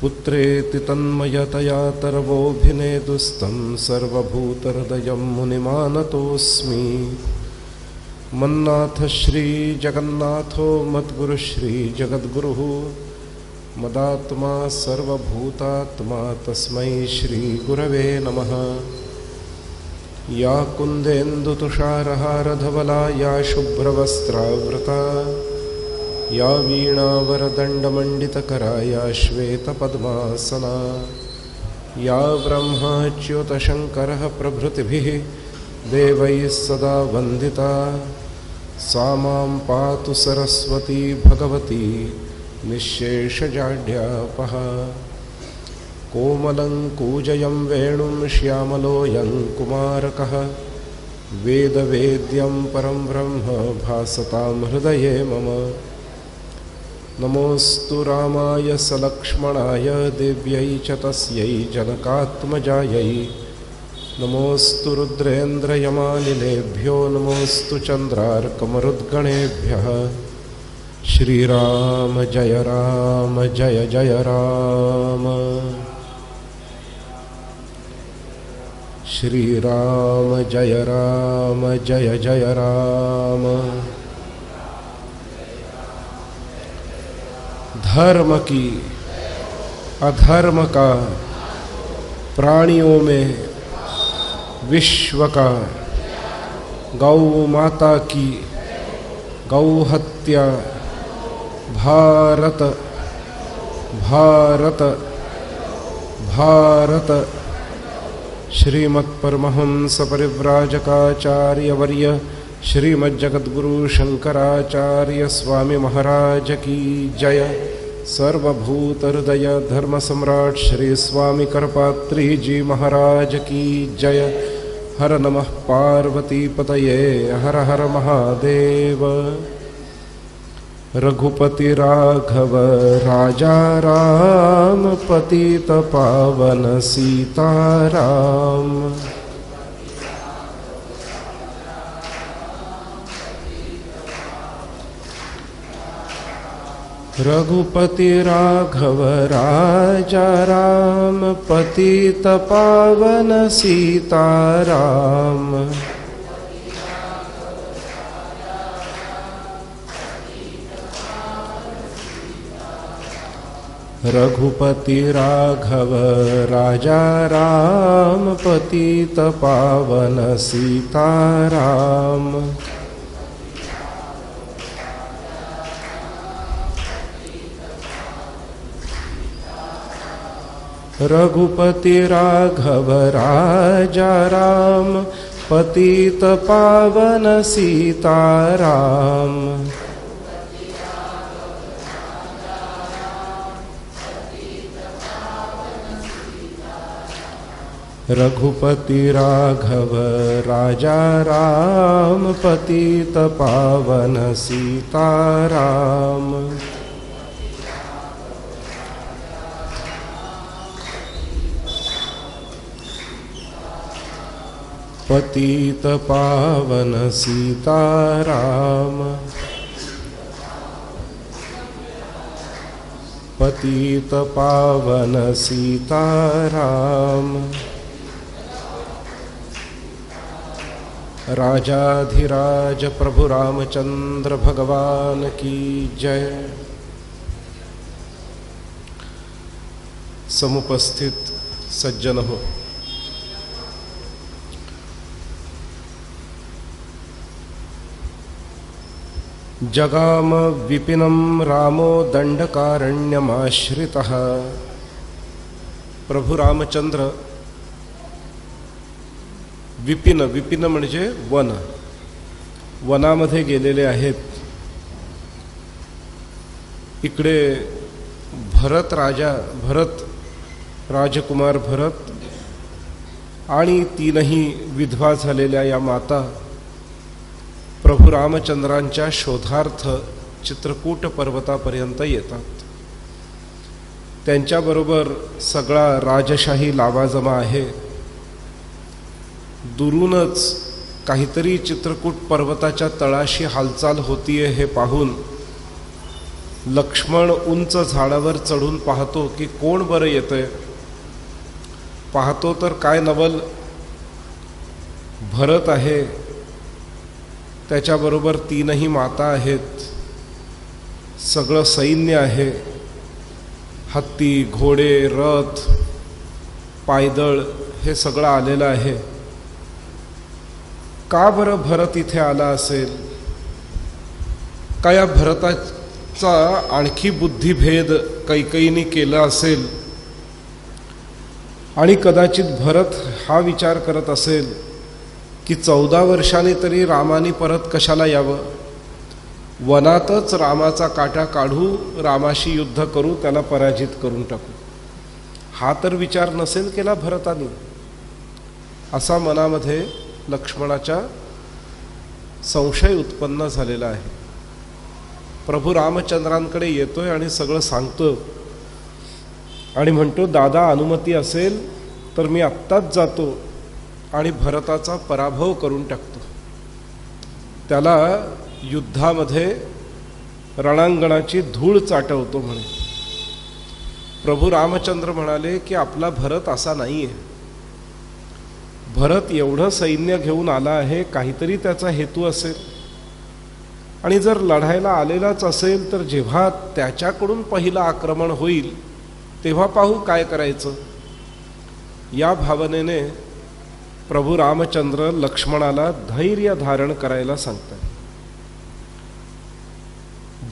पुत्रेति तन्मयतया तरवोऽभिनेदुस्तं सर्वभूतहृदयं मुनिमानतोऽस्मि। मन्नाथ श्रीजगन्नाथो मद्गुरुश्रीजगद्गुरुः मदात्मा सर्वभूतात्मा तस्मै श्रीगुरवे नमः। या कुन्देन्दुतुषारहारधवला या शुभ्रवस्त्रावृता या वीणावरदण्डमण्डितकरा या श्वेतपद्मासना या ब्रह्माच्युतशङ्करः प्रभृतिभिः देवैः सदा वन्दिता सा मां पातु सरस्वती भगवती निःशेषजाड्यापः। कोमलं कूजयं वेणुं श्यामलोऽयं कुमारकः वेदवेद्यं परं ब्रह्म भासतां हृदये मम। नमोऽस्तु रामाय सलक्ष्मणाय देव्यै च तस्यै जनकात्मजायै। नमोऽस्तु रुद्रेन्द्रयमानिलेभ्यो नमोऽस्तु चन्द्रार्कमरुद्गणेभ्यः। श्रीराम जय राम जय जय राम। श्रीराम जय राम जय जय राम। धर्म की अधर्म का प्राणियों में विश्व का गौ माता की गौ हत्या भारत भारत भारत। श्रीमत्परमहंस परिव्राजकाचार्यवर्य श्रीमज्जगद्गुरु शंकराचार्य स्वामी महाराज की जय। सर्वभूत हृदय धर्म सम्राट श्री स्वामी करपात्री जी महाराज की जय। हर नमः पार्वती पतये हर हर महादेव। रघुपति राघव राजा राम पतित पावन सीताराम। रघुपति राघव राजा राम पतित पावन सीताराम। रघुपति राघव राजा राम पतित पावन सीताराम। रघुपति राघव राजा राम पतित पावन सीताराम। रघुपति राघव राजा राम पतित पावन सीताराम। पतित पावन सीताराम। पतित पावन सीताराम। राजाधिराज प्रभु रामचंद्र भगवान की जय। समुपस्थित सज्जन हो, जगाम विपिनं रामो दंडकारण्यमाश्रितः। प्रभु रामचंद्र विपिन, विपिन म्हणजे वन, वनामध्ये गेलेले आहेत इकडे भरत राजकुमार भरत आणि तीनही विधवा झालेल्या या माता प्रभू रामचंद्रांच्या शोधार्थ चित्रकूट पर्वतापर्यंत येतात. त्यांच्याबरोबर सगळा राजशाही लावाजमा आहे. दुरूनच काहीतरी चित्रकूट पर्वताच्या तळाशी हालचाल होतीये हे पाहून लक्ष्मण उंच झाडावर चढून पाहतो की कोण बरं येतंय. पाहतो तर काय नवल, भरत आहे, त्याच्याबरोबर तीनही माता आहेत, सगळं सैन्य आहे, हत्ती घोडे रथ पायदळ हे सगळं आलेलं आहे. का बरं भरत इथे आला असेल? का या भरताचा आणखी बुद्धिभेद कैकेयीने केला असेल आणि कदाचित भरत हा विचार करत असेल की 14 वर्षांनी तरी रामाने परत कशाला यावं, वनातच रामाचा काटा काढू, रामाशी युद्ध करू, त्याला पराजित करून टाकू. हा तर विचार नसेल केला भरताने. असा मनामध्ये लक्ष्मणाच्या संशय उत्पन्न झालेला आहे. प्रभू रामचंद्रांकडे येतोय आणि सगळं सांगतो आणि म्हणतो, दादा अनुमती असेल तर मी आत्ताच जातो आणि भरताचा पराभव करून टाकतो, त्याला युद्धामध्ये रणांगणाची धूळ चाटवतो म्हणे. प्रभू रामचंद्र म्हणाले की आपला भरत असा नाहीये. भरत एवढं सैन्य घेऊन आला आहे, काहीतरी त्याचा हेतू असेल, आणि जर लढायला आलेलाच असेल तर जेव्हा त्याच्याकडून पहिलं आक्रमण होईल तेव्हा पाहू काय करायचं. या भावनेने प्रभू रामचंद्र लक्ष्मणाला धैर्य धारण करायला सांगतात.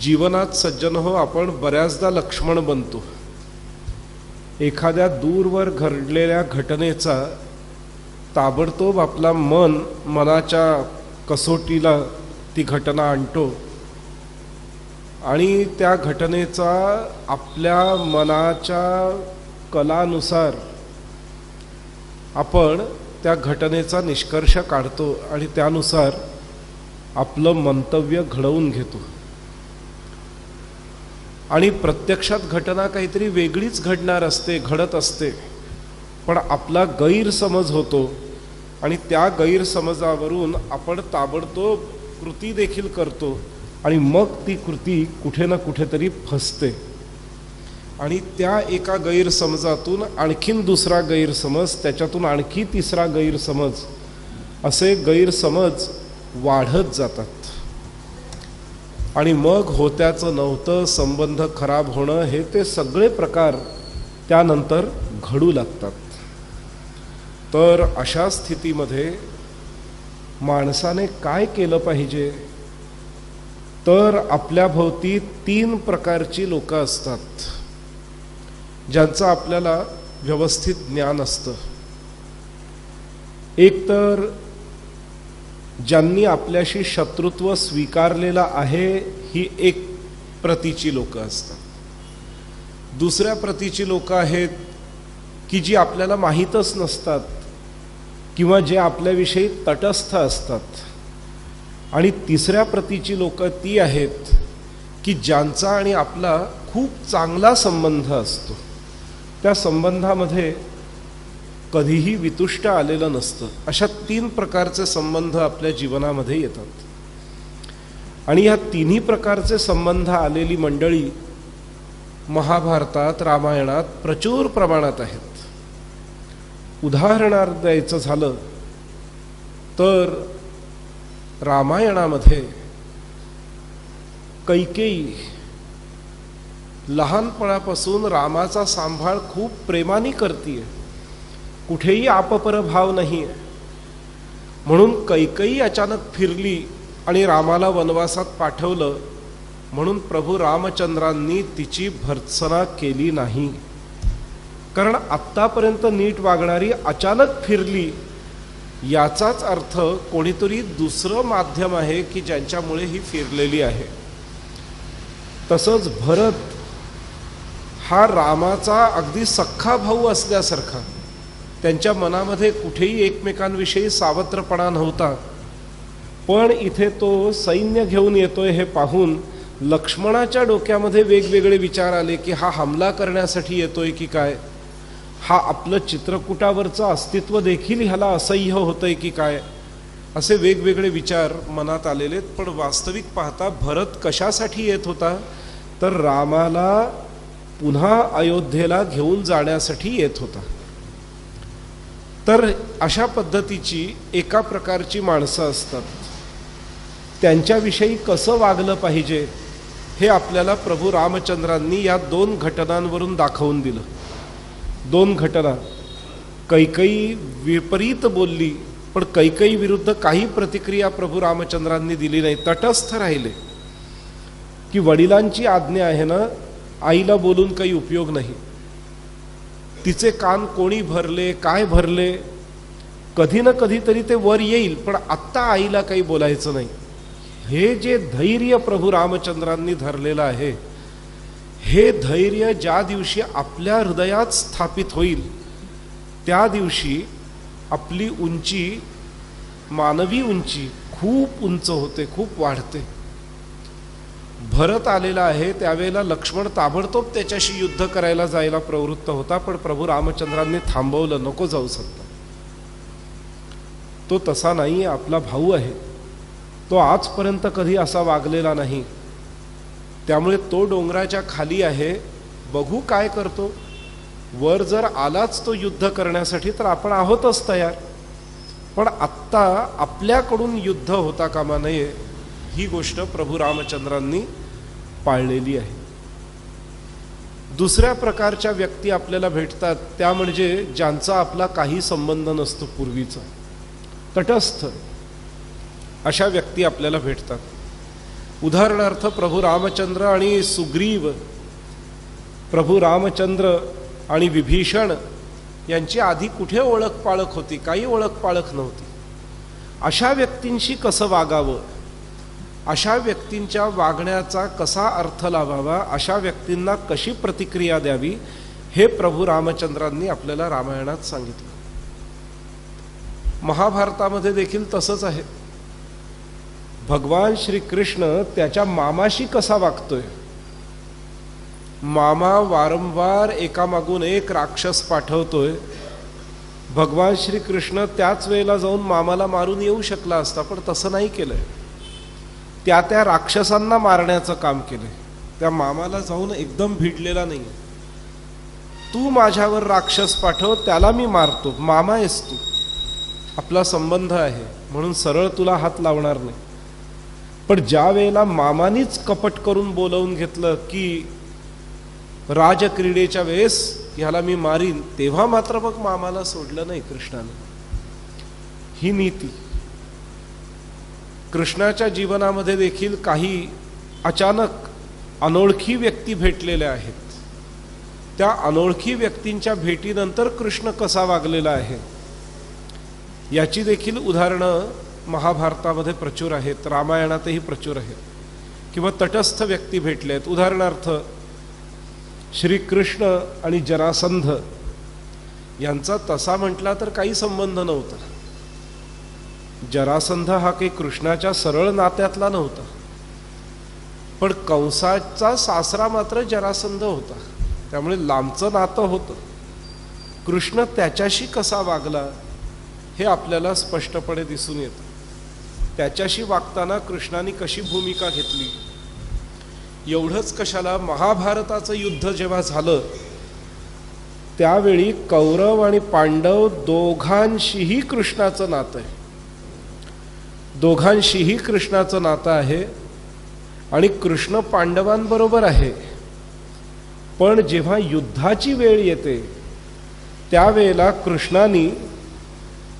जीवनात सज्जन हो, आपण बऱ्याचदा लक्ष्मण बनतो. एखाद्या दूरवर घडलेल्या घटनेचा ताबडतोब आपला मनाच्या कसोटीला ती घटना आणतो आणि त्या घटनेचा आपल्या मनाच्या कलानुसार आपण त्या घटनेचा निष्कर्ष काढतो आणि त्यानुसार आपलं मंतव्य घडवून घेतो. आणि प्रत्यक्षात घटना काहीतरी वेगळीच घडत असते, पण आपला गैरसमज होतो आणि त्या गैरसमजावरून आपण ताबडतोब कृती देखील करतो आणि मग ती कृती कुठे ना कुठेतरी फसते आणि त्या एका गैरसमजातून आणखीन दुसरा गैरसमज, त्याच्यातून आणखी तिसरा गैरसमज, असे गैरसमज वाढत जातात आणि मग होत्याचं नव्हतं, संबंध खराब होणं, हे ते सगळे प्रकार त्यानंतर घडू लागतात. तर अशा स्थितीमध्ये माणसाने काय केलं पाहिजे? तर आपल्या भोवती 3 प्रकारची लोक असतात ज्यांचं आपल्याला व्यवस्थित ज्ञान असतं. एक तर ज्यांनी आपल्याशी शत्रुत्व स्वीकारलेलं आहे, ही एक प्रतीची लोक असतात. दुसऱ्या प्रतीची लोक आहेत की जी आपल्याला माहीतच नसतात किंवा जे आपल्याविषयी तटस्थ असतात. आणि तिसऱ्या प्रतीची लोक ती आहेत की ज्यांचा आणि आपला खूप चांगला संबंध असतो. त्या संबंधामध्ये कधीही वितुष्ट आलेलं नसतं. अशा 3 प्रकारचे संबंध आपल्या जीवनामध्ये येतात आणि ह्या 3ही प्रकारचे संबंध आलेली मंडळी महाभारतात, रामायणात प्रचूर प्रमाणात आहेत. उदाहरणार्थ द्यायचं झालं तर रामायणामध्ये कैकेयी लहानपणापासून रामाचा सांभाळ खूप प्रेमाने करतीये, कुठेही आपपर भाव नाही आहे. म्हणून कैकेयी अचानक फिरली आणि रामाला वनवासात पाठवलं, म्हणून प्रभू रामचंद्रांनी तिची भर्त्सना केली नाही. कारण आत्तापर्यंत नीट वागणारी अचानक फिरली, याचाच अर्थ कोणीतरी दुसरं माध्यम आहे की ज्यांच्यामुळे ही फिरलेली आहे. तसंच भरत हा रामाचा अगदी सख्खा भाऊ असल्यासारखा, त्यांच्या मनामध्ये कुठेही एकमेकांविषयी सावत्रपणा नव्हता. पण इथे तो सैन्य घेऊन येतोय हे पाहून लक्ष्मणाच्या डोक्यामध्ये वेगवेगळे विचार आले की हा हमला करण्यासाठी येतोय की काय, हा आपलं चित्रकूटावरचं अस्तित्व देखील ह्याला असह्य होतंय की काय, असे वेगवेगळे विचार मनात आलेले. पण वास्तविक पाहता भरत कशासाठी येत होता, तर रामाला पुन्हा अयोध्येला घेऊन जाण्यासाठी येत होता. तर अशा पद्धतीची एका प्रकारची माणसं असतात, त्यांच्याविषयी कसं वागलं पाहिजे हे आपल्याला प्रभू रामचंद्रांनी या 2 घटनांवरून दाखवून दिलं. 2 घटना. कैकेयी विपरीत बोलली, पण कैकेयी विरुद्ध काही प्रतिक्रिया प्रभू रामचंद्रांनी दिली नाही, तटस्थ राहिले की वडिलांची आज्ञा आहे ना, आईला बोलून काही उपयोग नाही. तिचे कान कोणी भरले, काय भरले, कधी ना कधीतरी ते वर येईल, पण आत्ता आईला काही बोलायचं नाही. हे जे धैर्य प्रभू रामचंद्रांनी धरलेलं आहे, हे धैर्य ज्या दिवशी आपल्या हृदयात स्थापित होईल त्या दिवशी आपली उंची, मानवी उंची खूप उंच होते, खूप वाढते. भरत आलेला आहे त्यावेळेला लक्ष्मण ताबडतोब त्याच्याशी युद्ध करायला जायला प्रवृत्त होता, पण प्रभू रामचंद्रांनी थांबवलं, नको जाऊ शकता. तो तसा नाही, आपला भाऊ आहे, तो आजपर्यंत कधी असा वागलेला नाही. त्यामुळे तो डोंगराच्या खाली आहे, बघू काय करतो. वर जर आलाच तो युद्ध करण्यासाठी तर आपण आहोतच तयार, पण आत्ता आपल्याकडून युद्ध होता कामा नये, ही गोष्ट प्रभू रामचंद्रांनी पाळलेली आहे. दुसऱ्या प्रकारच्या व्यक्ती आपल्याला भेटतात, त्या म्हणजे ज्यांचा आपला काही संबंध नसतो पूर्वीचा, तटस्थ अशा व्यक्ती आपल्याला भेटतात. उदाहरणार्थ प्रभू रामचंद्र आणि सुग्रीव, प्रभू रामचंद्र आणि विभीषण यांची आधी कुठे ओळख पाळख होती, काही ओळख पाळख नव्हती. अशा व्यक्तींशी कसं वागावं, अशा व्यक्तींच्या वागण्याचा कसा अर्थ लावावा, अशा व्यक्तींना कशी प्रतिक्रिया द्यावी, हे प्रभू रामचंद्रांनी आपल्याला रामायणात सांगितलं. महाभारतामध्ये देखील तसंच आहे. भगवान श्रीकृष्ण त्याच्या मामाशी कसा वागतोय. मामा वारंवार एकामागून एक राक्षस पाठवतोय. भगवान श्रीकृष्ण त्याच वेळेला जाऊन मामाला मारून येऊ शकला असता, पण तसं नाही केलंय. त्या राक्षसांना मारण्याचं काम केलंय. त्या मामाला जाऊन एकदम भिडलेला नाही, तू माझ्यावर राक्षस पाठव, त्याला मी मारतो, मामा आहेस तू, आपला संबंध आहे म्हणून सरळ तुला हात लावणार नाही. पण ज्या वेळेला मामानीच कपट करून बोलवून घेतलं की राजक्रीडेच्या वेळेस ह्याला मी मारीन, तेव्हा मात्र मग मामाला सोडलं नाही कृष्णाने. ही नीती. कृष्णाच्या जीवनामध्ये देखील काही अचानक अनोळखी व्यक्ती भेटलेल्या आहेत. त्या अनोळखी व्यक्तींच्या भेटीनंतर कृष्ण कसा वागलेला आहे याची देखील उदाहरणं महाभारतामध्ये प्रचूर आहेत, रामायणातही प्रचूर आहेत. किंवा तटस्थ व्यक्ती भेटले आहेत. उदाहरणार्थ श्रीकृष्ण आणि जरासंध यांचा तसा म्हटला तर काही संबंध नव्हता. जरासंध हा काही कृष्णाच्या सरळ नात्यातला नव्हता, पण कंसाचा सासरा मात्र जरासंध होता, त्यामुळे लांबचं नातं होतं. कृष्ण त्याच्याशी कसा वागला हे आपल्याला स्पष्टपणे दिसून येतं. त्याच्याशी वागताना कृष्णाने कशी भूमिका घेतली. एवढंच कशाला, महाभारताचं युद्ध जेव्हा झालं त्यावेळी कौरव आणि पांडव दोघांशीही कृष्णाचं नातं आहे. दोघांशीही कृष्णाचं नातं आहे आणि कृष्ण पांडवांबरोबर आहे. पण जेव्हा युद्धाची वेळ येते त्यावेळेला कृष्णाने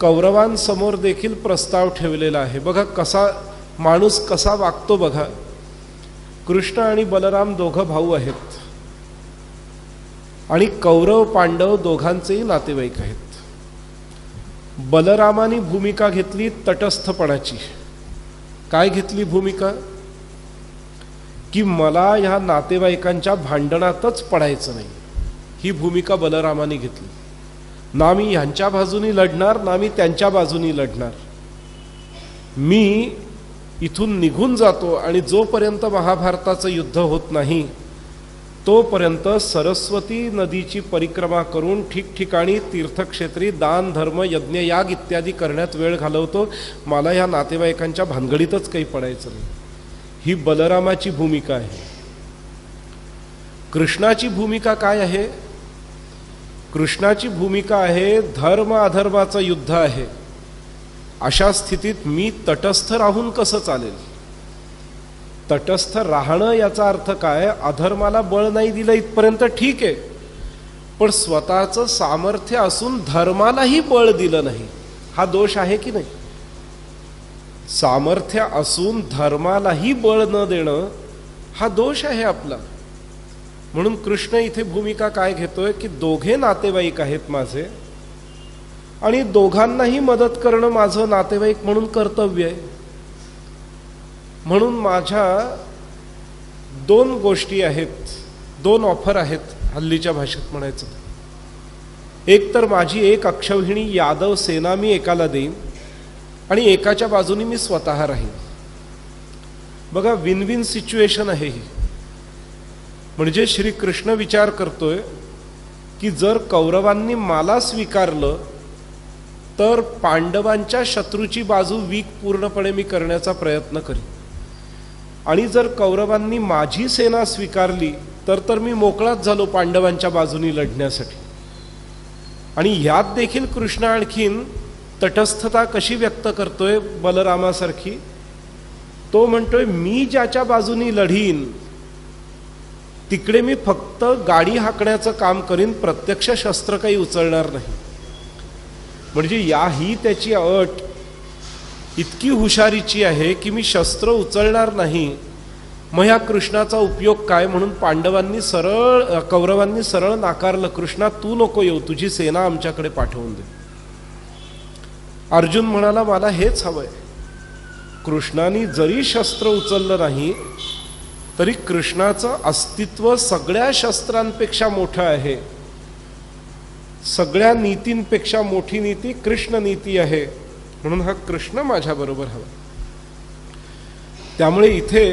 कौरवांसमोर देखील प्रस्ताव ठेवलेला आहे. बघा कसा माणूस कसा वागतो बघा. कृष्ण आणि बलराम दोघं भाऊ आहेत आणि कौरव पांडव दोघांचेही नातेवाईक आहेत. बलरामाने भूमिका घेतली तटस्थपणाची. काय घेतली भूमिका, की मला ह्या नातेवाईकांच्या भांडणातच पडायचं नाही, ही भूमिका बलरामाने घेतली. ना मी ह्यांच्या बाजूनी लढणार, ना मी त्यांच्या बाजूनी लढणार. मी इथून निघून जातो आणि जोपर्यंत महाभारताचं युद्ध होत नाही तोपर्यंत सरस्वती नदीची परिक्रमा करून ठिकठिकाणी तीर्थक्षेत्री दान धर्म यज्ञ याग इत्यादी करण्यात वेळ घालवतो. मला ह्या नातेवाईकांच्या भानगडीतच काही पडायचं नाही. ही बलरामाची भूमिका आहे. कृष्णाची भूमिका काय आहे? कृष्णाची भूमिका आहे धर्म अधर्माचं युद्ध आहे. अशा स्थितीत मी तटस्थ राहून कसं चालेल? तटस्थ राहणं याचा अर्थ काय? अधर्माला बळ नाही दिलं इथपर्यंत ठीक आहे, पण स्वतःचं सामर्थ्य असून धर्मालाही बळ दिलं नाही, हा दोष आहे की नाही? सामर्थ्य असून धर्मालाही बळ न देणं हा दोष आहे आपला. म्हणून कृष्ण इथे भूमिका काय घेतोय की दोघे नातेवाईक आहेत माझे आणि दोघांनाही मदत करणं माझं नातेवाईक म्हणून कर्तव्य आहे. म्हणून माझ्या दोन गोष्टी आहेत, दोन ऑफर आहेत हल्लीच्या भाषेत म्हणायचं. एक तर माझी एक अक्षौहिणी यादव सेना मी एकाला देईन आणि एकाच्या बाजूनी मी स्वतः राहीन. बघा, विन विन सिच्युएशन आहे ही. म्हणजे श्रीकृष्ण विचार करतोय की जर कौरवांनी मला स्वीकारलं तर पांडवांच्या शत्रूची बाजू वीक पूर्णपणे मी करण्याचा प्रयत्न करीन, आणि जर कौरवांनी माझी सेना स्वीकारली तर मी मोकळाच झालो पांडवांच्या बाजूनी लढण्यासाठी. आणि ह्यात देखील कृष्ण आणखीन तटस्थता कशी व्यक्त करतोय बलरामासारखी? तो म्हणतोय मी ज्याच्या बाजूनी लढीन तिकडे मी फक्त गाडी हाकण्याचं काम करीन, प्रत्यक्ष शस्त्र काही उचलणार नाही. म्हणजे याही त्याची अट इतकी हुशारीची आहे की मी शस्त्र उचलणार नाही. मग ह्या कृष्णाचा उपयोग काय? म्हणून कौरवांनी सरळ नाकारलं, कृष्णा तू नको येऊ, तुझी सेना आमच्याकडे पाठवून दे. अर्जुन म्हणाला मला हेच हवंय. कृष्णाने जरी शस्त्र उचललं नाही तरी कृष्णाचं अस्तित्व सगळ्या शस्त्रांपेक्षा मोठं आहे. सगळ्या नीतींपेक्षा मोठी नीती कृष्ण नीती आहे. म्हणून हा कृष्ण माझ्याबरोबर हवा. त्यामुळे इथे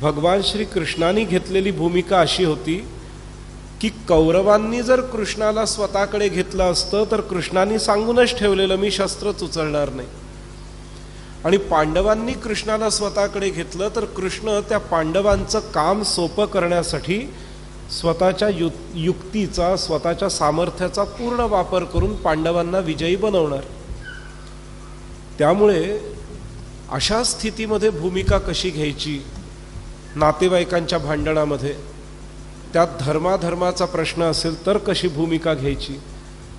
भगवान श्री कृष्णाने घेतलेली भूमिका अशी होती की कौरवांनी जर कृष्णाला स्वतःकडे घेतलं असतं तर कृष्णाने सांगूनच ठेवलेलं मी शस्त्रच उचलणार नाही. आणि पांडवांनी कृष्णाला स्वतःकडे घेतलं तर कृष्ण त्या पांडवांचं काम सोपं करण्यासाठी स्वतःच्या युक्तीचा, स्वतःच्या सामर्थ्याचा पूर्ण वापर करून पांडवांना विजयी बनवणार. त्यामुळे अशा स्थितीमध्ये भूमिका कशी घ्यायची नातेवाईकांच्या भांडणामध्ये, त्यात धर्माधर्माचा प्रश्न असेल तर कशी भूमिका घ्यायची?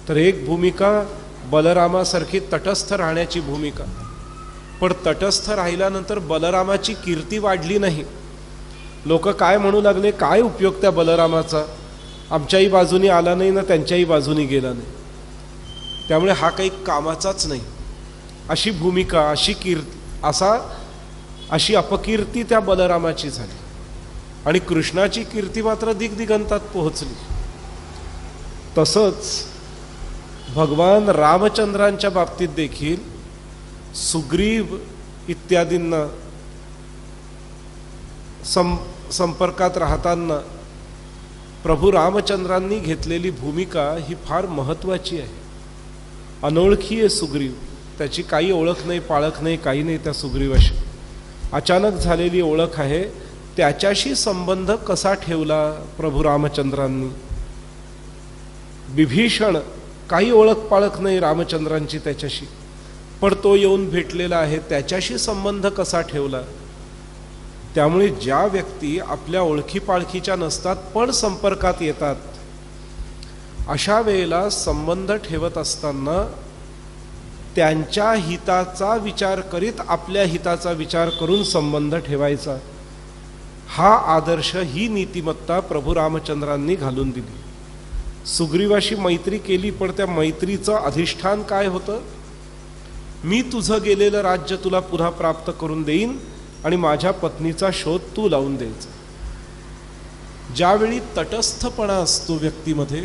तर एक भूमिका बलरामासारखी तटस्थ राहण्याची भूमिका. पण तटस्थ राहिल्यानंतर बलरामाची कीर्ती वाढली नाही. लोक काय म्हणू लागले, काय उपयोग त्या बलरामाचा, आमच्याही बाजूनी आला नाही ना त्यांच्याही बाजूनी गेला नाही, त्यामुळे हा काही कामाचाच नाही, अशी भूमिका, अशी अपकीर्ती त्या बलरामाची झाली. आणि कृष्णाची कीर्ती मात्र दिग्दिगंतात पोहोचली. तसंच भगवान रामचंद्रांच्या बाबतीत देखील सुग्रीव इत्यादींना संपर्कात राहताना प्रभू रामचंद्रांनी घेतलेली भूमिका ही फार महत्त्वाची आहे. अनोळखी आहे सुग्रीव, त्याची काही ओळख नाही, पाळख नाही, काही नाही त्या सुग्रीवाशी. अचानक झालेली ओळख आहे. त्याच्याशी संबंध कसा ठेवला प्रभू रामचंद्रांनी? विभीषण, काही ओळख पाळख नाही रामचंद्रांची त्याच्याशी, पण तो येऊन भेटलेला आहे, त्याच्याशी संबंध कसा ठेवला? त्यामुळे ज्या व्यक्ती आपल्या ओळखीपाळखीच्या नसतात पण संपर्कात येतात, अशा वेळेला संबंध ठेवत असताना त्यांच्या हिताचा विचार करीत आपल्या हिताचा विचार करून संबंध ठेवायचा. हा आदर्श, ही नीतिमत्ता प्रभू रामचंद्रांनी घालून दिली. सुग्रीवाशी मैत्री केली, पण त्या मैत्रीचं अधिष्ठान काय होतं? मी तुझं गेलेलं राज्य तुला पुन्हा प्राप्त करून देईन आणि माझ्या पत्नीचा शोध तू लावून द्यायचा. ज्यावेळी तटस्थपणा असतो व्यक्तीमध्ये,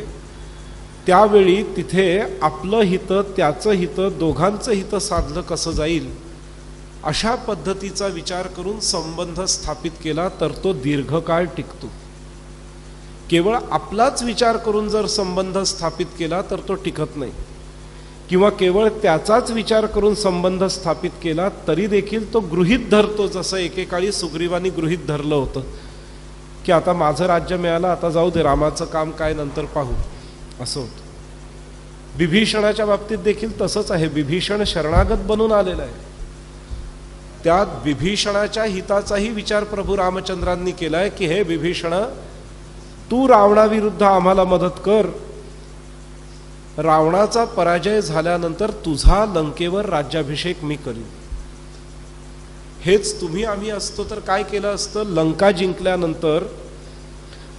त्यावेळी तिथे आपलं हित, त्याचं हित, दोघांचं हित साधलं कसं जाईल, अशा पद्धतीचा विचार करून संबंध स्थापित केला तर तो दीर्घकाळ टिकतो. केवळ आपलाच विचार करून जर संबंध स्थापित केला तर तो टिकत नाही, किंवा केवळ त्याचाच विचार करून संबंध स्थापित केला तरी देखील तो गृहीत धरतो, जसं एकेकाळी सुग्रीवानी गृहीत धरलं होतं की आता माझं राज्य मिळालं, आता जाऊ दे, रामाचं काम काय नंतर पाहू, असं होतं. विभीषणाच्या बाबतीत देखील तसंच आहे. विभीषण शरणागत बनून आलेला आहे. त्यात विभीषणाच्या हिताचाही विचार प्रभू रामचंद्रांनी केलाय की हे विभीषण, तू रावणाविरुद्ध आम्हाला मदत कर, रावणाचा पराजय झाल्यानंतर तुझा लंकेवर राज्याभिषेक मी करीन. हेच तुम्ही आम्ही असतो तर काय केलं असतं, लंका जिंकल्यानंतर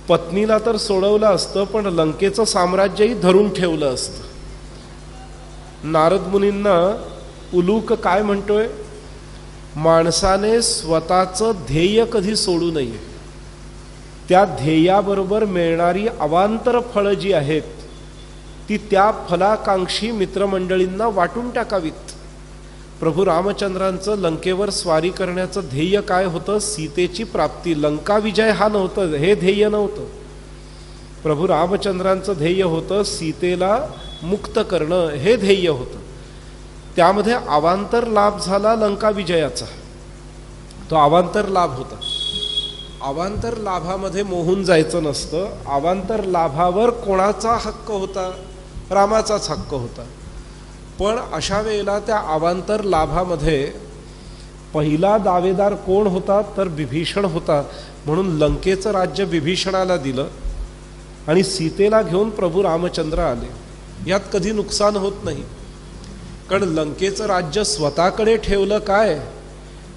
पत्नीला तर सोडवलं असतं, पण लंकेचं साम्राज्यही धरून ठेवलं असतं. नारद मुनींना उलूक काय म्हणतोय, माणसाने स्वतःचं ध्येय कधी सोडू नये, त्या ध्येयाबरोबर मिळणारी अवांतर फळं जी आहेत ती त्या फलाकांक्षी मित्रमंडळींना वाटून टाकावीत. प्रभू रामचंद्रांचं लंकेवर स्वारी करण्याचं ध्येय काय होतं, सीतेची प्राप्ती, लंका विजय हा नव्हतं, हे ध्येय नव्हतं. प्रभू रामचंद्रांचं ध्येय होतं सीतेला मुक्त करणं, हे ध्येय होतं. त्यामध्ये अवांतर लाभ झाला लंका विजयाचा, तो अवांतर लाभ होता. अवांतर लाभामध्ये मोहून जायचं नसतं. अवांतर लाभावर कोणाचा हक्क होता, रामाचाच हक्क होता. पण अशा वेळेला त्या अवांतर लाभामध्ये पहिला दावेदार कोण होता तर विभीषण होता. म्हणून लंकेचं राज्य विभीषणाला दिलं आणि सीतेला घेऊन प्रभू रामचंद्र आले. यात कधी नुकसान होत नाही, कारण लंकेचं राज्य स्वतःकडे ठेवलं काय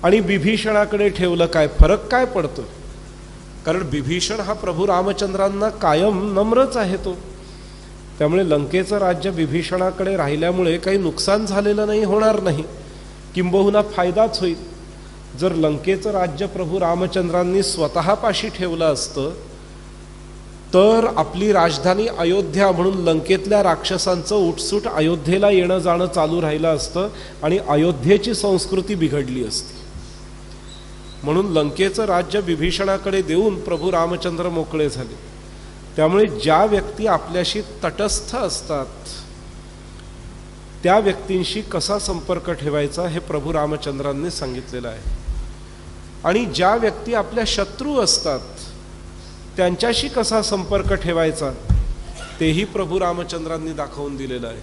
आणि विभीषणाकडे ठेवलं काय, फरक काय पडतो. कारण विभीषण हा प्रभू रामचंद्रांना कायम नम्रच आहे तो. त्यामुळे लंकेचं राज्य विभीषणाकडे राहिल्यामुळे काही नुकसान झालेलं नाही, होणार नाही, किंबहुना फायदाच होईल. जर लंकेचं राज्य प्रभू रामचंद्रांनी स्वतःपाशी ठेवलं असतं तर आपली राजधानी अयोध्या म्हणून लंकेतल्या राक्षसांचं उठसूट अयोध्येला येणं जाणं चालू राहिलं असतं आणि अयोध्येची संस्कृती बिघडली असती. म्हणून लंकेचं राज्य विभीषणाकडे देऊन प्रभू रामचंद्र मोकळे झाले. त्यामुळे ज्या व्यक्ती आपल्याशी तटस्थ असतात त्या व्यक्तींशी कसा संपर्क ठेवायचा हे प्रभू रामचंद्रांनी सांगितलेलं आहे. आणि ज्या व्यक्ती आपल्या शत्रू असतात त्यांच्याशी कसा संपर्क ठेवायचा तेही प्रभू रामचंद्रांनी दाखवून दिलेलं आहे.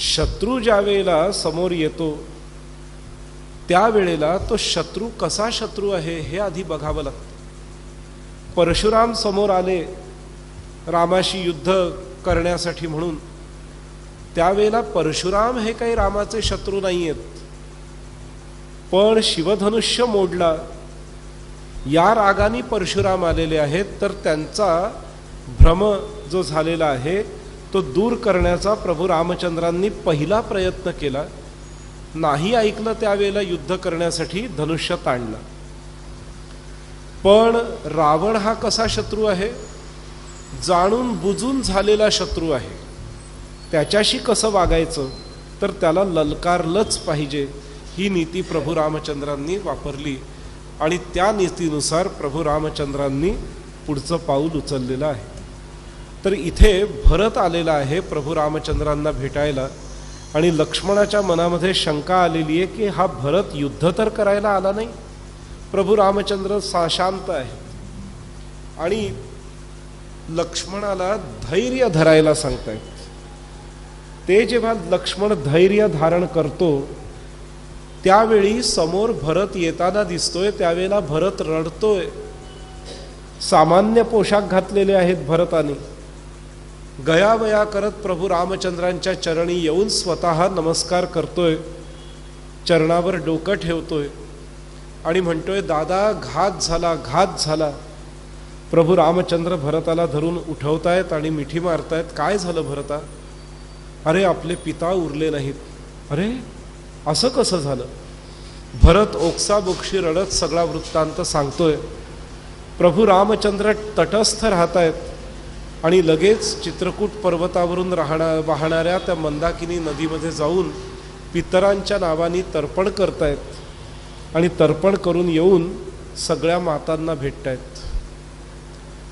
शत्रू ज्या वेळेला समोर येतो त्यावेळेला तो शत्रू कसा शत्रू आहे हे आधी बघावं लागतं. परशुराम समोर आले रामाशी युद्ध करण्यासाठी म्हणून, त्यावेळेला परशुराम हे काही रामाचे शत्रू नाही आहेत, पण शिवधनुष्य मोडला या रागाने परशुराम आलेले आहेत. तर त्यांचा भ्रम जो झालेला आहे तो दूर करण्याचा प्रभू रामचंद्रांनी पहिला प्रयत्न केला. नाही ऐकलं त्यावेळेला युद्ध करण्यासाठी धनुष्य ताणलं. पण रावण हा कसा शत्रू आहे, जाणून बुजून झालेला शत्रू आहे. त्याच्याशी कसं वागायचं तर त्याला ललकारलंच पाहिजे, ही नीती प्रभू रामचंद्रांनी वापरली आणि त्या नीतीनुसार प्रभू रामचंद्रांनी पुढचं पाऊल उचललेलं आहे. तर इथे भरत आलेला आहे प्रभू रामचंद्रांना भेटायला आणि लक्ष्मणाच्या मनामध्ये शंका आलेली आहे की हा भरत युद्ध तर करायला आला नाही. प्रभू रामचंद्र शांत आहेत आणि लक्ष्मणाला धैर्य धरायला सांगतायत. ते जेव्हा लक्ष्मण धैर्य धारण करतो त्यावेळी समोर भरत येताना दिसतोय. त्यावेळेला भरत रडतोय. सामान्य पोशाख घातलेले आहेत भरताने. गयावया करत प्रभू रामचंद्रांच्या चरणी येऊन स्वतः नमस्कार करतोय, चरणावर डोकं ठेवतोय आणि म्हणतोय दादा घात झाला, घात झाला. प्रभू रामचंद्र भरताला धरून उठवतायत आणि मिठी मारतायत. काय झालं भरता? अरे आपले पिता उरले नाहीत. अरे असं कसं झालं? भरत ओक्साबोक्षी रडत सगळा वृत्तांत सांगतोय. प्रभू रामचंद्र तटस्थ राहत आहेत आणि लगेच चित्रकूट पर्वतावरून वाहणाऱ्या त्या मंदाकिनी नदीमध्ये जाऊन पितरांच्या नावाने तर्पण करतायत आणि तर्पण करून येऊन सगळ्या मातांना भेटतायत.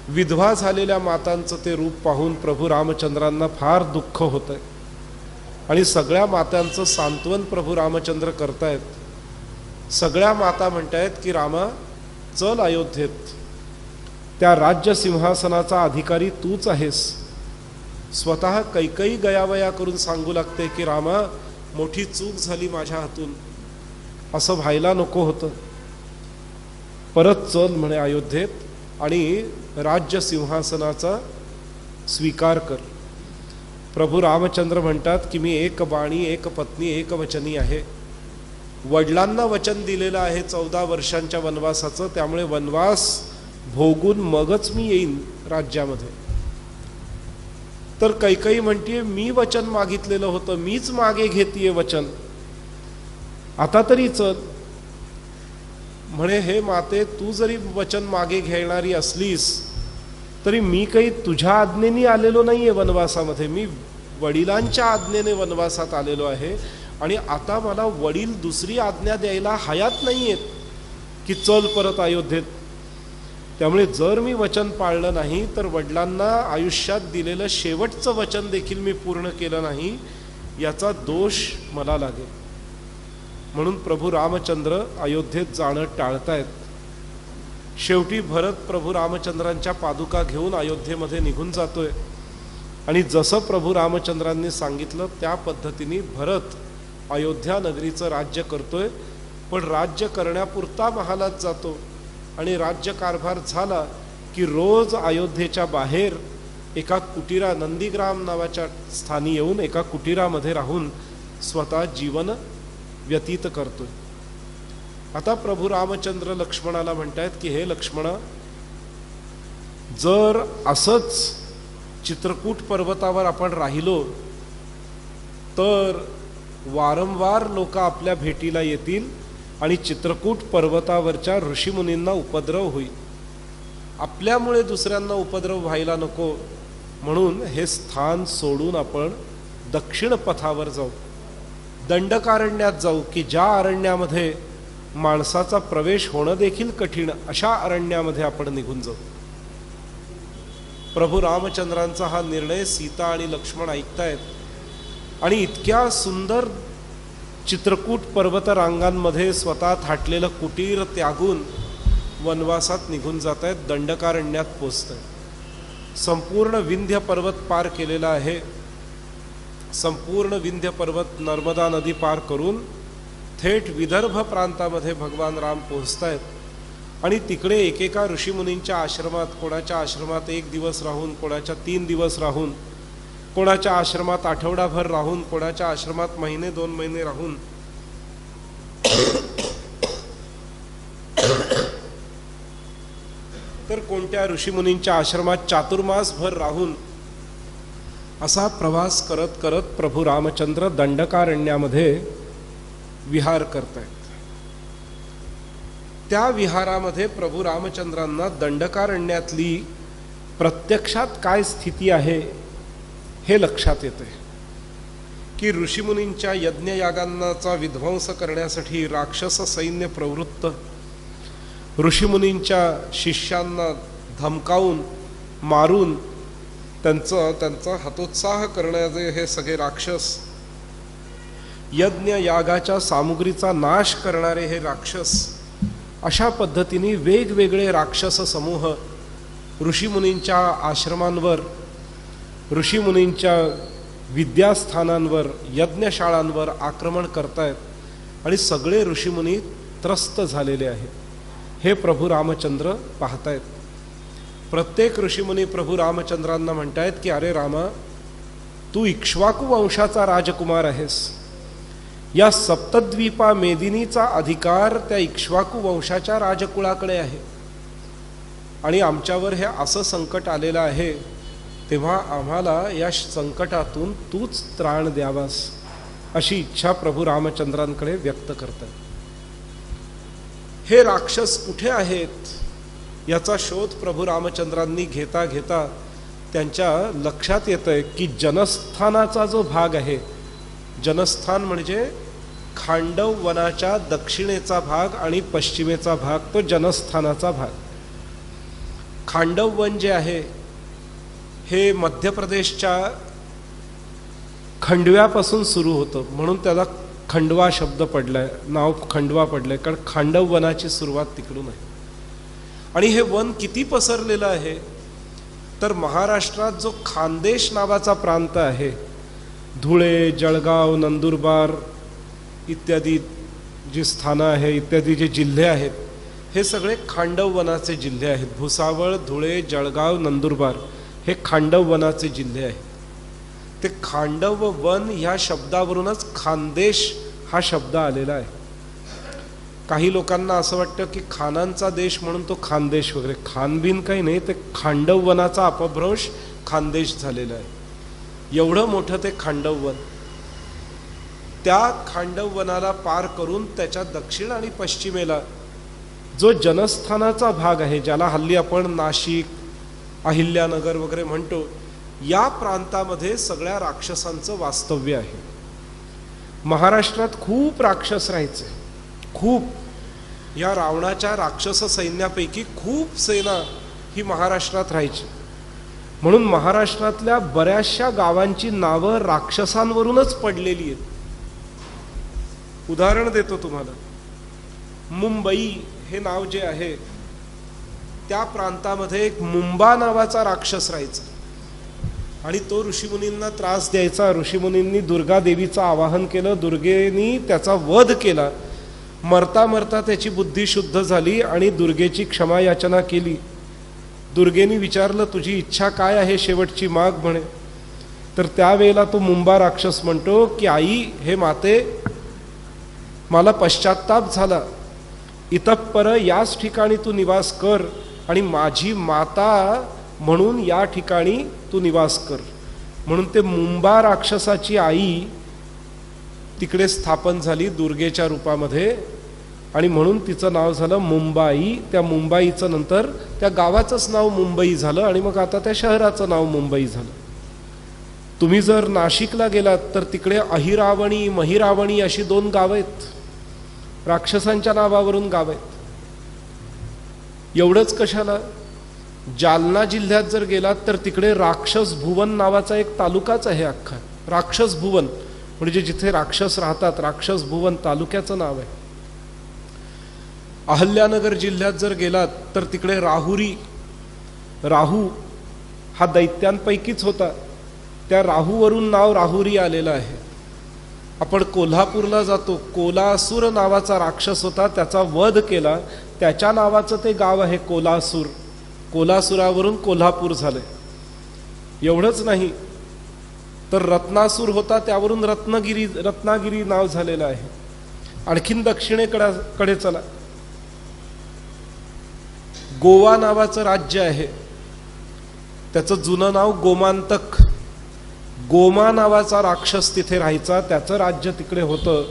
विधवा झालेल्या मातांचं ते रूप पाहून प्रभू रामचंद्रांना फार दुःख होतंय आणि सगळ्या मातांचं सांत्वन प्रभू रामचंद्र करतायत. सगळ्या माता म्हणतायत की रामा, चल अयोध्येत, त्या राज्य सिंहासनाचा अधिकारी तूच आहेस. स्वतः कैकई गयावया करून सांगू लागते की रामा, मोठी चूक झाली माझ्या हातून, असं व्हायला नको होतं, परत चल म्हणे अयोध्येत आणि राज्य सिंहासनाचा स्वीकार कर. प्रभू रामचंद्र म्हणतात की मी एक बाणी एक पत्नी एक वचनी आहे. वडिलांना वचन दिलेलं आहे 14 वर्षांच्या वनवासाचं, त्यामुळे वनवास भोगून मगच मी येईन राज्यामध्ये. तर कैकई म्हणतीये मी वचन मागितलेलं होतं, मीच मागे घेतीये वचन, आता तरी चल. म्हणे हे माते, तू जरी वचन मागे घेणारी असलीस तरी मी काही तुझ्या आज्ञेने आलेलो नाहीये वनवासामध्ये, मी वडिलांच्या आज्ञेने वनवासात आलेलो आहे आणि आता मला वडील दुसरी आज्ञा द्यायला हयात नाहीयेत की चल परत अयोध्येत. त्यामुळे जर मी वचन पाळलं नाही तर वडिलांना आयुष्यात दिलेलं शेवटचं वचन देखील मी पूर्ण केलं नाही, याचा दोष मला लागेल. म्हणून प्रभू रामचंद्र अयोध्येत जाणं टाळतायत. शेवटी भरत प्रभू रामचंद्रांच्या पादुका घेऊन अयोध्येमध्ये निघून जातोय आणि जसं प्रभू रामचंद्रांनी सांगितलं त्या पद्धतीने भरत अयोध्या नगरीचं राज्य करतोय. पण राज्य करण्यापुरता महालात जातो आणि राज्यकारभार झाला की रोज अयोध्येच्या बाहेर एका कुटीरा, नंदीग्राम नावाच्या स्थानी येऊन एका कुटीरामध्ये राहून स्वतः जीवन व्यतीत करतोय. आता प्रभू रामचंद्र लक्ष्मणाला म्हणतायत की हे लक्ष्मणा, जर असंच चित्रकूट पर्वतावर आपण राहिलो तर वारंवार लोक आपल्या भेटीला येतील आणि चित्रकूट पर्वतावरच्या ऋषीमुनींना उपद्रव होईल. आपल्यामुळे दुसऱ्यांना उपद्रव व्हायला नको, म्हणून हे स्थान सोडून आपण दक्षिण पथावर जाऊ, दंडकारण्यात जाऊ, की ज्या अरण्यामध्ये माणसाचा प्रवेश होणं देखील कठीण, अशा अरण्यामध्ये आपण निघून जाऊ. प्रभू रामचंद्रांचा हा निर्णय सीता आणि लक्ष्मण ऐकतायत आणि इतक्या सुंदर चित्रकूट पर्वत रांगांमध्ये स्वतः थाटलेलं कुटीर त्यागून वनवासात निघून जात आहेत, दंडकारण्यात पोचत आहेत. संपूर्ण विंध्य पर्वत पार केलेला आहे. संपूर्ण विंध्य पर्वत नर्मदा नदी पार करून थेट विदर्भ प्रांतामध्ये भगवान राम पोहोचतायत आणि तिकडे एकेका ऋषीमुनींच्या आश्रमात, कोणाच्या आश्रमात 1 दिवस राहून, कोणाच्या 3 दिवस राहून, कोणाच्या आश्रमात आठवडाभर राहून, कोणाच्या आश्रमात महिने 2 महिने राहून तर कोणत्या ऋषीमुनींच्या आश्रमात चातुर्मासभर राहून असा प्रवास करत करत प्रभू रामचंद्र दंडकारण्यामध्ये विहार करतायत. त्या विहारामध्ये प्रभू रामचंद्रांना दंडकारण्यातली प्रत्यक्षात काय स्थिती आहे हे लक्षात येते की ऋषीमुनींच्या यज्ञयागांचा विध्वंस करण्यासाठी राक्षस सैन्य प्रवृत्त, ऋषीमुनींच्या शिष्यांना धमकावून मारून त्यांचा हतोत्साह करणारे हे सगळे राक्षस, यज्ञ यागाच्या सामुग्रीचा नाश करणारे हे राक्षस, अशा पद्धतीने वेगवेगळे राक्षस समूह ऋषीमुनींच्या आश्रमांवर, ऋषीमुनींच्या विद्यास्थानांवर, यज्ञशाळांवर आक्रमण करतायत आणि सगळे ऋषीमुनी त्रस्त झालेले आहेत. हे प्रभू रामचंद्र पाहतायत. प्रत्येक ऋषीमुनी प्रभू रामचंद्रांना म्हणतायत की अरे रामा, तू इक्ष्वाकू वंशाचा राजकुमार आहेस. या सप्तद्वीपा मेदिनीचा अधिकार त्या इक्ष्वाकू वंशाच्या राजकुळाकडे आहे आणि आमच्यावर हे असं संकट आलेलं आहे, तेव्हा आम्हाला या संकटातून तूच त्राण द्यावास, अशी इच्छा प्रभू रामचंद्रांकडे व्यक्त करतात. हे राक्षस कुठे आहेत याचा शोध प्रभू रामचंद्रांनी घेता घेता त्यांच्या लक्षात येतंय की जनस्थानाचा जो भाग आहे, जनस्थान म्हणजे खांडव वनाच्या दक्षिणेचा भाग आणि पश्चिमेचा भाग, तो जनस्थानाचा भाग. खांडव वन जे आहे हे मध्य प्रदेशच्या खंडव्यापासून सुरू होतं, म्हणून त्याला खंडवा शब्द पडलाय, नाव खंडवा पडलंय, कारण खांडव वनाची सुरुवात तिकडून आहे. आणि हे वन किती पसरलेलं आहे तर महाराष्ट्रात जो खानदेश नावाचा प्रांत आहे, धुळे, जळगाव, नंदुरबार इत्यादी जी स्थानं आहे, इत्यादी जे जिल्हे आहेत, हे सगळे खांडव वनाचे जिल्हे आहेत. भुसावळ, धुळे, जळगाव, नंदुरबार हे खांडव वनाचे जिल्हे आहेत. ते खांडव वन ह्या शब्दावरूनच खानदेश हा शब्द आलेला आहे. काही लोकांना असं वाटतं की खानांचा देश म्हणून तो खानदेश वगैरे, खानबीन काही नाही, ते खांडव वनाचा अपभ्रंश खानदेश झालेला आहे. एवढं मोठं ते खांडव वन. त्या खांडव वनाला पार करून त्याच्या दक्षिण आणि पश्चिमेला जो जनस्थानाचा भाग आहे, ज्याला हल्ली आपण नाशिक, अहिल्यानगर वगैरे म्हणतो, या प्रांतामध्ये सगळ्या राक्षसांचं वास्तव्य आहे. महाराष्ट्रात खूप राक्षस राहायचे, खूप. या रावणाच्या राक्षस सैन्यापैकी खूप सेना ही महाराष्ट्रात राहायची. म्हणून महाराष्ट्रातल्या बऱ्याचशा गावांची नावं राक्षसांवरूनच पडलेली आहेत. उदाहरण देतो तुम्हाला. मुंबई हे नाव जे आहे, त्या प्रांतामध्ये एक मुंबा नावाचा राक्षस राहायचा आणि तो ऋषीमुनींना त्रास द्यायचा. ऋषीमुनींनी दुर्गा देवीचं आवाहन केलं, दुर्गेनी त्याचा वध केला. मरता मरता त्याची बुद्धी शुद्ध झाली आणि दुर्गेची क्षमा याचना केली. दुर्गेनी विचारलं, तुझी इच्छा काय आहे, शेवटची माग म्हणे. तर त्यावेळेला तो मुंबा राक्षस म्हणतो की आई, हे माते, मला पश्चाताप झाला, इतपर याच ठिकाणी तू निवास कर आणि माझी माता म्हणून या ठिकाणी तू निवास कर. म्हणून ते मुंबा राक्षसाची आई तिकडे स्थापन झाली दुर्गेच्या रूपामध्ये आणि म्हणून तिचं नाव झालं मुंबाई. त्या मुंबाईचं नंतर त्या गावाचंच नाव मुंबई झालं आणि मग आता त्या शहराचं नाव मुंबई झालं. तुम्ही जर नाशिकला गेलात तर तिकडे अहिरावणी, महिरावणी अशी 2 गावं आहेत, राक्षसांच्या नावावरून गाव आहेत. एवढंच कशाला, जालना जिल्ह्यात जर गेलात तर तिकडे राक्षस भुवन नावाचा एक तालुकाच आहे अख्खा. राक्षस भुवन म्हणजे जिथे राक्षस राहतात, राक्षस भुवन तालुक्याचं नाव आहे. अहल्यानगर जिल्ह्यात जर गेलात तर तिकडे राहुरी, राहू हा दैत्यांपैकीच होता, त्या राहूवरून नाव राहुरी आलेलं आहे. आपण कोल्हापूरला जातो, कोलासूर नावाचा राक्षस होता, त्याचा वध केला, त्याच्या नावाचं ते गाव आहे कोलासूर. कोलासुरावरून कोल्हापूर झालंय. एवढंच नाही तर रत्नासूर होता, त्यावरून रत्नागिरी नाव झालेलं आहे. आणखीन दक्षिणेकडे चला, गोवा नावाचं राज्य आहे, त्याचं जुनं नाव गोमांतक. गोमा नावाचा राक्षस तिथे राहायचा, त्याचं राज्य तिकडे होतं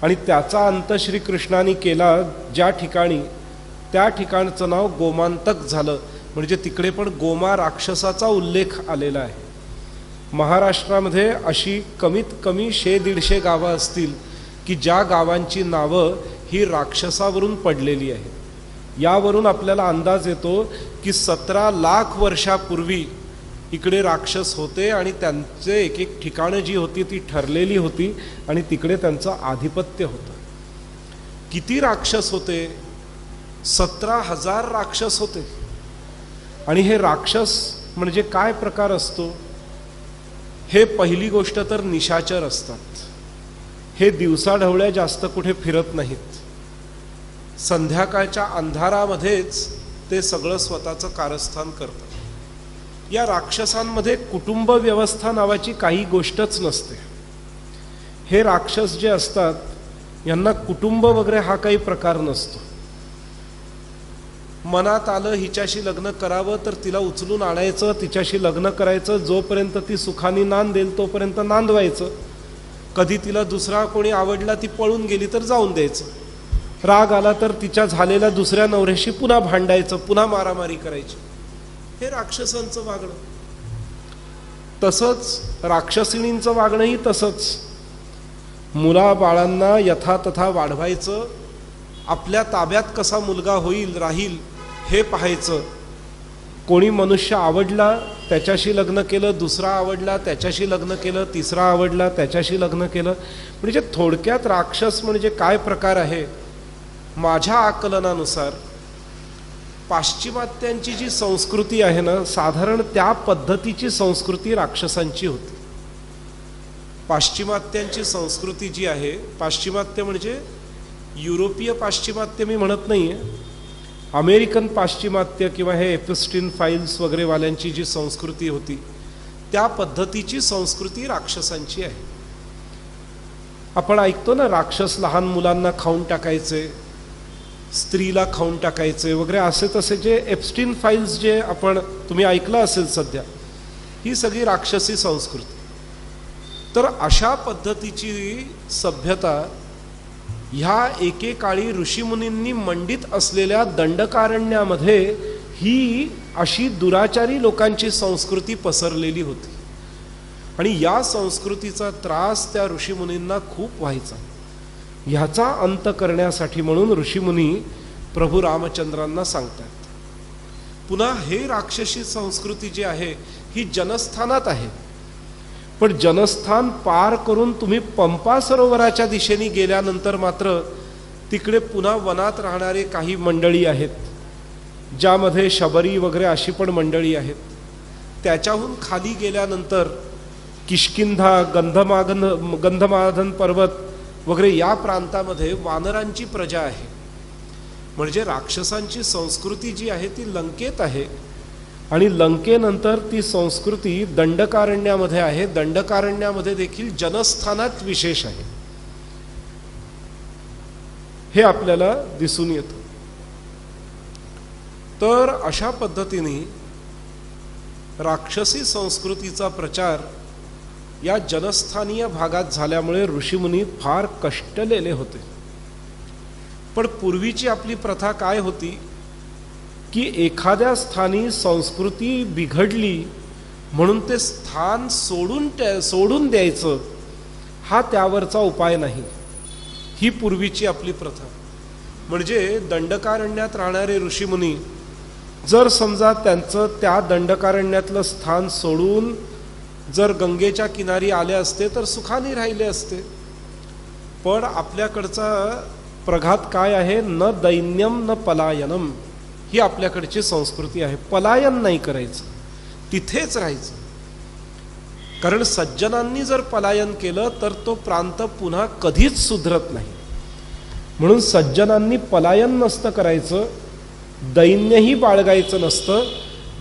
आणि त्याचा अंत श्रीकृष्णाने केला ज्या ठिकाणी, त्या ठिकाणचं नाव गोमांतक झालं. म्हणजे तिकडे पण गोमा राक्षसाचा उल्लेख आलेला आहे. महाराष्ट्रामध्ये अशी कमीत कमी 100-150 गावं असतील की ज्या गावांची नावं ही राक्षसावरून पडलेली आहेत. यावरून आपल्याला अंदाज येतो की 17 लाख वर्षापूर्वी इकडे राक्षस होते आणि त्यांचे एक एक ठिकाणं जी होती ती ठरलेली होती आणि तिकडे त्यांचं आधिपत्य होतं. किती राक्षस होते? 17,000 राक्षस होते. आणि हे राक्षस म्हणजे काय प्रकार असतो? हे पहिली गोष्ट तर निशाचर असतात. हे दिवसाढवळ्या जास्त कुठे फिरत नाहीत. संध्याकाळच्या अंधारामध्येच ते सगळं स्वतःचं कारस्थान करतात. या राक्षसांमध्ये कुटुंब व्यवस्था नावाची काही गोष्टच नसते. हे राक्षस जे असतात यांना कुटुंब वगैरे हा काही प्रकार नसतो. मनात आलं हिच्याशी लग्न करावं तर तिला उचलून आणायचं, तिच्याशी लग्न करायचं, जोपर्यंत ती सुखाने नांदेल तोपर्यंत नांदवायचं. कधी तिला दुसरा कोणी आवडला, ती पळून गेली तर जाऊन द्यायचं. राग आला तर तिच्या झालेल्या दुसऱ्या नवऱ्याशी पुन्हा भांडायचं, पुन्हा मारामारी करायची. हे राक्षसांचं वागणं. तसंच राक्षसिणींचं वागणंही तसंच. मुलाबाळांना यथातथा वाढवायचं, आपल्या ताब्यात कसा मुलगा होईल राहील हे पाहायचं. कोणी मनुष्य आवडला त्याच्याशी लग्न केलं, दुसरा आवडला त्याच्याशी लग्न केलं, तिसरा आवडला त्याच्याशी लग्न केलं. म्हणजे थोडक्यात राक्षस म्हणजे काय प्रकार आहे. माझ्या आकलनानुसार पाश्चिमात्यांची जी संस्कृती आहे ना, साधारण त्या पद्धतीची संस्कृती राक्षसांची होती. पाश्चिमात्यांची संस्कृती जी आहे, पाश्चिमात्य म्हणजे युरोपीय पाश्चिमात्य मी म्हणत नाही आहे, अमेरिकन पाश्चिमात्य किंवा हे एपिस्टीन फाईल्स वगैरे वाल्यांची जी संस्कृती होती त्या पद्धतीची संस्कृती राक्षसांची आहे. आपण ऐकतो ना, राक्षस लहान मुलांना खाऊन टाकायचे, स्त्रीला खाऊन टाकायचे वगैरे, असे तसे जे एप्स्टीन फाईल्स जे तुम्ही ऐकलं असेल सध्या, ही सगळी राक्षसी संस्कृती. तर अशा पद्धतीची सभ्यता ह्या एकेकाळी ऋषीमुनींनी मंडित असलेल्या दंडकारण्यामध्ये ही अशी दुराचारी लोकांची संस्कृती पसरलेली होती. आणि या संस्कृतीचा त्रास त्या ऋषीमुनींना खूप व्हायचा. ह्याचा अंत करण्यासाठी म्हणून ऋषीमुनी प्रभू रामचंद्रांना सांगतात. पुन्हा हे राक्षसी संस्कृती जी आहे ही जनस्थानात आहे, पण जनस्थान पार करून तुम्ही पंपा सरोवराच्या दिशेने गेल्यानंतर मात्र तिकडे पुन्हा वनात राहणारे काही मंडळी आहेत, ज्यामध्ये शबरी वगैरे अशी पण मंडळी आहेत. त्याच्याहून खाली गेल्यानंतर किष्किंधा, गंधमादन पर्वत वगैरे या प्रांतामध्ये वानरांची प्रजा आहे. म्हणजे राक्षसांची संस्कृती जी आहे ती लंकेत आहे, आणि लंकेनंतर ती संस्कृती दंडकारण्यामध्ये आहे. दंडकारण्यामध्ये देखील जनस्थानात विशेष आहे, हे आपल्याला दिसून येतं. तर अशा पद्धतीने राक्षसी संस्कृतीचा प्रचार या जनस्थानीय भागात झाल्यामुळे ऋषीमुनी फार कष्टलेले होते. पण पूर्वीची आपली प्रथा काय होती की एखाद्या स्थानी संस्कृती बिघडली म्हणून ते स्थान सोडून द्यायचं, हा त्यावरचा उपाय नाही. ही पूर्वीची आपली प्रथा. म्हणजे दंडकारण्यात राहणारे ऋषीमुनी जर समजा त्यांचं त्या दंडकारण्यातलं स्थान सोडून जर गंगेच्या किनारी आले असते तर सुखाने राहिले असते. पण आपल्याकडचा प्रघात काय आहे, न दैन्यम न पलायनम, ही आपल्याकडची संस्कृती आहे. पलायन नाही करायचं, तिथेच राहायचं. कारण सज्जनांनी जर पलायन केलं तर तो प्रांत पुन्हा कधीच सुधरत नाही. म्हणून सज्जनांनी पलायन नसतं करायचं, दैन्यही बाळगायचं नसतं.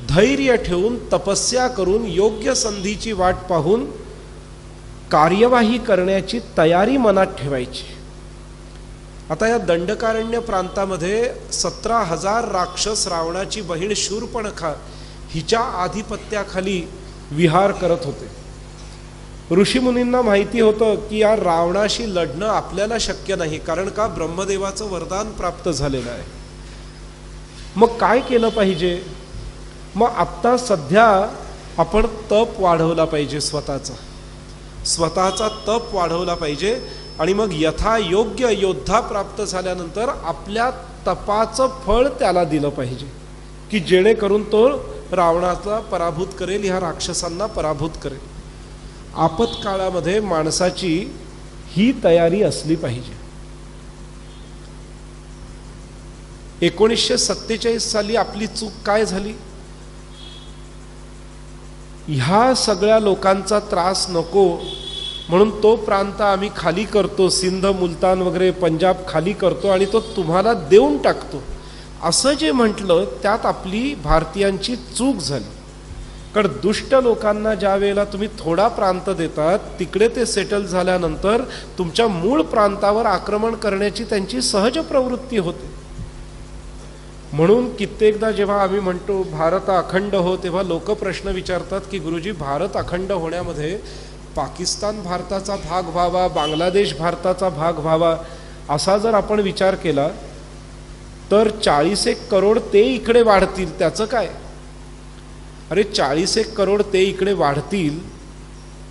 धैर्य ठेवून, तपस्या करून, योग्य संधीची वाट पाहून कार्यवाही करण्याची तयारी मनात ठेवायची. आता या दंडकारण्य प्रांतामध्ये 17,000 राक्षस रावणाची बहीण शूर्पणखा हिच्या आधिपत्याखाली विहार करत होते. ऋषीमुनींना माहिती होतं की या रावणाशी लढणं आपल्याला शक्य नाही, कारण का ब्रह्मदेवाचं वरदान प्राप्त झालेलं आहे. मग काय केलं पाहिजे? मग आत्ता सध्या आपण तप वाढवला पाहिजे, स्वतःचा तप वाढवला पाहिजे. आणि मग यथायोग्य योद्धा प्राप्त झाल्यानंतर आपल्या तपाचं फळ त्याला दिलं पाहिजे, की जेणेकरून तो रावणाचा पराभूत करेल, ह्या राक्षसांना पराभूत करेल. आपत्काळामध्ये माणसाची ही तयारी असली पाहिजे. 1947 साली आपली चूक काय झाली? ह्या सगळ्या लोकांचा त्रास नको म्हणून तो प्रांत आम्ही खाली करतो, सिंध, मुलतान वगैरे पंजाब खाली करतो आणि तो तुम्हाला देऊन टाकतो, असं जे म्हटलं त्यात आपली भारतीयांची चूक झाली. कारण दुष्ट लोकांना ज्या वेळेला तुम्ही थोडा प्रांत देतात, तिकडे ते सेटल झाल्यानंतर तुमच्या मूळ प्रांतावर आक्रमण करण्याची त्यांची सहज प्रवृत्ती होते. म्हणून कित्येकदा जेव्हा आम्ही म्हणतो भारत अखंड हो, तेव्हा लोक प्रश्न विचारतात की गुरुजी, भारत अखंड होण्यामध्ये पाकिस्तान भारताचा भाग व्हावा, बांगलादेश भारताचा भाग व्हावा, असा जर आपण विचार केला तर 40 करोड ते इकडे वाढतील, त्याचं काय? अरे 40 करोड ते इकडे वाढतील,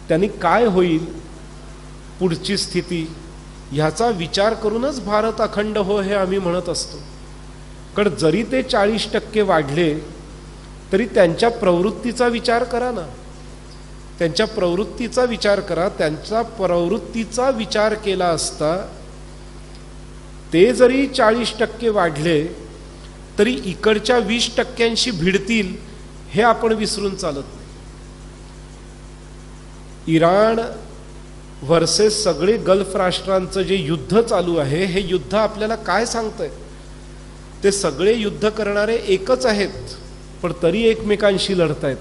त्यांनी काय होईल पुढची स्थिती, ह्याचा विचार करूनच भारत अखंड हो हे आम्ही म्हणत असतो. कारण जरी ते 40% वाढले तरी त्यांच्या प्रवृत्तीचा विचार करा ना, त्यांच्या प्रवृत्तीचा विचार करा. त्यांच्या प्रवृत्तीचा विचार केला असता ते जरी 40% वाढले तरी इकडच्या 20%शी भिडतील हे आपण विसरून चालत नाही. इराण व्हर्सेस सगळे गल्फ राष्ट्रांचं जे युद्ध चालू आहे, हे युद्ध आपल्याला काय सांगतंय? ते सगळे युद्ध करणारे एकच आहेत, पण तरी एकमेकांशी लढतायत.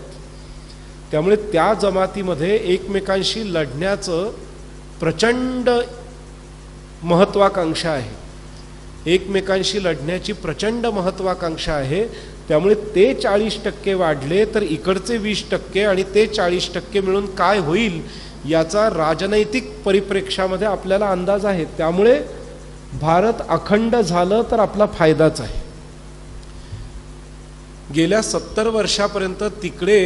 त्यामुळे त्या जमातीमध्ये एकमेकांशी लढण्याचं प्रचंड महत्त्वाकांक्षा आहे, एकमेकांशी लढण्याची प्रचंड महत्त्वाकांक्षा आहे. त्यामुळे ते 40% वाढले तर इकडचे 20% आणि ते 40% मिळून काय होईल याचा राजनैतिक परिप्रेक्ष्यामध्ये आपल्याला अंदाज आहे. त्यामुळे भारत अखंड झालं तर आपला फायदाच आहे. गेल्या 70 वर्षापर्यंत तिकडे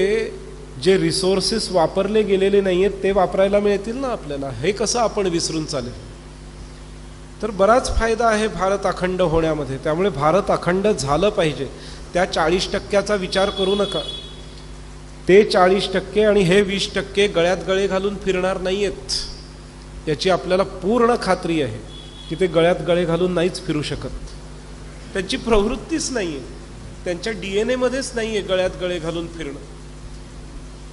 जे रिसोर्सेस वापरले गेलेले नाही आहेत ते वापरायला मिळतील ना आपल्याला, हे कसं आपण विसरून चालेल? तर बराच फायदा आहे भारत अखंड होण्यामध्ये. त्यामुळे भारत अखंड झालं पाहिजे. त्या 40%चा विचार करू नका. ते 40% आणि हे 20% गळ्यात गळे घालून फिरणार नाही आहेत, याची आपल्याला पूर्ण खात्री आहे की ते गळ्यात गळे घालून नाहीच फिरू शकत. त्यांची प्रवृत्तीच नाही आहे, त्यांच्या DNA मध्येच नाही आहे गळ्यात गळे घालून फिरणं.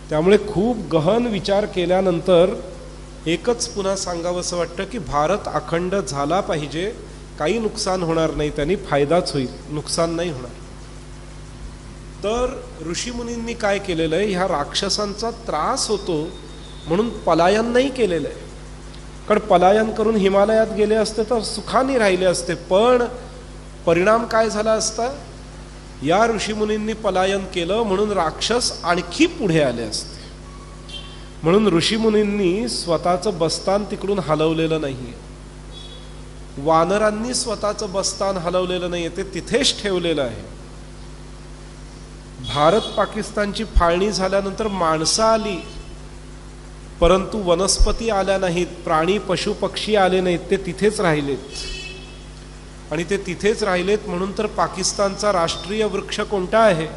त्यामुळे खूप गहन विचार केल्यानंतर एकच पुन्हा सांगावंसं वाटतं की भारत अखंड झाला पाहिजे. काही नुकसान होणार नाही, त्यांनी फायदाच होईल, नुकसान नाही होणार. तर ऋषीमुनींनी काय केलेलं आहे, ह्या राक्षसांचा त्रास होतो म्हणून पलायन नाही केलेलं आहे. कारण पलायन करून हिमालयात गेले असते तर सुखाने राहिले असते, पण परिणाम काय झाला असता? या ऋषीमुनींनी पलायन केलं म्हणून राक्षस आणखी पुढे आले असते. म्हणून ऋषीमुनींनी स्वतःचं बस्तान तिकडून हलवलेलं नाहीये, वानरांनी स्वतःचं बस्तान हलवलेलं नाहीये, ते तिथेच ठेवलेलं आहे. भारत पाकिस्तानची फाळणी झाल्यानंतर माणसं आली परंतु वनस्पती आल्या नाहीत, प्राणी पशु पक्षी आले नाहीत, ते तिथेच राहिलेत. आणि ते तिथेच राहिलेत म्हणून तर पाकिस्तानचा राष्ट्रीय वृक्ष कोणता आहे?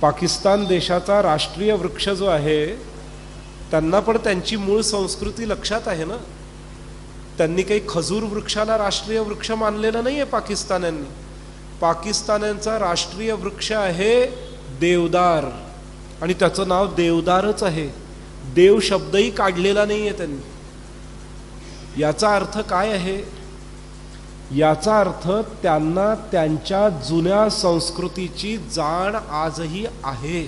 पाकिस्तान देशाचा राष्ट्रीय वृक्ष जो आहे, त्यांना पण त्यांची मूळ संस्कृती लक्षात आहे ना. त्यांनी काही खजूर वृक्षाला राष्ट्रीय वृक्ष मानलेलं नाहीये पाकिस्तान्यांनी. पाकिस्तान्यांचा राष्ट्रीय वृक्ष आहे देवदार, आणि त्याचं नाव देवदारच आहे, देव शब्दही काढलेला नाहीये त्यांनी. याचा अर्थ काय आहे? याचा अर्थ त्यांना त्यांच्या जुन्या संस्कृतीची जाण आजही आहे.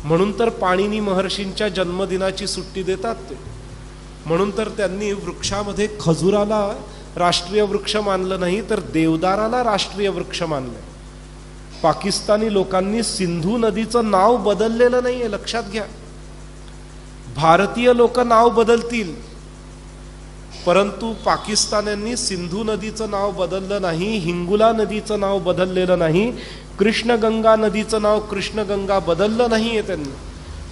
म्हणून तर पाणिनी महर्षींच्या जन्मदिनाची सुट्टी देतात ते. म्हणून तर त्यांनी वृक्षामध्ये खजुराला राष्ट्रीय वृक्ष मानलं नाही, तर देवदाराला राष्ट्रीय वृक्ष मानलं. पाकिस्तानी लोकांनी सिंधू नदीचं नाव बदललेलं नाहीये, लक्षात घ्या. भारतीय लोक नाव बदलतील परंतु पाकिस्तान्यांनी सिंधू नदीचं नाव बदललं नाही, हिंगुला नदीचं नाव बदललेलं नाही, कृष्णगंगा नदीचं नाव कृष्णगंगा बदललं नाहीये त्यांनी.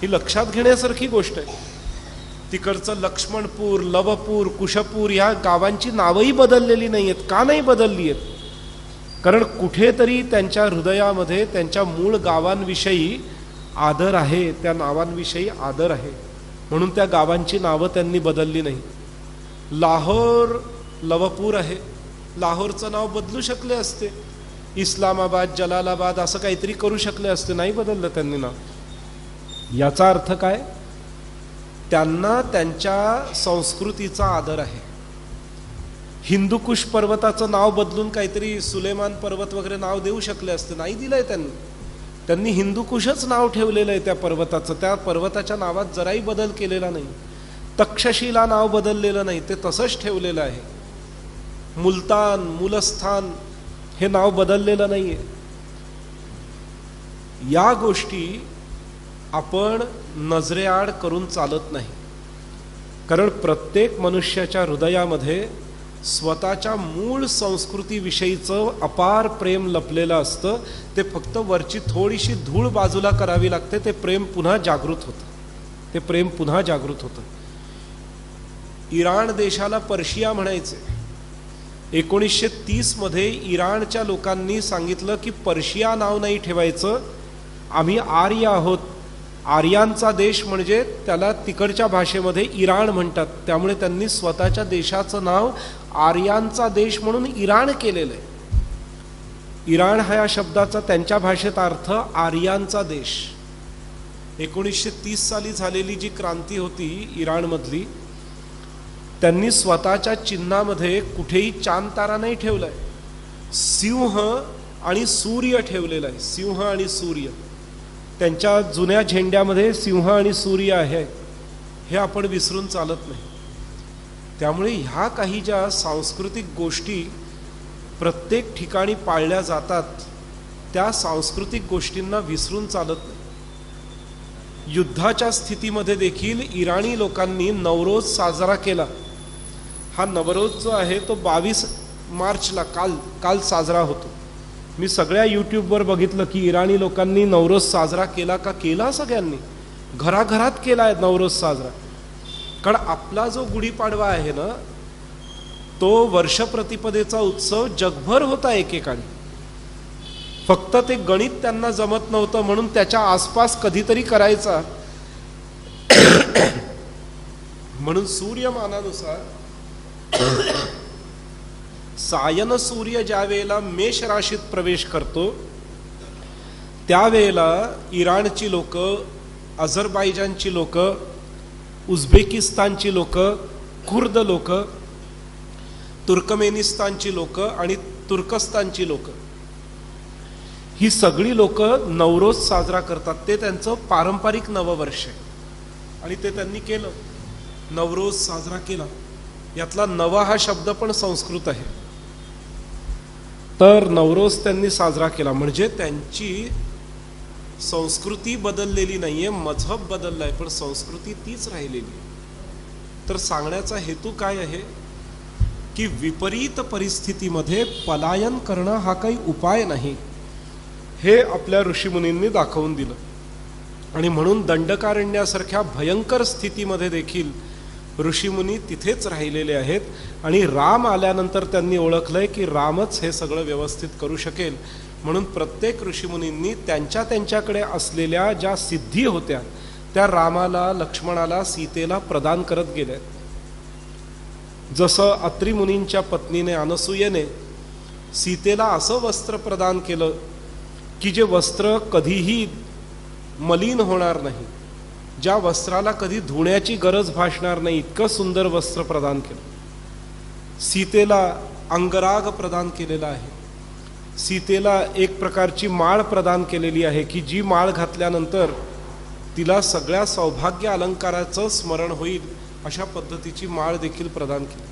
ही लक्षात घेण्यासारखी गोष्ट आहे. तिकडचं लक्ष्मणपूर, लवपूर, कुशपूर ह्या गावांची नावही बदललेली नाही आहेत. का नाही बदलली आहेत? कारण कुठेतरी त्यांच्या हृदयामध्ये त्यांच्या मूळ गावांविषयी आदर आहे, त्या नावांविषयी आदर आहे, म्हणून त्या गावांची नावं त्यांनी बदलली नाही. लाहोर लवपूर आहे, लाहोरचं नाव बदलू शकले असते, इस्लामाबाद, जलालाबाद असं काहीतरी करू शकले असते, नाही बदललं त्यांनी नाव. याचा अर्थ काय? त्यांना त्यांच्या संस्कृतीचा आदर आहे. हिंदुकुश पर्वताचं नाव बदलून काहीतरी सुलेमान पर्वत वगैरे नाव देऊ शकले असते, नाही दिलंय त्यांनी. त्यांनी हिंदुकुशच नाव ठेवलेलं आहे त्या पर्वताचं. त्या पर्वताच्या नावात जराही बदल केलेला नाही. तक्षशिला नाव बदललेलं नाही, ते तसंच ठेवलेलं आहे. मुलतान, मुलस्थान हे नाव बदललेलं नाहीये. या गोष्टी आपण नजरेआड करून चालत नाही. कारण प्रत्येक मनुष्याच्या हृदयामध्ये स्वतःच्या मूळ संस्कृतीविषयीचं अपार प्रेम लपलेलं असतं. ते फक्त वरची थोडीशी धूळ बाजूला करावी लागते, ते प्रेम पुन्हा जागृत होतं. ते प्रेम पुन्हा जागृत होतं. इराण देशाला पर्शिया म्हणायचे. 1930 मध्ये इराणच्या लोकांनी सांगितलं की पर्शिया नाव नाही ठेवायचं, आम्ही आर्य आहोत. आर्यांचा देश म्हणजे त्याला तिकडच्या भाषेमध्ये इराण म्हणतात. त्यामुळे त्यांनी स्वतःच्या देशाचं नाव आर्यांचा देश म्हणून इराण केलेलं आहे. इराण हा या शब्दाचा त्यांच्या भाषेत अर्थ आर्यांचा देश. 1930 साली झालेली जी क्रांती होती इराणमधली, त्यांनी स्वतःच्या चिन्हामध्ये कुठेही चांद तारा नाही ठेवलाय, सिंह आणि सूर्य ठेवलेला आहे. सिंह आणि सूर्य त्यांच्या जुन्या झेंड्यामध्ये सिंह आणि सूर्य आहे, हे आपण विसरून चालत नाही. त्यामुळे ह्या काही ज्या सांस्कृतिक गोष्टी प्रत्येक ठिकाणी पाळल्या जातात, त्या सांस्कृतिक गोष्टींना विसरून चालत नाही. युद्धाच्या स्थितीमध्ये देखील इराणी लोकांनी नवरोज साजरा केला. हा नवरोज जो आहे तो 22 मार्चला काल साजरा होतो. मी सगळ्या यूट्यूबवर बघितलं की इराणी लोकांनी नवरोज साजरा केला का? केला सगळ्यांनी, घराघरात केला आहे नवरोज साजरा. कारण आपला जो गुढीपाडवा आहे ना, तो वर्षप्रतिपदेचा उत्सव जगभर होता एकेकाळी. फक्त ते गणित त्यांना जमत नव्हतं म्हणून त्याच्या आसपास कधीतरी करायचा. म्हणून सूर्यमानानुसार सायन सूर्य ज्या वेळेला मेष राशीत प्रवेश करतो, त्यावेळेला इराणची लोक, अझरबायजानची लोक, उझबेकिस्तानची लोक, कुर्द लोक, तुर्कमेनिस्तानची लोक आणि तुर्कस्तानची लोक, ही सगळी लोक नवरोज साजरा करतात. ते त्यांचं पारंपरिक नववर्ष आहे आणि ते त्यांनी केलं, नवरोज साजरा केला. यातला नवा हा शब्द पण संस्कृत आहे. तर नवरोज त्यांनी साजरा केला म्हणजे त्यांची संस्कृती बदललेली नाहीये, मजहब बदललाय, पण संस्कृती तीच राहिलेली. तर सांगण्याचा हेतू काय आहे की विपरीत परिस्थितीमध्ये पलायन करणं हा काही उपाय नाही, हे आपल्या ऋषीमुनींनी दाखवून दिलं. आणि म्हणून दंडकारण्यासारख्या भयंकर स्थितीमध्ये देखील ऋषीमुनी तिथेच राहिलेले आहेत. आणि राम आल्यानंतर त्यांनी ओळखलंय की रामच हे सगळं व्यवस्थित करू शकेल. म्हणून प्रत्येक ऋषीमुनींनी त्यांच्या त्यांच्याकडे असलेल्या ज्या सिद्धी होत्या त्या रामाला, लक्ष्मणाला, सीतेला प्रदान करत गेल्या. जसं अत्री मुनींच्या पत्नीने अनसूयेने सीतेला असं वस्त्र प्रदान केलं की जे वस्त्र कधीही मलिन होणार नाही, ज्या वस्त्राला कधी धुण्याची गरज भासणार नाही, इतकं सुंदर वस्त्र प्रदान केलं. सीतेला अंगराग प्रदान केलेला आहे. सीतेला एक प्रकारची माळ प्रदान केलेली आहे की जी माळ घातल्यानंतर तिला सगळ्या सौभाग्य अलंकाराचं स्मरण होईल, अशा पद्धतीची माळ देखील प्रदान केली.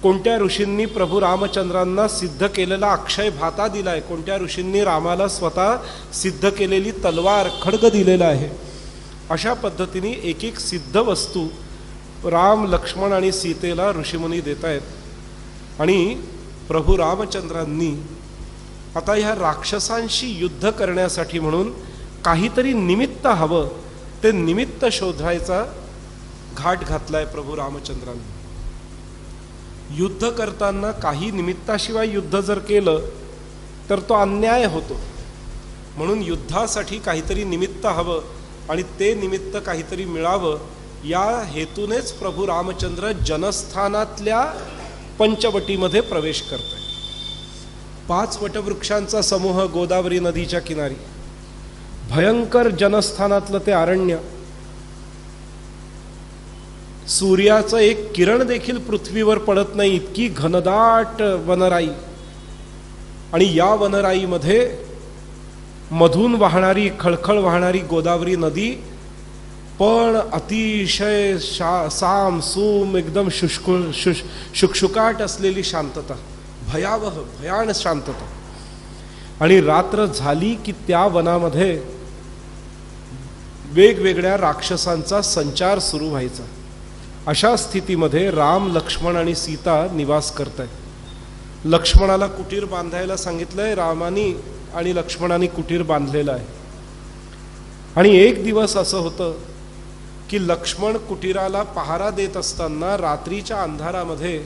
कोणत्या ऋषींनी प्रभू रामचंद्रांना सिद्ध केलेला अक्षय भाता दिलाय, कोणत्या ऋषींनी रामाला स्वतः सिद्ध केलेली तलवार, खड्ग दिलेला आहे. अशा पद्धतीने एक एक सिद्ध वस्तू राम, लक्ष्मण आणि सीतेला ऋषीमुनी देत आहेत. आणि प्रभू रामचंद्रांनी आता ह्या राक्षसांशी युद्ध करण्यासाठी म्हणून काहीतरी निमित्त हवं, ते निमित्त शोधायचा घाट घातलाय प्रभू रामचंद्रांनी. युद्ध करताना काही निमित्ताशिवाय युद्ध जर केलं तर तो अन्याय होतो. म्हणून युद्धासाठी काहीतरी निमित्त हवं आणि ते निमित्त काहीतरी मिळावं, या हेतूनेच प्रभू रामचंद्र जनस्थानातल्या पंचवटीमध्ये प्रवेश करतात. 5 वटवृक्षांचा समूह गोदावरी नदीच्या किनारी, भयंकर जनस्थानातलं ते अरण्य, सूर्याचं एक किरण देखील पृथ्वीवर पडत नाही इतकी घनदाट वनराई. आणि या वनराईमध्ये मधून वाहणारी, खळखळ वाहणारी गोदावरी नदी, पण अतिशय साम सूम, एकदम शुकशुकाट असलेली शांतता, भयावह भयान शांतता. आणि रात्र झाली की त्या वनामध्ये वेगवेगळ्या राक्षसांचा संचार सुरू व्हायचा. अशा स्थितीमध्ये राम, लक्ष्मण आणि सीता निवास करत आहेत. लक्ष्मणाला कुटीर बांधायला सांगितलंय, रामानी आणि लक्ष्मणाने कुटीर बांधलेलं आहे. आणि एक दिवस असं होतं की लक्ष्मण कुटीराला पहारा देत असताना रात्रीच्या अंधारामध्ये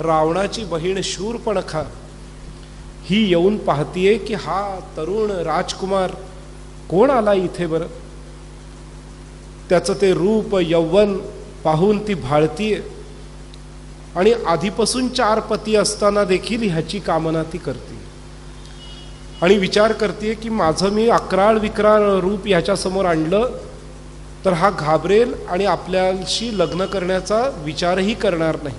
रावणाची बहीण शूर्पणखा ही येऊन पाहतीये की हा तरुण राजकुमार कोण आला इथे बरं. त्याचं ते रूप यौवन पाहून ती भाळतीये आणि आधीपासून 4 पती असताना देखील ह्याची कामना ती करते आणि विचार करते की माझं मी अक्राळ विक्राळ रूप ह्याच्यासमोर आणलं तर हा घाबरेल आणि आपल्याशी लग्न करण्याचा विचारही करणार नाही.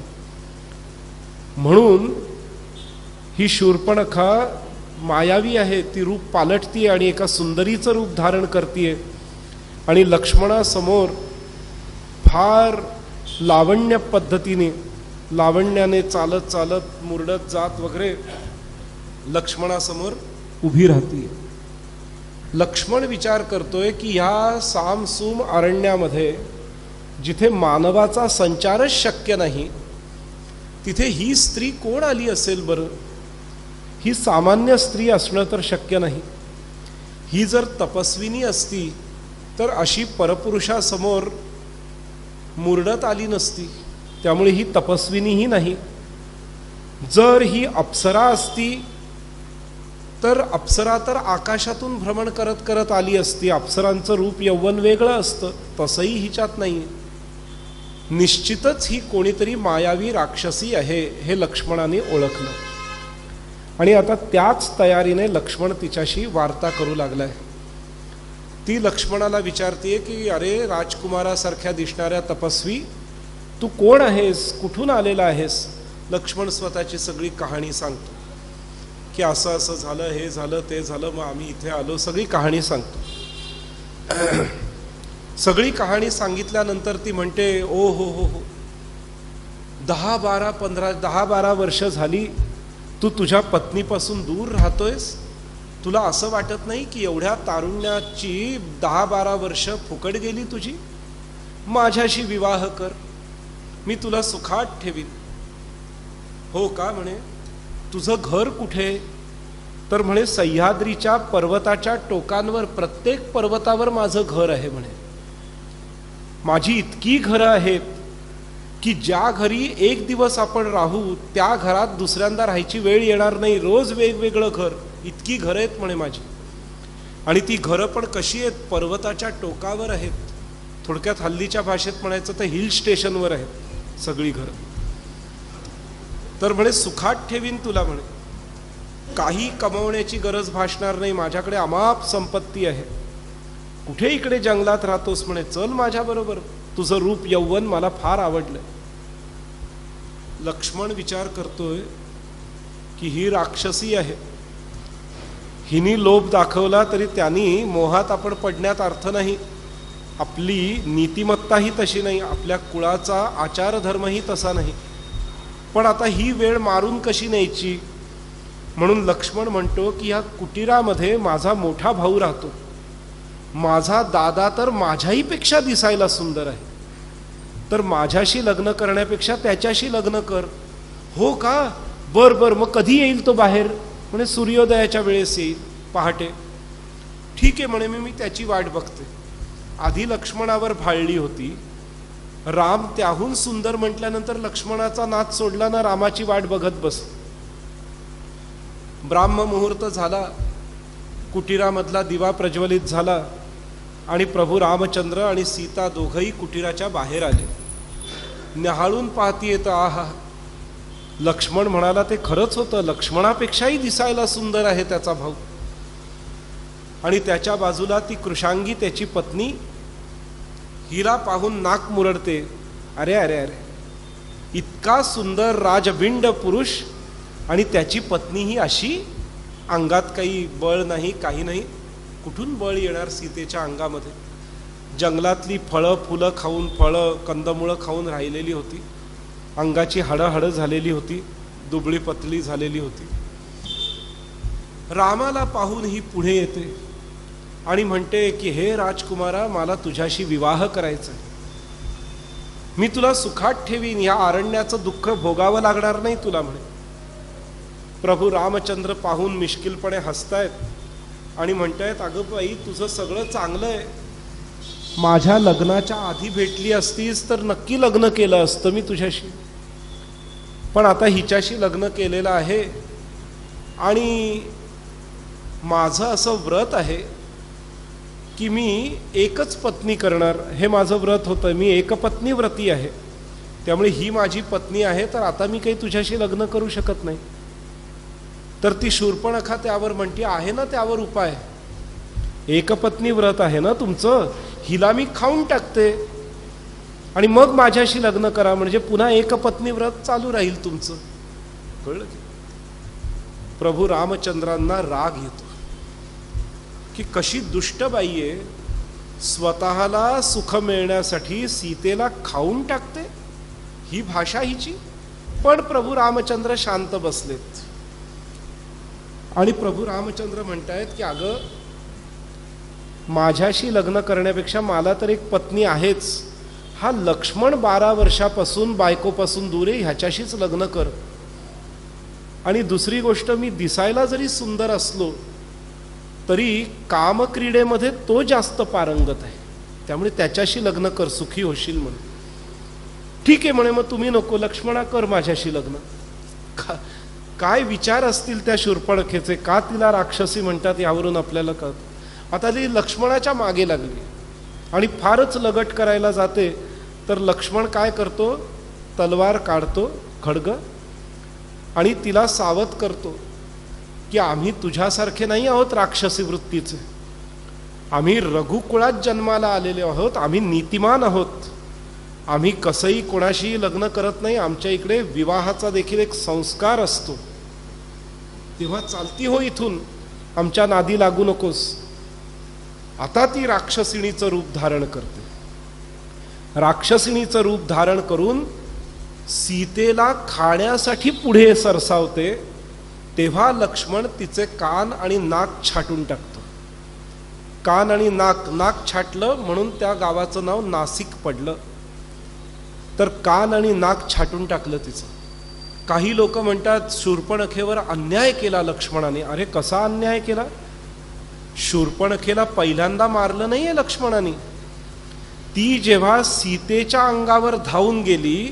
म्हणून ही शूर्पणखा मायावी आहे, ती रूप पालटतीये आणि एका सुंदरीचं रूप धारण करतीये आणि लक्ष्मणासमोर फार लावण्य पद्धतीने, लावण्याने चालत चालत मुरडत जात वगैरे लक्ष्मणासमोर उभी राहते. लक्ष्मण विचार करतोय की ह्या सामसूम अरण्यामध्ये जिथे मानवाचा संचारच शक्य नाही तिथे ही स्त्री कोण आली असेल बरं. ही सामान्य स्त्री असणं तर शक्य नाही. ही जर तपस्विनी असती तर अशी परपुरुषासमोर मुरडत आली नसती, त्यामुळे ही तपस्विनीही नाही. जर ही अप्सरा असती तर अप्सरा तर आकाशातून भ्रमण करत करत आली असती. अप्सरांचं रूप यौवन वेगळं असतं, तसंही हिच्यात नाही. निश्चितच ही कोणीतरी मायावी राक्षसी आहे हे लक्ष्मणाने ओळखलं आणि आता त्याच तयारीने लक्ष्मण तिच्याशी वार्ता करू लागलाय. ती लक्ष्मणाला विचारतीये की अरे राजकुमारासारख्या दिसणाऱ्या तपस्वी, तू कोण आहेस, कुठून आलेला आहेस. लक्ष्मण स्वतःची सगळी कहाणी सांगतो की असं असं झालं, हे झालं, ते झालं, मग आम्ही इथे आलो, सगळी कहाणी सांगतो. सगळी कहाणी सांगितल्यानंतर ती म्हणते, ओ हो हो हो, 10-12 वर्ष झाली तू तुझ्या पत्नीपासून दूर राहतोयस. तुला असं वाटत नाही की एवढ्या तारुण्याची 10-12 वर्ष फुकट गेली तुझी. माझ्याशी विवाह कर, मी तुला सुखात ठेवीन. हो का म्हणे. तुझं घर कुठे. तर म्हणे सह्याद्रीच्या पर्वताच्या टोकांवर, प्रत्येक पर्वतावर माझं घर आहे म्हणे. माझी इतकी घरं आहेत की ज्या घरी एक दिवस आपण राहू त्या घरात दुसऱ्यांदा राहायची वेळ येणार नाही. रोज वेगवेगळं घर, इतकी घरं आहेत म्हणे माझी. आणि ती घरं पण कशी आहेत, पर्वताच्या टोकावर आहेत. थोडक्यात हल्लीच्या भाषेत म्हणायचं तर हिल स्टेशनवर आहेत सगळी घरं. तर म्हणे सुखात ठेवीन तुला म्हणे, काही कमवण्याची गरज भासणार नाही, माझ्याकडे अमाप संपत्ती आहे. कुठे इकडे जंगलात राहतोस म्हणे, चल माझ्या बरोबर, तुझं रूप यौवन मला फार आवडलं. लक्ष्मण विचार करतोय की ही राक्षसी आहे, हिनी लोभ दाखवला तरी त्यांनी मोहात आपण पडण्यात अर्थ नाही. आपली नीतिमत्ताही तशी नाही, आपल्या कुळाचा आचारधर्मही तसा नाही. पण आता ही वेळ मारून कशी न्यायची. म्हणून लक्ष्मण म्हणतो की ह्या कुटीरामध्ये माझा मोठा भाऊ राहतो. माझा दादा तर माझ्याही पेक्षा दिसायला सुंदर आहे, तर माझ्याशी लग्न करण्यापेक्षा त्याच्याशी लग्न कर. हो का, बर बर, मग कधी येईल तो बाहेर. म्हणे सूर्योदयाच्या वेळेस येईल, पहाटे. ठीक आहे म्हणे, मी त्याची वाट बघते. आधी लक्ष्मणावर भाळली होती. राम त्याहून सुंदर म्हटल्यानंतर लक्ष्मणाचा नाद सोडला ना, रामाची वाट बघत बस. ब्राह्म मुहूर्त झाला, कुटीरामधला दिवा प्रज्वलित झाला आणि प्रभू रामचंद्र आणि सीता दोघंही कुटीराच्या बाहेर आले. न्याहाळून पाहती येतं, आहा. लक्ष्मण म्हणाला ते खरंच होतं, लक्ष्मणापेक्षाही दिसायला सुंदर आहे त्याचा भाऊ. आणि त्याच्या बाजूला ती कृशांगी त्याची पत्नी, हिला पाहून नाक मुरडते. अरे अरे अरे, इतका सुंदर राजबिंड पुरुष आणि त्याची पत्नी ही अशी. अंगात काही बळ नाही, काही नाही. कुठून बळ येणार सीतेच्या अंगामध्ये. जंगलातली फळं फुलं खाऊन, फळं कंदमुळं खाऊन राहिलेली होती. अंगाची हाडं झालेली होती, दुबळी पतली झालेली होती. रामाला पाहून ही पुढे येते आणि म्हणते की हे राजकुमारा, मला तुझ्याशी विवाह करायचा आहे. मी तुला सुखात ठेवीन, ह्या अरण्याचं दुःख भोगावं लागणार नाही तुला म्हणे. प्रभू रामचंद्र पाहून मिश्किलपणे हसतायत आणि म्हणतायत, अगं बाई तुझं सगळं चांगलं आहे, माझ्या लग्नाच्या आधी भेटली असतीस तर नक्की लग्न केलं असतं मी तुझ्याशी, पण आता हिच्याशी लग्न केलेलं आहे आणि माझं असं व्रत आहे की मी एकच पत्नी करणार, हे माझं व्रत होतं, मी एकपत्नी व्रती आहे, त्यामुळे ही माझी पत्नी आहे, तर आता मी काही तुझ्याशी लग्न करू शकत नाही. तर ती शूर्पणखा त्यावर म्हणते, आहे ना त्यावर उपाय, एकपत्नी व्रत आहे ना तुमचं, हिला मी खाऊन टाकते आणि मग माझ्याशी लग्न करा, म्हणजे पुन्हा एकपत्नी व्रत चालू राहील तुमचं. कळलं की? प्रभू रामचंद्रांना राग येतो की कशी दुष्ट बाई आहे, स्वतःला सुख मिळण्यासाठी सीतेला खाऊन टाकते, ही भाषा हिची. पण प्रभू रामचंद्र शांत बसलेत आणि प्रभू रामचंद्र म्हणतायत की अगं माझ्याशी लग्न करण्यापेक्षा मला तर एक पत्नी आहेच, हा लक्ष्मण 12 वर्षापासून बायकोपासून दूर आहे, ह्याच्याशीच लग्न कर. आणि दुसरी गोष्ट, मी दिसायला जरी सुंदर असलो तरी कामक्रीडेमध्ये तो जास्त पारंगत आहे, त्यामुळे त्याच्याशी लग्न कर, सुखी होशील म्हणे. ठीक आहे म्हणे, मग तुम्ही नको, लक्ष्मणा कर माझ्याशी लग्न. काय विचार असतील त्या शूर्पणखेचे, का तिला राक्षसी म्हणतात यावरून आपल्याला कळतं. आता ती लक्ष्मणाच्या मागे लागली आणि फारच लगट करायला जाते, तर लक्ष्मण काय करतो, तलवार काढतो, खड्ग, आणि तिला सावध करतो की आम्ही तुझ्यासारखे नाही आहोत राक्षसी वृत्तीचे, आम्ही रघुकुळात जन्माला आलेले आहोत, आम्ही नीतिमान आहोत, आम्ही कसंही कोणाशी लग्न करत नाही, आमच्या इकडे विवाहाचा देखील एक संस्कार असतो, तेव्हा चालती हो इथून, आमच्या नादी लागू नकोस. आता ती राक्षसिणीचं रूप धारण करते. राक्षसिणीचं रूप धारण करून सीतेला खाण्यासाठी पुढे सरसावते, तेव्हा लक्ष्मण तिचे कान आणि नाक छाटून टाकतो. कान आणि नाक छाटलं म्हणून त्या गावाचं नाव नाशिक पडलं. तर कान आणि नाक छाटून टाकलं तिचं. काही लोक म्हणतात शूर्पणखेवर अन्याय केला लक्ष्मणाने. अरे कसा अन्याय केला? शूर्पणखेला पहिल्यांदा मारलं नाहीये लक्ष्मणाने. ती जेव्हा सीतेच्या अंगावर धावून गेली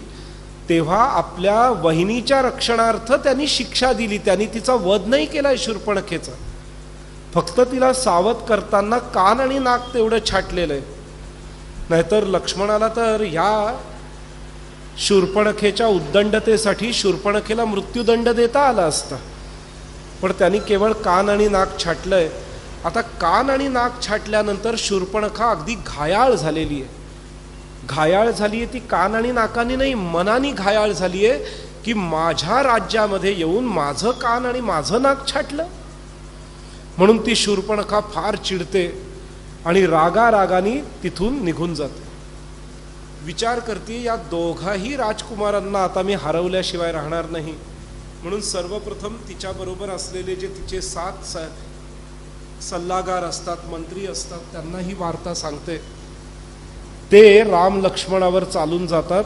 तेव्हा आपल्या वहिनीच्या रक्षणार्थ त्यांनी शिक्षा दिली, त्यांनी तिचा वध नाही केलाय शूर्पणखेचा, फक्त तिला सावध करताना कान आणि नाक तेवढं छाटलेलं आहे. नाहीतर लक्ष्मणाला तर ह्या शूर्पणखेच्या उद्दंडतेसाठी शूर्पणखेला मृत्यूदंड देता आला असता, पण त्यांनी केवळ कान आणि नाक छाटलंय. आता कान आणि नाक छाटल्यानंतर शूर्पणखा अगदी घायाळ झालेली आहे. घायाळ झाली आहे ती कान आणि नाकाने नाही, मनाने घायाळ झाली आहे की माझ्या राज्यामध्ये येऊन माझं कान आणि माझं नाक छाटलं. म्हणून ती शूर्पणखा फार चिडते आणि रागारागाने तिथून निघून जाते. विचार करते या दोघाही राजकुमारांना आता मी हरवल्याशिवाय राहणार नाही. म्हणून सर्वप्रथम तिच्याबरोबर असलेले जे तिचे 7 सल्लागार असतात, मंत्री असतात, त्यांना ही वार्ता सांगते. ते राम लक्ष्मणावर चालून जातात.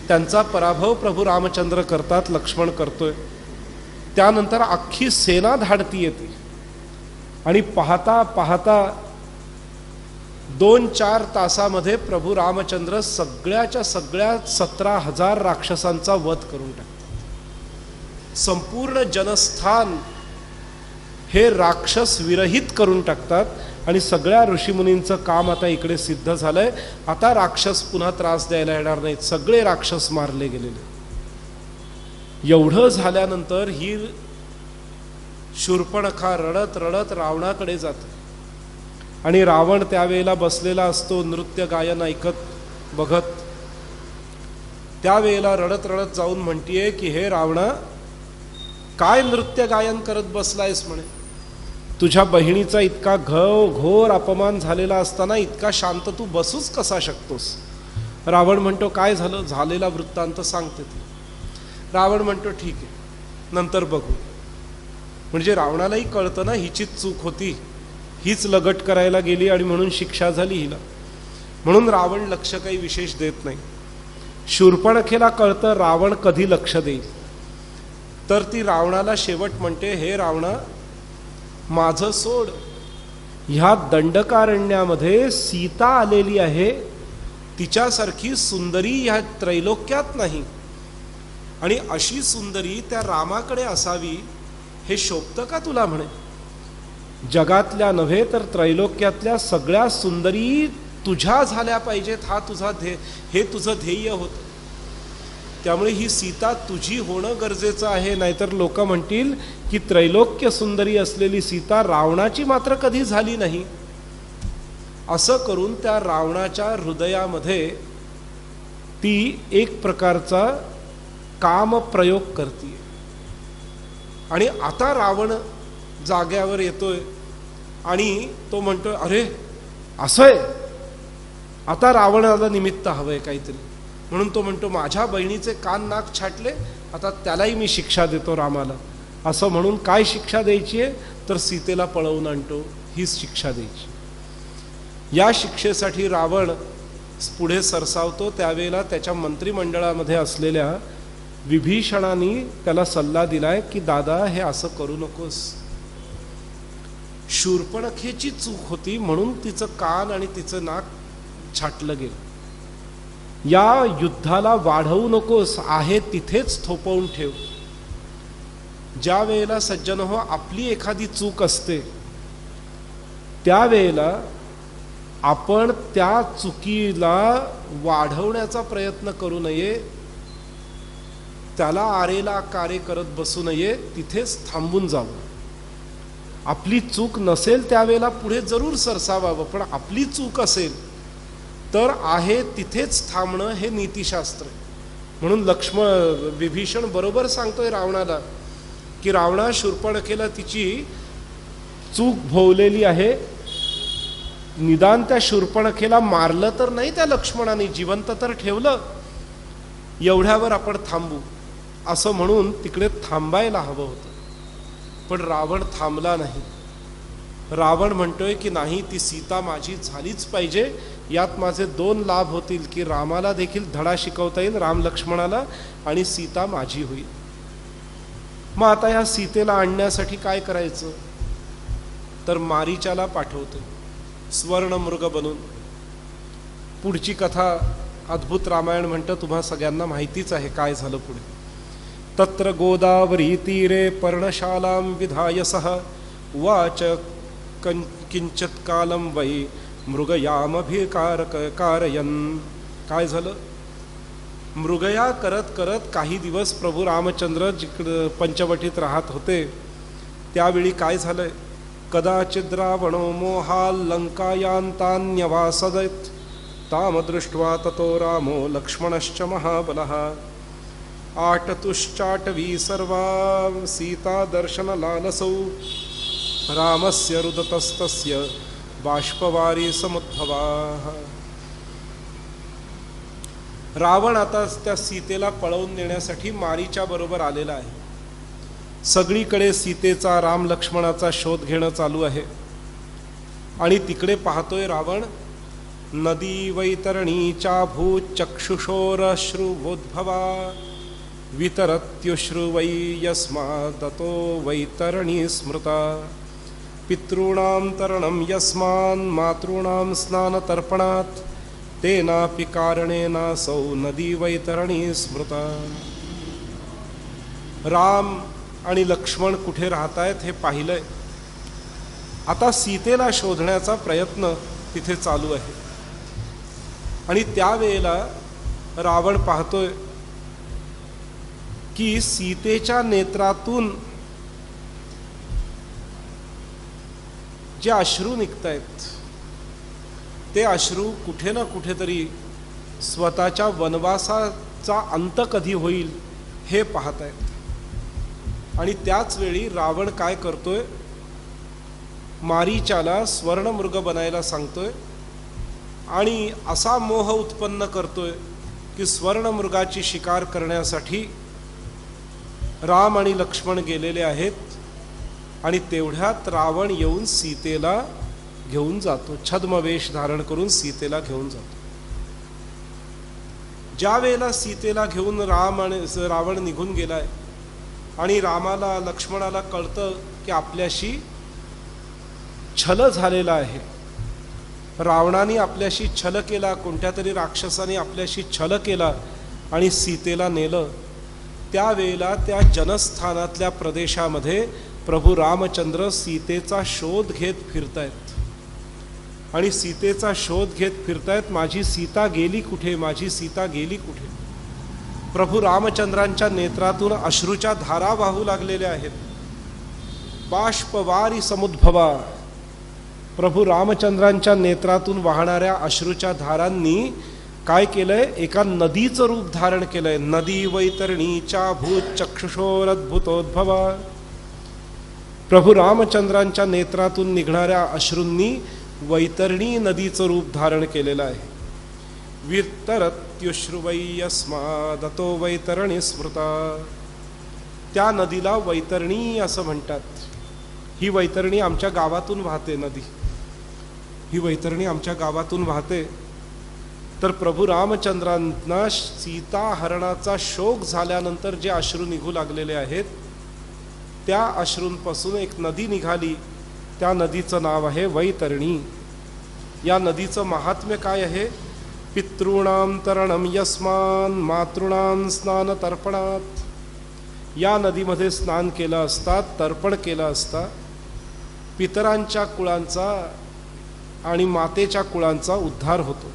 त्यांचा पराभव प्रभू रामचंद्र करतात, लक्ष्मण करतोय. त्यानंतर अख्खी सेना धाडती येते आणि पाहता पाहता 2-4 तासामध्ये प्रभू रामचंद्र सगळ्याच्या सगळ्या 17,000 राक्षसांचा वध करून टाकतात. संपूर्ण जनस्थान हे राक्षस विरहित करून टाकतात आणि सगळ्या ऋषीमुनींचं काम आता इकडे सिद्ध झालंय. आता राक्षस पुन्हा त्रास द्यायला येणार नाहीत, सगळे राक्षस मारले गेलेले. एवढं झाल्यानंतर ही शूर्पणखा रडत रडत रावणाकडे जाते आणि रावण त्यावेळेला बसलेला असतो नृत्य गायन ऐकत बघत. त्यावेळेला रडत रडत जाऊन म्हणतीये की हे रावणा, काय नृत्य गायन करत बसलायस म्हणे. तुझ्या बहिणीचा इतका घोर अपमान झालेला असताना इतका शांत तू बसूच कसा शकतोस. रावण म्हणतो काय झालं, झालेला वृत्तांत सांगते ती. रावण म्हणतो ठीक आहे, नंतर बघू. म्हणजे रावणालाही कळतं ना हिचीच चूक होती, हीच लगट करायला गेली आणि म्हणून शिक्षा झाली हिला. म्हणून रावण लक्ष काही विशेष देत नाही. शूर्पणखेला कळतं रावण कधी लक्ष देईल, तर ती रावणाला शेवट म्हणते, हे रावणा माझं सोड, ह्या दंडकारण्यामध्ये सीता आलेली आहे, तिच्यासारखी सुंदरी ह्या त्रैलोक्यात नाही, आणि अशी सुंदरी त्या रामाकडे असावी हे शोभतं का तुला म्हणे. जगातल्या नव्हे तर त्रैलोक्यातल्या सगळ्या सुंदरी तुझ्या झाल्या पाहिजेत, हे तुझं ध्येय होतं. त्यामुळे ही सीता तुझी होणं गरजेचं आहे, नाहीतर लोक म्हणतील की त्रैलोक्य सुंदरी असलेली सीता रावणाची मात्र कधी झाली नाही. असं करून त्या रावणाच्या हृदयामध्ये ती एक प्रकारचा कामप्रयोग करते. आणि आता रावण जाग्यावर येतोय आणि तो म्हणतोय, अरे असं आहे, आता रावणाला निमित्त हवंय काहीतरी. म्हणून तो म्हणतो, माझ्या बहिणीचे कान नाक छाटले, आता त्यालाही मी शिक्षा देतो रामाला. असं म्हणून काय शिक्षा द्यायची आहे, तर सीतेला पळवून आणतो, हीच शिक्षा द्यायची. या शिक्षेसाठी रावण पुढे सरसावतो. त्यावेळेला त्याच्या मंत्रिमंडळामध्ये असलेल्या विभीषणाने त्याला सल्ला दिलाय की दादा हे असं करू नकोस. शूर्पणखेची चूक होती म्हणून तिचं कान आणि तिचं नाक छाटलं गेलं. या युद्धाला वाढवू नकोस, आहे तिथेच थोपवून ठेव. ज्या वेळेला सज्जन हो आपली एखादी चूक असते, त्यावेळेला आपण त्या चुकीला वाढवण्याचा प्रयत्न करू नये, त्याला आरेला कार्य करत बसू नये, तिथेच थांबून जावं. आपली चूक नसेल त्यावेळेला पुढे जरूर सरसावावं, पण आपली चूक असेल तर आहे तिथेच थांबणं हे नीतिशास्त्र आहे. म्हणून विभीषण बरोबर सांगतोय रावणाला की रावणा, शूर्पणखेला तिची चूक भोवलेली आहे, निदान त्या शूर्पणखेला मारलं तर नाही त्या लक्ष्मणाने, जिवंत तर ठेवलं, एवढ्यावर आपण थांबू. असं म्हणून तिकडे थांबायला हवं होतं, पण रावण थांबला नाही. रावण म्हणतोय की नाही, ती सीता माझी झालीच पाहिजे. यात माझे 2 लाभ होतील की रामाला देखील धडा शिकवता येईल, राम लक्ष्मणाला, आणि सीता माझी होईल. मग आता या सीतेला आणण्यासाठी काय करायचं, तर मारीचाला पाठवतो स्वर्णमृग बनून. पुढची कथा अद्भुत रामायण म्हणतं, तुम्हा सगळ्यांना माहितीच आहे काय झालं पुढे. तत्र गोदावरी तीरे पर्णशालां विधाय सह उवाच किंचित कालं वै मृगयामभिकारयन्. काय झालं, मृगया करत करत काही दिवस प्रभू रामचंद्र जिकडं पंचवटीत राहत होते, त्यावेळी काय झालंय, कदाचिद् रावणो मोहाल लंकायान्तान्यवासदत् ताम दृष्ट्वा ततो रामो लक्ष्मणश्च महाबलः आटतुश्चाटवी सर्वा सीता दर्शनलालसौ रामस्य रुदतस्तस्य बाष्पवारी समुद्भवाः. रावण आता त्या सीतेला पळवून नेण्यासाठी मारीच्या बरोबर आलेला आहे. सगळीकडे सीतेचा, राम लक्ष्मणाचा शोध घेणं चालू आहे. आणि तिकडे पाहतोय रावण, नदी वैतरणीच्या भूचक्षुषोरश्रुवोद्भवा वितरत्युश्रु वै यस्मादतो वैतरणी स्मृता पितॄणां तरणं यस्मान् मातॄणां स्नानतर्पणात् तेनापि कारणेनासौ नदी वैतरणी स्मृता. राम आणि लक्ष्मण कुठे राहतायत हे पाहिलंय. आता सीतेला शोधण्याचा प्रयत्न तिथे चालू आहे. आणि त्यावेळेला रावण पाहतोय की सीतेच्या नेत्रातून जे अश्रू निघतायत, ते अश्रू कुठे ना कुठेतरी स्वतःच्या वनवासाचा अंत कधी होईल हे पाहतायत. आणि त्याच वेळी रावण काय करतोय, मारीचाला स्वर्णमृग बनायला सांगतोय आणि असा मोह उत्पन्न करतोय की स्वर्णमृगाची शिकार करण्यासाठी राम आणि लक्ष्मण गेलेले आहेत. आणि तेवढ्यात रावण येऊन सीतेला घेऊन जातो, छद्मवेश धारण करून सीतेला घेऊन जातो. ज्या वेळेला सीतेला घेऊन रावण निघून गेलाय आणि रामाला लक्ष्मणाला कळतं की आपल्याशी छल झालेला आहे, रावणाने आपल्याशी छल केला, कोणत्या तरी राक्षसाने आपल्याशी छल केला आणि सीतेला नेलं, त्यावेळेला त्या जनस्थानातल्या प्रदेशामध्ये प्रभू रामचंद्र सीतेचा शोध घेत फिरतायत आणि सीतेचा शोध घेत फिरतायत. माझी सीता गेली कुठे, माझी सीता गेली कुठे. प्रभू रामचंद्रांच्या नेत्रातून अश्रूच्या धारा वाहू लागलेल्या आहेत. बाष्पवारी समुद्भवा, प्रभू रामचंद्रांच्या नेत्रातून वाहणाऱ्या अश्रूच्या धारांनी काय केलंय, एका नदीचं रूप धारण केलंय. नदी वैतरणीच्या भूत चक्षुषोरद्भुतोद्भवा. प्रभू रामचंद्रांच्या नेत्रातून निघणाऱ्या अश्रूंनी वैतरणी नदीचं रूप धारण केलेलं आहे. वितरत्युश्रुवै यस्मादतो वैतरणी स्मृता. त्या नदीला वैतरणी असं म्हणतात. ही वैतरणी आमच्या गावातून वाहते नदी, ही वैतरणी आमच्या गावातून वाहते. तर प्रभू रामचंद्रांना सीता हरणाचा शोक झाल्यानंतर जे अश्रू निघू लागलेले आहेत, त्या अश्रूंपासून एक नदी निघाली. त्या नदीचं नाव आहे वैतरणी. या नदीचं महात्म्य काय आहे? पितॄणां तरणं यस्मान् मातॄणां स्नान तर्पणात. या नदीमध्ये स्नान केलं असता, तर्पण केलं असता, पितरांच्या कुळांचा आणि मातेच्या कुळांचा उद्धार होतो.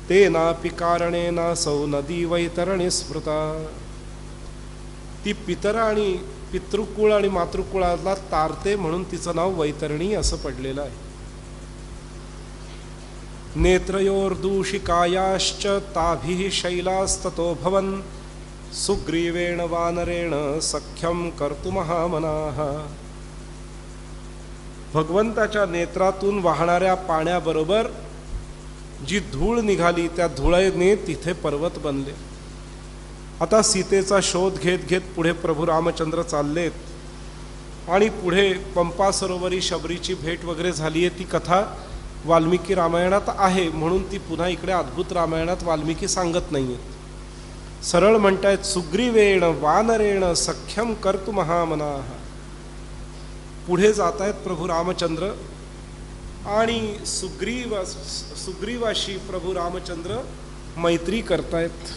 तेना पिकारणेना सौ नदी वैतरणी स्मृता. ती पितर आणि पितृकुळ आणि मातृकुळाला तारते म्हणून तिचं नाव वैतरणी असं पडलेलं आहे. नेत्रयोर्दूषिकायाश्च ताभिः शैलास्ततो भवन् सुग्रीवेण वानरेण सख्यं कर्तुमहामनाः. भगवंताच्या नेत्रातून वाहणाऱ्या पाण्याबरोबर जी धूळ निघाली, त्या धुळेने तिथे पर्वत बनले. आता सीतेचा शोध घेत घेत पुढे प्रभू रामचंद्र चाललेत आणि पुढे पंपा सरोवरी शबरीची भेट वगैरे झाली आहे. ती कथा वाल्मिकी रामायणात आहे म्हणून ती पुन्हा इकडे अद्भुत रामायणात वाल्मिकी सांगत नाहीये. सरळ म्हणतायत सुग्रीवेण वानरेण सख्यम कर्तुमहामनाः. पुढे जातायत प्रभू रामचंद्र आणि सुग्रीवाशी प्रभू रामचंद्र मैत्री करतायत.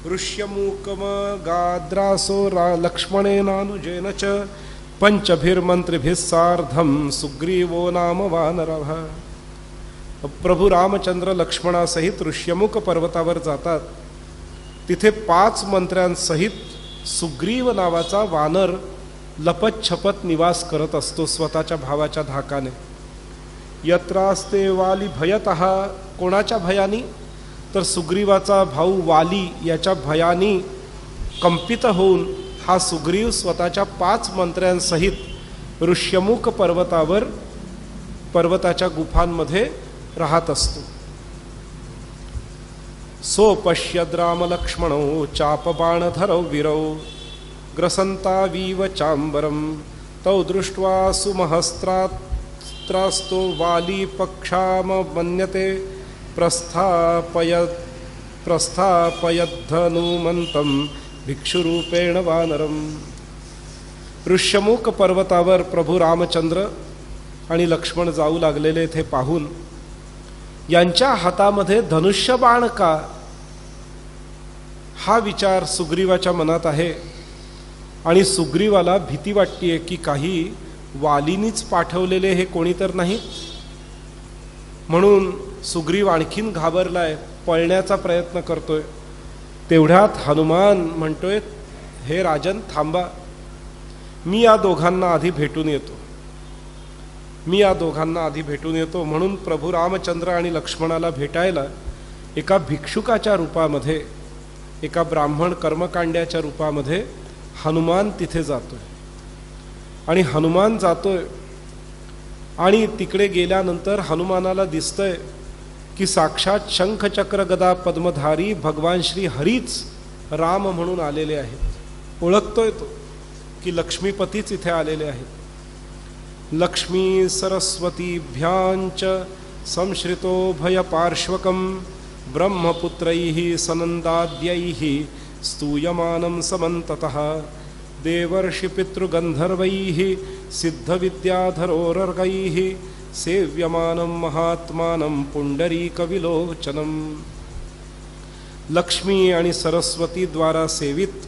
ऋष्यमूकम गाद्रासो लक्ष्मणेनानुजेन च पंचभिर्मंत्रिभिः सार्धं सुग्रीवो नाम वानरः. प्रभू रामचंद्र लक्ष्मणासहित ऋष्यमुख पर्वतावर जातात. तिथे 5 मंत्र्यांसहित सुग्रीव नावाचा वानर लपत छपत निवास करत असतो स्वतःच्या भावाच्या धाकाने. यत्रास्ते वाली भयतः. कोणाच्या भयानी? तर सुग्रीवाचा भाऊ वाली याच्या भयानी कंपित होऊन हा सुग्रीव स्वतःच्या 5 मंत्र्यांसहित ऋष्यमुख पर्वतावर पर्वताच्या गुफांमध्ये राहत असतो. सोपश्यद राम लक्ष्मणौ चापबाणधरौ वीरौ ग्रसन्तावीव चांबरम तौ दृष्ट्वा सुमहस्त्रास्तो वाली पक्षामन्यते प्रस्थापयद्धनुमन्तं भिक्षुरूपेण वानरम. ऋष्यमुख पर्वतावर प्रभू रामचंद्र आणि लक्ष्मण जाऊ लागलेले थे पाहून यांच्या हातामध्ये धनुष्यबाण का, हा विचार सुग्रीवाच्या मनात आहे. आणि सुग्रीवाला भीती वाटतेय की काही वालीनीच पाठवलेले हे कोणी तर नाही. म्हणून सुग्रीव आणखीन घाबरलाय, पळण्याचा प्रयत्न करतोय. तेवढ्यात हनुमान म्हणतोय, हे राजन थांबा, मी या दोघांना आधी भेटून येतो, मी या दोघांना आधी भेटून येतो. म्हणून प्रभू रामचंद्र आणि लक्ष्मणाला भेटायला एका भिक्षुकाच्या रूपामध्ये, एका ब्राह्मण कर्मकांड्याच्या रूपामध्ये हनुमान तिथे जातोय. आणि हनुमान जातोय आणि तिकडे गेल्यानंतर हनुमानाला दिसतंय की साक्षात शंख चक्र गदा पद्मधारी भगवान श्री हरीच राम म्हणून आलेले आहेत. ओळखतोय तो की लक्ष्मीपतीच इथे आलेले आहेत. लक्ष्मी सरस्वतीभ्यांच संश्रितो भय पार्श्वकम ब्रह्मपुत्रैः सनन्दाद्यैः स्तूयमानं समन्ततः देवर्षिपितृगन्धर्वैः सिद्धविद्याधरोरर्गैः सेव्यमानं महात्मानं पुंडरीकविलोचनं। लक्ष्मी आणि सरस्वती द्वारा सेवित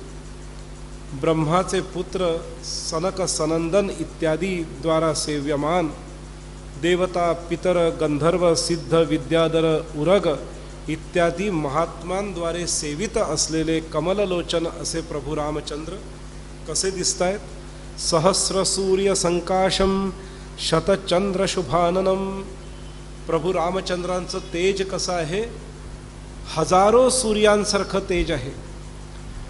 ब्रह्माचे पुत्र सनक सनंदन इत्यादी द्वारा सेव्यमान देवता पितर गंधर्व सिद्ध विद्याधर उरग इत्यादी महात्मांद्वारे सेवित असलेले कमललोचन असे प्रभू रामचंद्र कसे दिसतायत? सहस्र सूर्य संकाशम शतचंद्र शुभाननम। प्रभू रामचंद्रांचं तेज कसं आहे? हजारो सूर्यांसारखं तेज आहे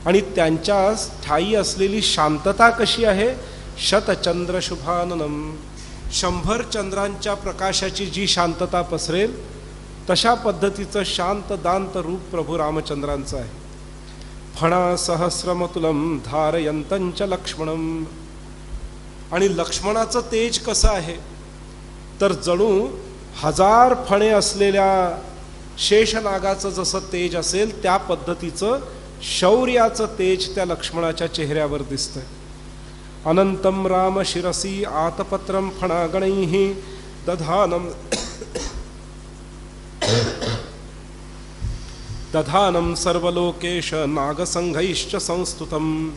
आणि त्यांच्या ठाई असलेली शांतता कशी आहे? शतचंद्र शुभाननम। 100 चंद्रांच्या प्रकाशाची जी शांतता पसरेल तशा पद्धतीचं शांत दांत रूप प्रभू रामचंद्रांचं आहे। फणा सहस्रमतुलम धारयंतंच लक्ष्मणम। आणि लक्ष्मणाचं तेज कसं आहे? तर जणू 1000 फणे असलेल्या शेषनागाचं जसं तेज असेल त्या पद्धतीचं शौर्याचं तेज त्या लक्ष्मणाच्या चेहऱ्यावर दिसतंय। अनंतम राम शिरसी आतपत्रम फणागणैः दधानं सर्वलोकेश नागसंघैश्च संस्तुतम।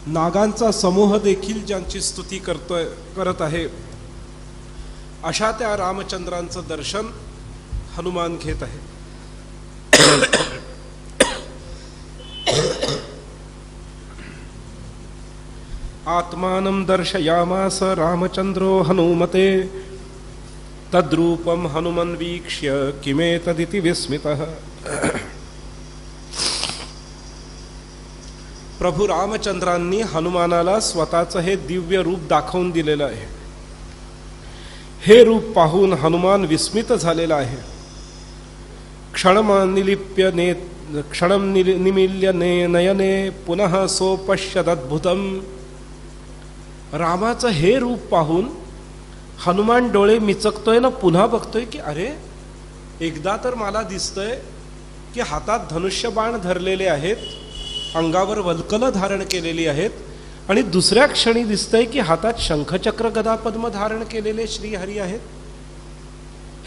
नागांचा समूह देखील ज्यांची स्तुती करत आहे अशा त्या रामचंद्रांचं दर्शन हनुमान घेत आहे। आत्मानं दर्शयामास रामचंद्रो हनुमते तद्रूपम हनुमन्वीक्ष्य किमेतदिति विस्मितः। प्रभू रामचंद्रांनी हनुमानाला स्वतःचं हे दिव्य रूप दाखवून दिलेलं आहे। हे रूप पाहून हनुमान विस्मित झालेला आहे। क्षणं निमील्य नयने पुनः सोपश्यदद्भुतम। रामाचं हे रूप पाहून हनुमान डोळे मिचकतोय ना पुन्हा बघतोय की अरे एकदा तर मला दिसतंय की हातात धनुष्यबाण धरलेले आहेत, अंगावर वल्कलं धारण केलेली आहेत आणि दुसऱ्या क्षणी दिसतंय की हातात शंखचक्र गदा पद्म धारण केलेले श्रीहरी आहेत।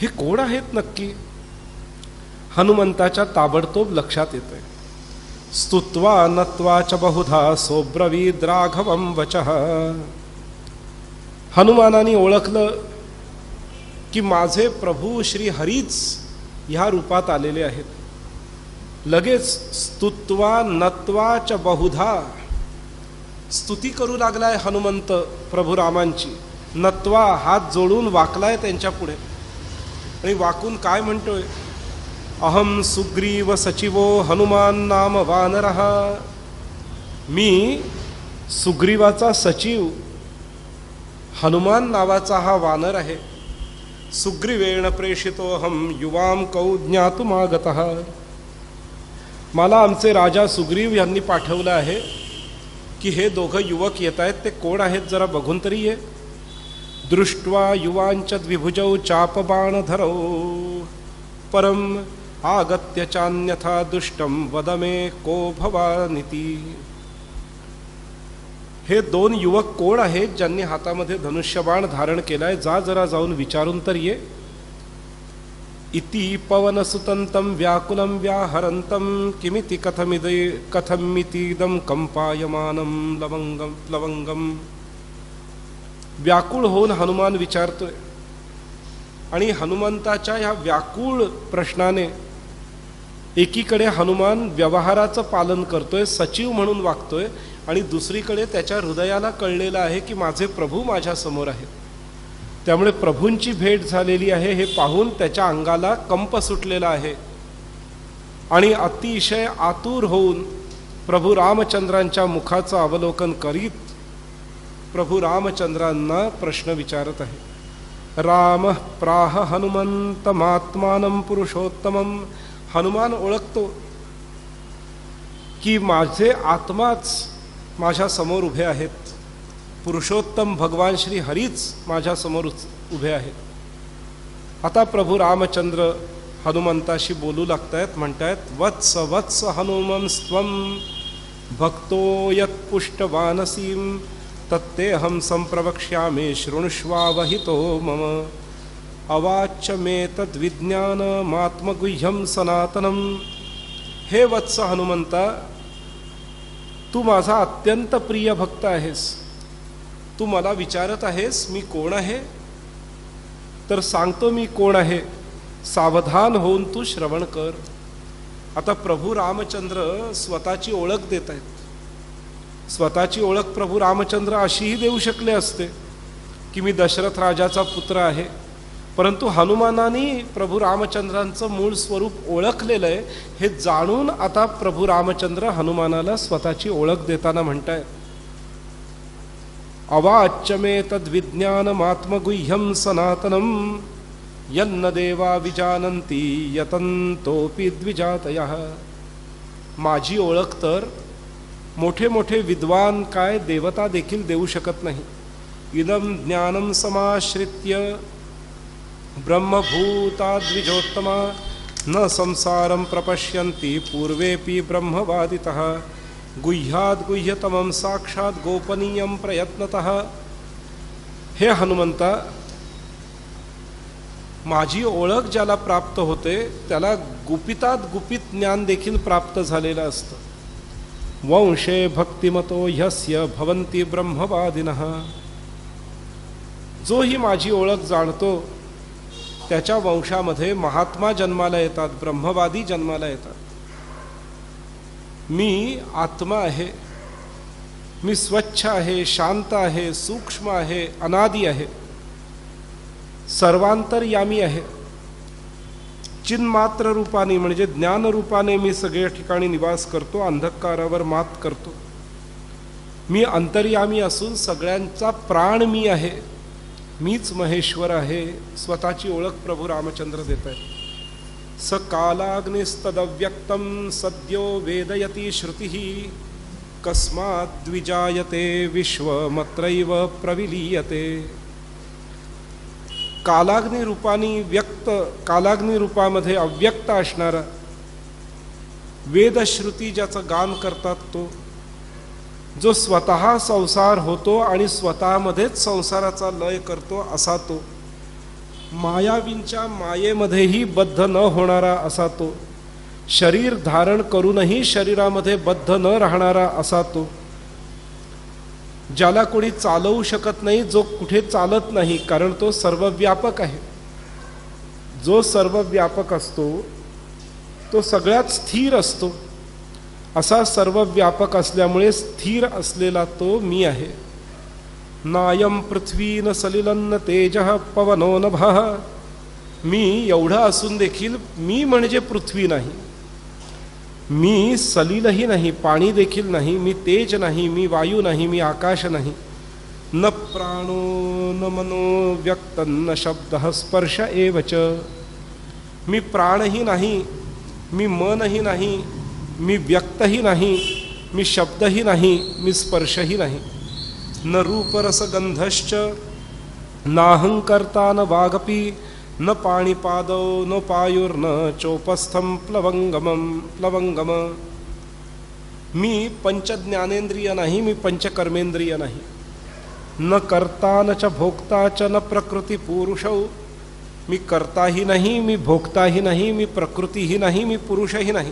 हे कोण आहेत नक्की? हनुमंताच्या ताबडतोब लक्षात येतंय। स्तुत्वा नत्वा च बहुधा सोब्रवीद राघवं वचः। हनुमानाने ओळखलं की माझे प्रभू श्री हरीच ह्या रूपात आलेले आहेत। लगेच स्तुत्वा नत्वा च बहुधा स्तुती करू लागलाय हनुमंत प्रभू रामांची। नत्वा हात जोडून वाकलाय त्यांच्या पुढे आणि वाकून काय म्हणतोय? अहम सुग्रीव सचिवो हनुमान नाम वानरः। मी सुग्रीवाचा सचिव हनुमान नावाचा हा वानर आहे। सुग्रीवेण प्रेषितोऽहं युवां कौ ज्ञातुमागतः। मला आमचे राजा सुग्रीव यांनी पाठवलं आहे की हे दोघं युवक येत आहेत, ते कोण आहेत जरा बघून तरी ये। दृष्ट्वा युवांच द्विभुजौ चापबाणधरौ परम आगत्य चान्यथा दुष्टम वदमे को भवानिती। हे 2 युवक कोण आहेत ज्यांनी हातामध्ये धनुष्यबाण धारण केलाय? जा जरा जाऊन विचारून तर ये। इति पवनसुतंतं व्याकुलं व्याहरंतं किमिति कथमितीदं कंपायमानं लवंगम। व्याकुळ होऊन हनुमान विचारतोय आणि हनुमंताच्या ह्या व्याकुळ प्रश्नाने एकीकडे हनुमान व्यवहाराचं पालन करतोय, सचिव म्हणून वागतोय आणि दुसरीकडे त्याच्या हृदयाला कळलेलं आहे की माझे प्रभू माझ्या समोर आहेत। त्यामुळे प्रभूंची भेट झालेली आहे हे पाहून त्याच्या अंगाला कंप सुटलेला आहे आणि अतिशय आतुर होऊन प्रभू रामचंद्रांच्या मुखाचं अवलोकन करीत प्रभू रामचंद्रांना प्रश्न विचारत आहे। राम प्राह हनुमंतमात्मानं पुरुषोत्तमं। हनुमान ओळखतो की माझे आत्माच माझ्या समोर उभे आहेत, पुरुषोत्तम भगवान श्री हरीच माझ्या समोर उभे आहेत। आता प्रभू रामचंद्र हनुमंताशी बोलू लागतायत, म्हणतायत वत्स वत्स हनुमंस्त्वं भक्तो यत्पुष्टवानसीं तत्तेऽहं संप्रवक्ष्यामि शृणुष्वावहितो मम अवाच्य मे तद्विज्ञानमात्मगुह्यं सनातनं। हे वत्स हनुमंता, तू माझा अत्यंत प्रिय भक्त आहेस। तू मला विचारत आहेस मी कोण आहे, तर सांगतो मी कोण आहे, सावधान होऊन तू श्रवण कर। आता प्रभू रामचंद्र स्वतःची ओळख देत आहेत। स्वतःची ओळख प्रभू रामचंद्र अशीही देऊ शकले असते की मी दशरथ राजाचा पुत्र आहे, परंतु हनुमानाने प्रभू रामचंद्रांचं मूळ स्वरूप ओळखलेलं आहे हे जाणून आता प्रभू रामचंद्र हनुमानाला स्वतःची ओळख देताना म्हणतायत अवाच्य मे तद्विज्ञानमात्मगुह्यं सनातनं यन्न देवा विजानन्ति यतन्तोपि द्विजातयः। माझी ओळख तर मोठे मोठे विद्वान काय देवता देखील देऊ शकत नाही। इदं ज्ञानं समाश्रित्य ब्रह्मभूता द्विजोत्तमा न संसारं प्रपश्यन्ति पूर्वेपि ब्रह्मवादितः गुह्याद् गुह्यतमं साक्षात् गोपनीयं प्रयत्नतः। हे हनुमंता, माझी ओळख ज्याला प्राप्त होते त्याला गुपितात गुपित ज्ञान देखील प्राप्त झालेलं असतं। वंशे भक्तिमतो ह्यस्य भवन्ति ब्रह्मवादिनः। जो ही माझी ओळख जाणतो त्याच्या वंशामध्ये महात्मा जन्माला येतात, ब्रह्मवादी जन्माला येतात। मी आत्मा आहे, मी स्वच्छ आहे, शांत आहे, सूक्ष्म आहे, अनादी आहे, सर्वांतर्यामी आहे। चिन्मात्र रूपाने म्हणजे ज्ञान रूपाने मी सगळ्या ठिकाणी निवास करतो, अंधकारावर मात करतो। मी अंतर्यामी असून सगळ्यांचा प्राण मी आहे, मीच महेश्वर आहे। स्वतःची ओळख प्रभू रामचंद्र देत आहेत। स कालाग्निस्तदव्यक्तं सद्यो वेदयति श्रुतिः कस्मात् द्विजायते विश्वमत्रैव प्रविलीयते। कालाग्नी रूपाने व्यक्त, कालाग्नी रूपामध्ये अव्यक्त असणारा वेदश्रुती ज्याचं गान करतात तो, जो स्वतः संसार होतो आणि स्वतःमध्येच संसाराचा लय करतो असा तो, मायावींच्या मायेमध्येही बद्ध न होणारा असा तो, शरीर धारण करूनही शरीरामध्ये बद्ध न राहणारा असा तो, ज्याला कोणी चालवू शकत नाही, जो कुठे चालत नाही, कारण तो सर्वव्यापक आहे। जो सर्वव्यापक असतो तो सगळ्यात स्थिर असतो, असा सर्वव्यापक असल्यामुळे स्थिर असलेला तो मी आहे। नायं पृथ्वी न सलिलं तेजः पवनो नभः। मी एवढा असून देखील मी म्हणजे पृथ्वी नाही, मी सलिलही नाही, पाणी देखील नाही, मी तेज नाही, मी वायू नाही, मी आकाश नाही। न प्राणो न मनो व्यक्तं न शब्दः स्पर्श एव च। मी प्राणही नाही, मी मनही नाही, मी व्यक्तही नाही, मी शब्दही नाही, मी स्पर्शही नाही। न रूपरसगंधश्च नाहंकर्ता न वागपि न पाणिपादौ न पायुर्न चोपस्थं प्लवंगम। मी पंचज्ञानेंद्रिय नाही, मी पंचकर्मेंद्रिय नाही। न कर्ता न च भोक्ता च न प्रकृती पुरुषौ। मी कर्ताही नाही, मी भोक्ताही नाही, मी प्रकृतीही नाही, मी पुरुषही नाही।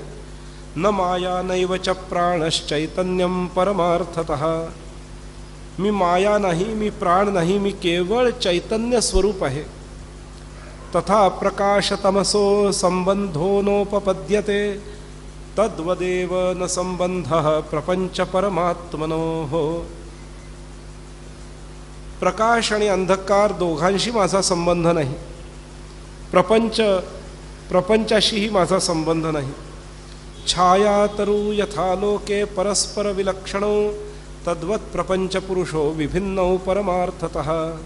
न माया नैव च प्राणश्चैतन्यं परमार्थतः। मी माया नाही, मी प्राण नाही, मी केवळ चैतन्य स्वरूप आहे। तथा प्रकाशतमसो संबंधो नोपपद्यते तद्वदेव न संबंधः प्रपंच परमात्मनोः। प्रकाश आणि अंधकार दोघांशी माझा संबंध नाही, प्रपंचाशीही माझा संबंध नाही। छाया तरु यथा लोके परस्पर विलक्षणो तद्वत् प्रपंच पुरुषो विभिन्नौ परमार्थतः।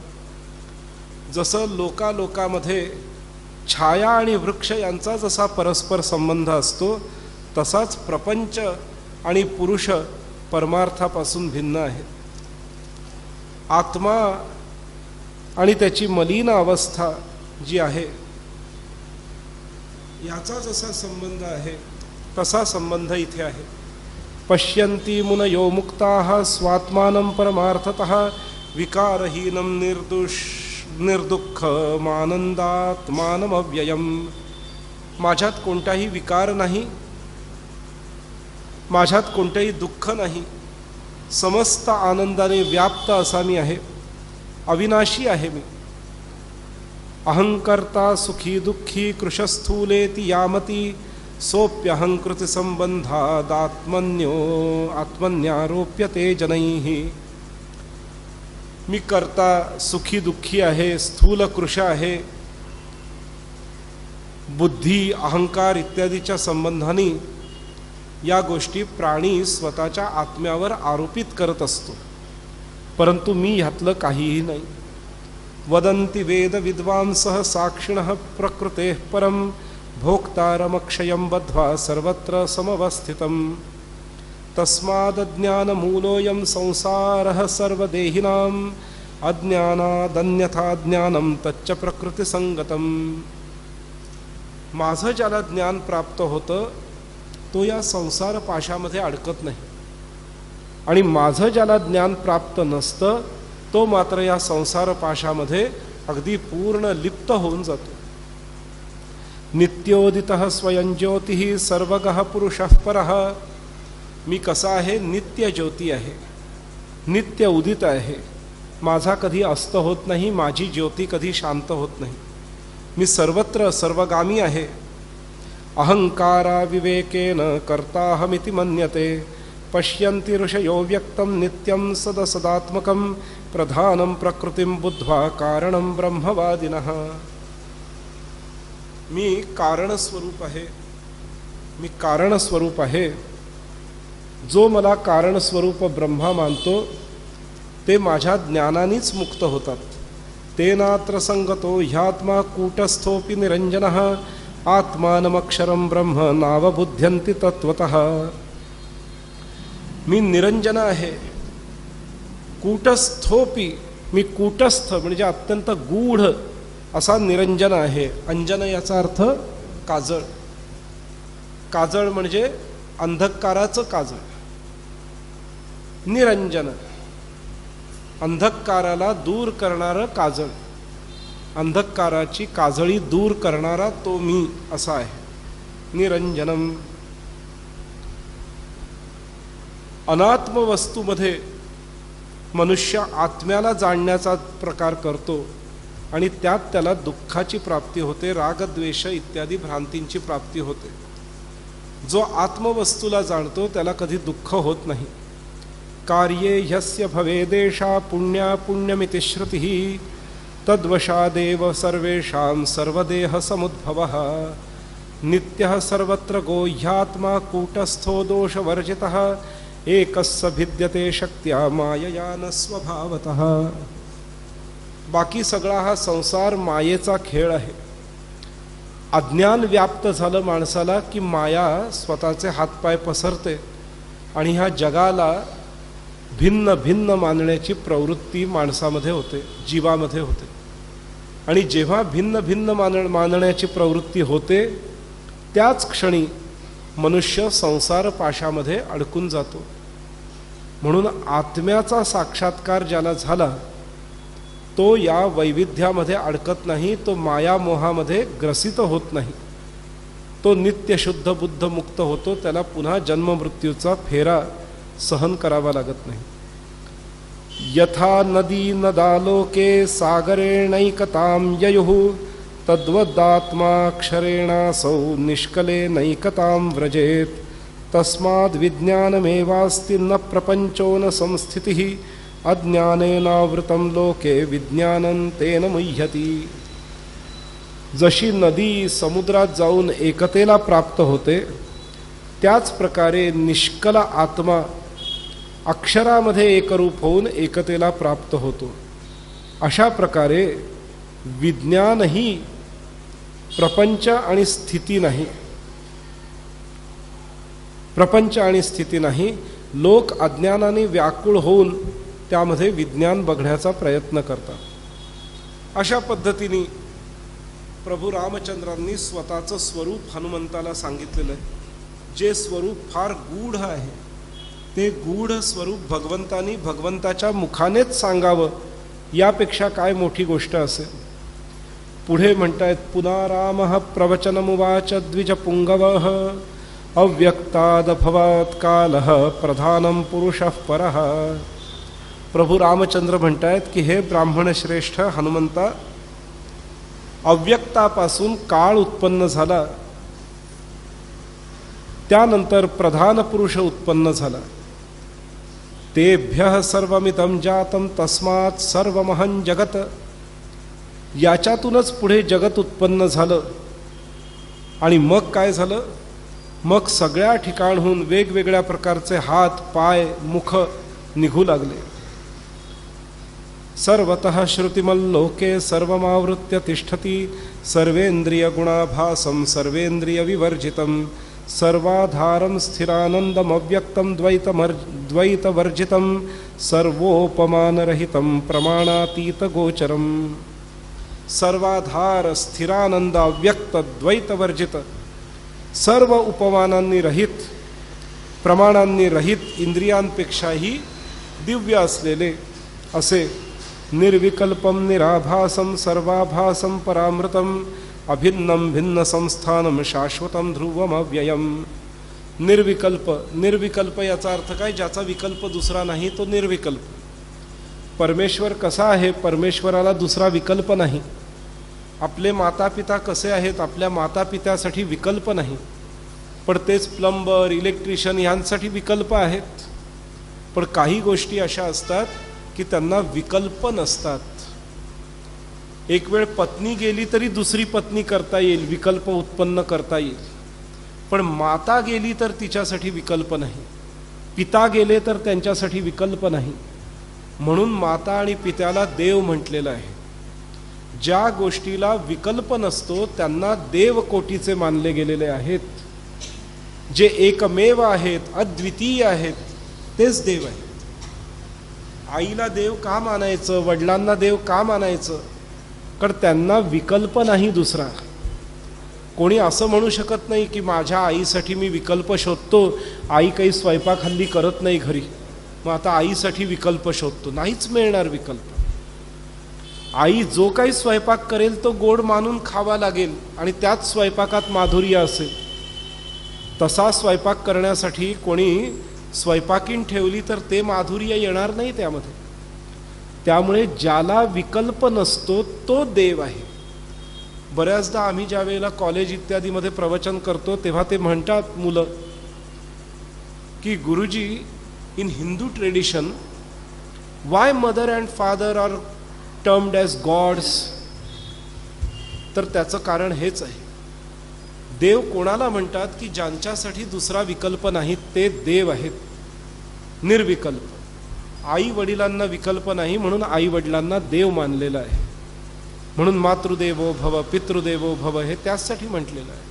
जसं लोकालोकामध्ये छाया आणि वृक्ष यांचा जसा परस्पर संबंध असतो, तसाच प्रपंच आणि पुरुष परमार्थापासून भिन्न आहेत। आत्मा आणि त्याची मलिन अवस्था जी आहे, याचा जसा संबंध आहे तसा संबंध इथे आहे. पश्यन्ति मुनयो मुक्ताः स्वात्मानं परमार्थतः विकारहीनं निर्दुःखमानन्दात्मानमव्ययम्. माझ्यात कोणताही विकार नाही, माझ्यात कोणतेही दुःख नाही, समस्त आनंदाने व्याप्त असा मी आहे, अविनाशी आहे मी. अहंकर्ता सुखी दुःखी कृशस्थूलेति यामती सोप्यहंकृति संबंधादात्मन्यो आत्मन्यारोप्यते जनैः. मी कर्ता सुखी दुःखी आहे, स्थूल कृश आहे, बुद्धी अहंकार इत्यादीच्या संबंधाने या गोष्टी प्राणी स्वतःच्या आत्म्यावर आरोपित करत असतो, परंतु मी ह्यातलं काहीही नाही. वदन्ति वेद विद्वांसः साक्षिणः प्रकृतेः परं भोक्तारमक्षयं बद्ध्वा सर्वत्र समवस्थितं. तस्मादज्ञानमूलोऽयं संसारः सर्वदेहिनाम् अज्ञानादन्यथा ज्ञानं तच्च प्रकृतिसंगतम्. माझं ज्याला ज्ञान प्राप्त होतं तो या संसार पाशामध्ये अडकत नाही, आणि माझं ज्याला ज्ञान प्राप्त नसतं तो मात्र या संसार पाशामध्ये अगदी पूर्ण लिप्त होऊन जातो. नित्योदितः स्वयं ज्योतिः सर्वगः पुरुषः परः. मी कसा आहे? नित्य ज्योती आहे, नित्य उदित आहे. माझा कधी अस्त होत नाही, माझी ज्योती कधी शांत होत नाही. मी सर्वत्र सर्वगामी आहे. अहंकारा विवेकेन कर्ताहमिति मन्यते पश्यन्ति ऋषयो व्यक्तं नित्यं सदसदात्मकं प्रधानं प्रकृतिं बुद्ध्वा कारणं ब्रह्मवादिनः. मी कारणस्वरूप आहे, मी कारणस्वरूप आहे. जो मला कारणस्वरूप ब्रह्मा मानतो ते माझ्या ज्ञानानेच मुक्त होतात. तेनात्र संगतो ह्यात्मा कूटस्थोपि निरंजनः आत्मानमक्षरं ब्रह्म नावबुध्यन्ति तत्वतः. मी निरंजन आहे, कूटस्थोपी, मी कूटस्थ म्हणजे अत्यंत गूढ असा निरंजन आहे. अंजन याचा अर्थ काजळ, काजळ म्हणजे अंधकाराचं काजळ. निरंजन अंधकाराला दूर करणारं काजळ, अंधकाराची काजळी दूर करणारा तो मी असा आहे. निरंजनम. अनात्म वस्तूमध्ये मनुष्य आत्म्याला जाणण्याचा प्रकार करतो आणि त्यात त्याला दुःखाची प्राप्ती होते, रागद्वेष इत्यादी भ्रांतींची प्राप्ती होते. जो आत्मवस्तूला जाणतो त्याला कधी दुःख होत नाही. कार्ये ह्यस्य भवेदेशा पुण्या पुण्यमिति श्रुतिः तद्वशादेव सर्वेषां सर्वदेह समुद्भवः. नित्यः सर्वत्र गोह्यात्मा कूटस्थो दोषवर्जितः एकस्य भिद्यते शक्त्या मायया न स्वभावतः. बाकी सगळा हा संसार मायेचा खेळ आहे. अज्ञान व्याप्त झालं माणसाला की माया स्वतःचे हातपाय पसरते आणि ह्या जगाला भिन्न भिन्न मानण्याची प्रवृत्ती माणसामध्ये होते, जीवामध्ये होते. आणि जेव्हा भिन्न भिन्न मानण्याची प्रवृत्ती होते त्याच क्षणी मनुष्य संसार पाशामध्ये अडकून जातो. म्हणून आत्म्याचा साक्षात्कार ज्याला झाला तो या वैविध्यामध्ये अडकत नाही, तो माया मोहामध्ये ग्रसित होत नाही, तो नित्य शुद्ध बुद्ध मुक्त होतो. त्याला पुन्हा जन्ममृत्यूचा फेरा सहन करावा लागत नाही. यथा नदी नदालोके सागरेणैकतां ययुः तद्वदात्माक्षरेणासौ निष्कले नैकतां व्रजेत्. तस्माद् विज्ञानमेवास्ति न प्रपंचो न संस्थितिः अज्ञानेनावृतं लोके विज्ञानं तेन मुह्यति. जशी नदी समुद्रात जाऊन एकतेला प्राप्त होते त्याच प्रकारे निष्कल आत्मा अक्षरामध्ये एकरूप होऊन एकतेला प्राप्त होतो. अशा प्रकारे विज्ञानही प्रपंच आणि स्थिती नाही, प्रपंच आणि स्थिती नाही. लोक अज्ञानाने व्याकुळ होऊन त्यामध्ये विज्ञान बघण्याचा प्रयत्न करतात. अशा पद्धतीने प्रभू रामचंद्रांनी स्वतःचं स्वरूप हनुमंताला सांगितलेलं आहे, जे स्वरूप फार गूढ आहे, ते गूढ स्वरूप भगवंतानी भगवंताच्या मुखानेच सांगावं, यापेक्षा काय मोठी गोष्ट असेल. पुढे म्हणतायत, पुन्हा रामः प्रवचनमुवाच द्विजपुंगवः अव्यक्तादभवत् कालः प्रधानं पुरुषः परः. प्रभू रामचंद्र म्हणतायत की हे ब्राह्मण श्रेष्ठ हनुमंता, अव्यक्तापासून काळ उत्पन्न झाला, त्यानंतर प्रधान पुरुष उत्पन्न झाला. तेभ्यः सर्वमिदं जातं तस्मात् सर्वमहं जगत. याच्यातूनच पुढे जगत उत्पन्न झालं. आणि मग काय झालं? मग सगळ्या ठिकाणहून वेगवेगळ्या प्रकारचे हात, पाय, मुख निघू लागले. सर्वतः श्रुतिमल्लोके सर्वमावृत्य तिष्ठति सर्वेंद्रिय गुणाभासं सर्वेंद्रिय विवर्जितं सर्वाधारं स्थिरानंदम अव्यक्तं द्वैतवर्जितं सर्वोपमानरहितं प्रमाणातीत गोचरं. सर्वाधार, स्थिरानंद, अव्यक्त, द्वैतवर्जित, सर्व उपमानांनी रहित, प्रमाणांनी रहित, इंद्रियांपेक्षाही दिव्य असलेले असे निर्विकल्पं निराभासं सर्वाभासं परामृतं अभिन्नं भिन्न संस्थानं शाश्वतं ध्रुवम अव्ययम्. निर्विकल्प. निर्विकल्प याचा अर्थ काय? ज्याचा विकल्प दुसरा नाही तो निर्विकल्प. परमेश्वर कसा आहे? परमेश्वराला दुसरा विकल्प नाही. आपले मातापिता कसे आहेत? आपल्या मातापित्यासाठी विकल्प नाही. पण तेच प्लंबर, इलेक्ट्रिशियन यांसाठी विकल्प आहेत. पण काही गोष्टी अशा असतात की त्यांना विकल्प नसतात. एक वेळ पत्नी गेली तरी दुसरी पत्नी करता येईल, विकल्प उत्पन्न करता येईल. पण माता गेली तर तिच्यासाठी विकल्प नाही, पिता गेले तर त्यांच्यासाठी विकल्प नाही. म्हणून माता आणि पित्याला देव म्हटलेलं आहे. ज्या गोष्टीला विकल्प नसतो त्यांना देव कोटीचे मानले गेलेले आहेत. जे एकमेव आहेत, अद्वितीय आहेत, तेच देव आहेत. आईला देव का मानायचं? वडिलांना देव का मानायचं? कारण त्यांना विकल्प नाही दुसरा. कोणी असं म्हणू शकत नाही की माझ्या आईसाठी मी विकल्प शोधतो, आई काही स्वयंपाक हल्ली करत नाही घरी, मग आता आईसाठी विकल्प शोधतो. नाहीच मिळणार विकल्प. आई जो काही स्वयंपाक करेल तो गोड मानून खावा लागेल आणि त्याच स्वयंपाकात माधुर्य असेल. तसा स्वयंपाक करण्यासाठी कोणी स्वयंपाकीण ठेवली तर ते माधुर्य येणार नाही त्यामध्ये. त्यामुळे ज्याला विकल्प नसतो तो देव आहे. बऱ्याचदा आम्ही ज्या वेळेला कॉलेज इत्यादीमध्ये प्रवचन करतो तेव्हा ते म्हणतात मुलं की गुरुजी, in Hindu tradition why mother and father are termed as gods. तर त्याचं कारण हेच आहे. देव कोणाला म्हणतात की ज्यांच्यासाठी दुसरा विकल्प नाही ते देव आहेत, निर्विकल्प. आई वडिलांना विकल्प नाही म्हणून आई वडिलांना देव मानलेलं आहे. म्हणून मातृदेवो भव पितृदेवो भव हे त्यासाठी म्हटलेलं आहे.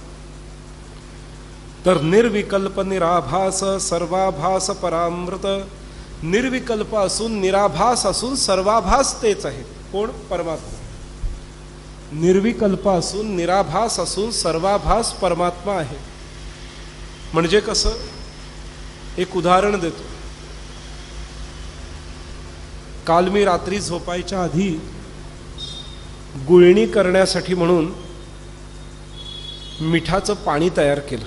तर निर्विकल्प निराभास सर्वाभास परामृत. निर्विकल्प असून निराभास असून सर्वाभास तेच आहेत. कोण? परमात्मा. निर्विकल्प असून निराभास असून सर्वाभास परमात्मा आहे. म्हणजे कसं? एक उदाहरण देतो. काल मी रात्री झोपायच्या आधी गुळणी करण्यासाठी म्हणून मिठाचं पाणी तयार केलं.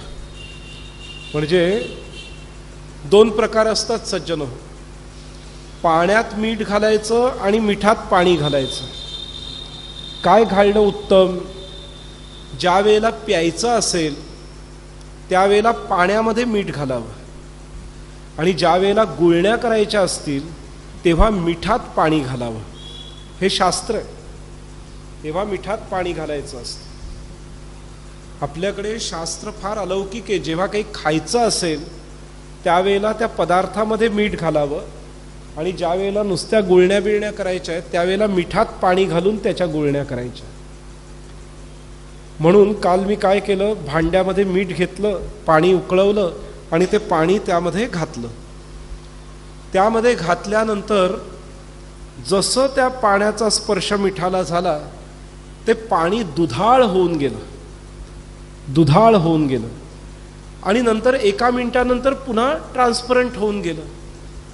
म्हणजे दोन प्रकार असतात सज्जनो, पाण्यात मीठ घालायचं आणि मिठात पाणी घालायचं. काय घालणं उत्तम? ज्या वेळेला प्यायचं असेल त्यावेळेला पाण्यामध्ये मीठ घालावं आणि ज्या वेळेला गुळण्या करायच्या असतील तेव्हा मिठात पाणी घालावं. हे शास्त्र आहे. तेव्हा मिठात पाणी घालायचं असतं. आपल्याकडे शास्त्र फार अलौकिक आहे. जेव्हा काही खायचं असेल त्यावेळेला त्या पदार्थामध्ये मीठ घालावं आणि ज्या वेळेला नुसत्या गुळण्या बिळण्या करायच्या आहेत त्यावेळेला मिठात पाणी घालून त्याच्या गुळण्या करायच्या. म्हणून काल मी काय केलं, भांड्यामध्ये मीठ घेतलं, पाणी उकळवलं आणि ते पाणी त्यामध्ये घातलं. त्यामध्ये घातल्यानंतर जसं त्या पाण्याचा स्पर्श मिठाला झाला ते पाणी दुधाळ होऊन गेलं, दुधाळ होऊन गेलं आणि नंतर एका मिनिटानंतर पुन्हा ट्रान्सपरंट होऊन गेलं.